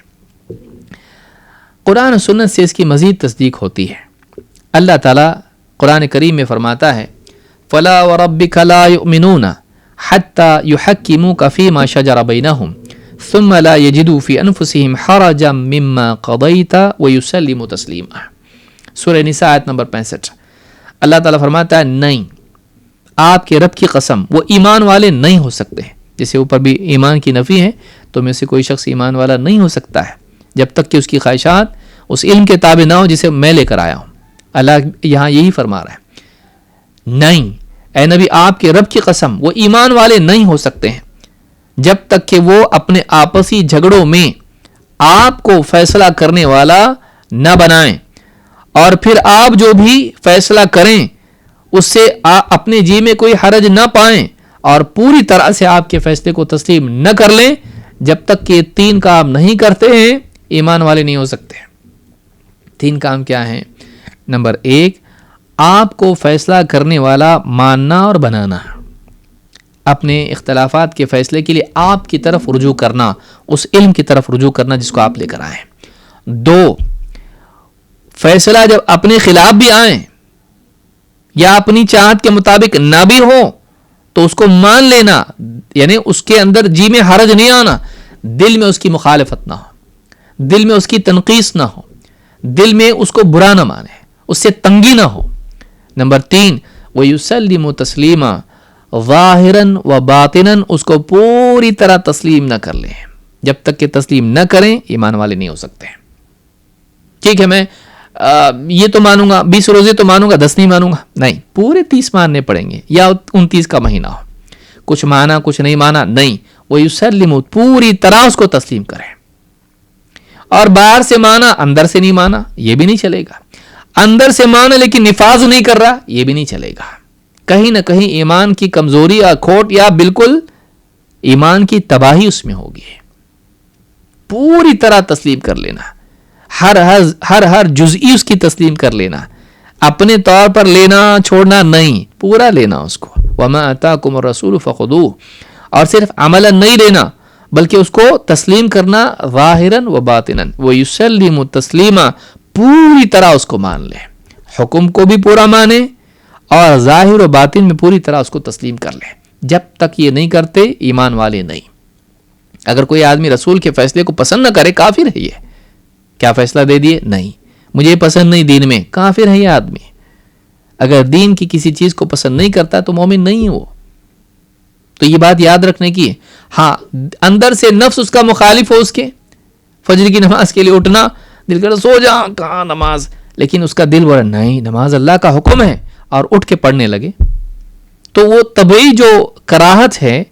[SPEAKER 1] قرآن و سنت سے اس کی مزید تصدیق ہوتی ہے. اللہ تعالیٰ قرآن کریم میں فرماتا ہے فَلَا وَرَبِّكَ لَا يُؤْمِنُونَ حَتَّى يُحَكِّمُوكَ فِي مَا شَجَرَ بَيْنَهُمْ ثُمَّ لَا يَجِدُوا فِي أَنفُسِهِمْ حَرَجًا مِّمَّا قَضَيْتَ وَيُسَلِّمُوا تَسْلِيمًا. سورہ نساء آیت نمبر 65. اللہ تعالیٰ فرماتا ہے نہیں، آپ کے رب کی قسم وہ ایمان والے نہیں ہو سکتے ہیں. جیسے اوپر بھی ایمان کی نفی ہے، تو میں سے کوئی شخص ایمان والا نہیں ہو سکتا ہے جب تک کہ اس کی خواہشات اس علم کے تابع نہ ہو جسے میں لے کر آیا ہوں. اللہ یہاں یہی فرما رہا ہے، نہیں اے نبی آپ کے رب کی قسم وہ ایمان والے نہیں ہو سکتے ہیں جب تک کہ وہ اپنے آپسی جھگڑوں میں آپ کو فیصلہ کرنے والا نہ بنائیں، اور پھر آپ جو بھی فیصلہ کریں اس سے اپنے جی میں کوئی حرج نہ پائیں، اور پوری طرح سے آپ کے فیصلے کو تسلیم نہ کر لیں. جب تک کہ 3 کام نہیں کرتے ہیں ایمان والے نہیں ہو سکتے. 3 کام کیا ہیں؟ نمبر 1، آپ کو فیصلہ کرنے والا ماننا اور بنانا، اپنے اختلافات کے فیصلے کے لیے آپ کی طرف رجوع کرنا، اس علم کی طرف رجوع کرنا جس کو آپ لے کر آئیں. 2، فیصلہ جب اپنے خلاف بھی آئیں یا اپنی چاہت کے مطابق نہ بھی ہو تو اس کو مان لینا، یعنی اس کے اندر جی میں حرج نہیں آنا، دل میں اس کی مخالفت نہ ہو، دل میں اس کی تنقیص نہ ہو، دل میں اس کو برا نہ مانے، اس سے تنگی نہ ہو. نمبر 3، وَيُسَلِّمُ تَسْلِيمًا ظَاهِرًا وَبَاطِنًا، اس کو پوری طرح تسلیم نہ کر لیں. جب تک کہ تسلیم نہ کریں ایمان والے نہیں ہو سکتے. ٹھیک ہے میں یہ تو مانوں گا، 20 روزے تو مانوں گا، 10 نہیں مانوں گا، نہیں، پورے 30 ماننے پڑیں گے، یا 29 کا مہینہ ہو، کچھ مانا کچھ نہیں مانا، نہیں، وہ یسلم پوری طرح اس کو تسلیم کریں. اور باہر سے مانا اندر سے نہیں مانا یہ بھی نہیں چلے گا، اندر سے مانا لیکن نفاذ نہیں کر رہا یہ بھی نہیں چلے گا. کہیں نہ کہیں ایمان کی کمزوری یا کھوٹ یا بالکل ایمان کی تباہی اس میں ہوگی. پوری طرح تسلیم کر لینا، ہر جزئی اس کی تسلیم کر لینا، اپنے طور پر لینا چھوڑنا نہیں، پورا لینا اس کو. وما آتاکم الرسول فخذوہ، اور صرف عملا نہیں لینا بلکہ اس کو تسلیم کرنا ظاہراً و باطناً. ویسلم تسلیما، پوری طرح اس کو مان لے، حکم کو بھی پورا مانے اور ظاہر و باطن میں پوری طرح اس کو تسلیم کر لے. جب تک یہ نہیں کرتے ایمان والے نہیں. اگر کوئی آدمی رسول کے فیصلے کو پسند نہ کرے کافر ہے. یہ کیا فیصلہ دے دیے؟ نہیں مجھے پسند نہیں دین میں، کافر ہے یہ آدمی. اگر دین کی کسی چیز کو پسند نہیں کرتا تو مومن نہیں ہے وہ. تو یہ بات یاد رکھنے کی ہے. ہاں اندر سے نفس اس کا مخالف ہو، اس کے فجر کی نماز کے لیے اٹھنا، دل کر سو جا کہاں نماز، لیکن اس کا دل بڑا نہیں نماز اللہ کا حکم ہے، اور اٹھ کے پڑھنے لگے، تو وہ طبعی جو کراہت ہے،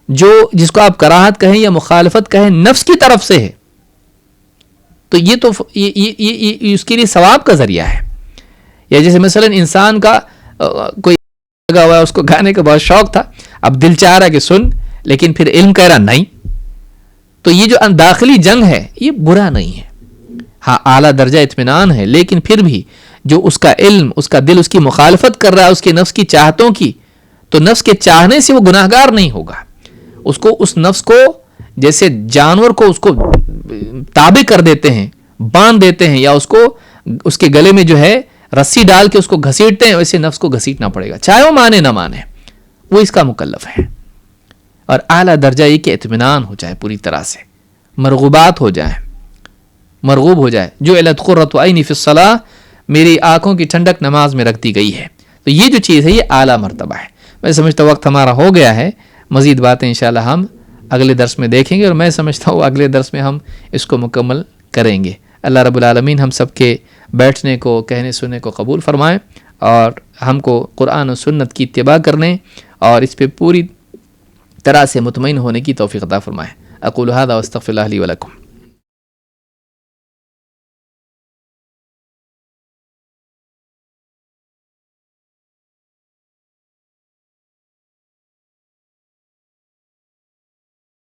[SPEAKER 1] جو جس کو آپ کراہت کہیں یا مخالفت کہیں، نفس کی طرف سے ہے. تو یہ تو یہ اس کے لیے ثواب کا ذریعہ ہے. یا جیسے مثلا انسان کا کوئی لگا ہوا ہے، اس کو گانے کا بہت شوق تھا، اب دل چاہ رہا کہ سن، لیکن پھر علم کہہ رہا نہیں. تو یہ جو داخلی جنگ ہے یہ برا نہیں ہے، ہاں اعلیٰ درجہ اطمینان ہے، لیکن پھر بھی جو اس کا علم، اس کا دل اس کی مخالفت کر رہا ہے اس کے نفس کی چاہتوں کی، تو نفس کے چاہنے سے وہ گناہگار نہیں ہوگا. اس کو اس نفس کو جیسے جانور کو اس کو تابع کر دیتے ہیں، باندھ دیتے ہیں، یا اس کو اس کے گلے میں جو ہے رسی ڈال کے اس کو گھسیٹتے ہیں، ویسے نفس کو گھسیٹنا پڑے گا، چاہے وہ مانے نہ مانے، وہ اس کا مکلف ہے. اور اعلیٰ درجہ یہ کہ اطمینان ہو جائے، پوری طرح سے مرغوبات ہو جائیں، مرغوب ہو جائے. جو علت قرۃ عینی فی الصلاۃ، میری آنکھوں کی ٹھنڈک نماز میں رکھ دی گئی ہے. تو یہ جو چیز ہے یہ اعلیٰ مرتبہ ہے. میں سمجھتا ہوں وقت ہمارا ہو گیا ہے، مزید باتیں انشاءاللہ ہم اگلے درس میں دیکھیں گے، اور میں سمجھتا ہوں اگلے درس میں ہم اس کو مکمل کریں گے. اللہ رب العالمین ہم سب کے بیٹھنے کو، کہنے سننے کو قبول فرمائیں، اور ہم کو قرآن و سنت کی اتباع کرنے اور اس پہ پوری طرح سے مطمئن ہونے کی توفیق عطا فرمائیں. اقول ھذا واستغفر اللہ لی ولکم.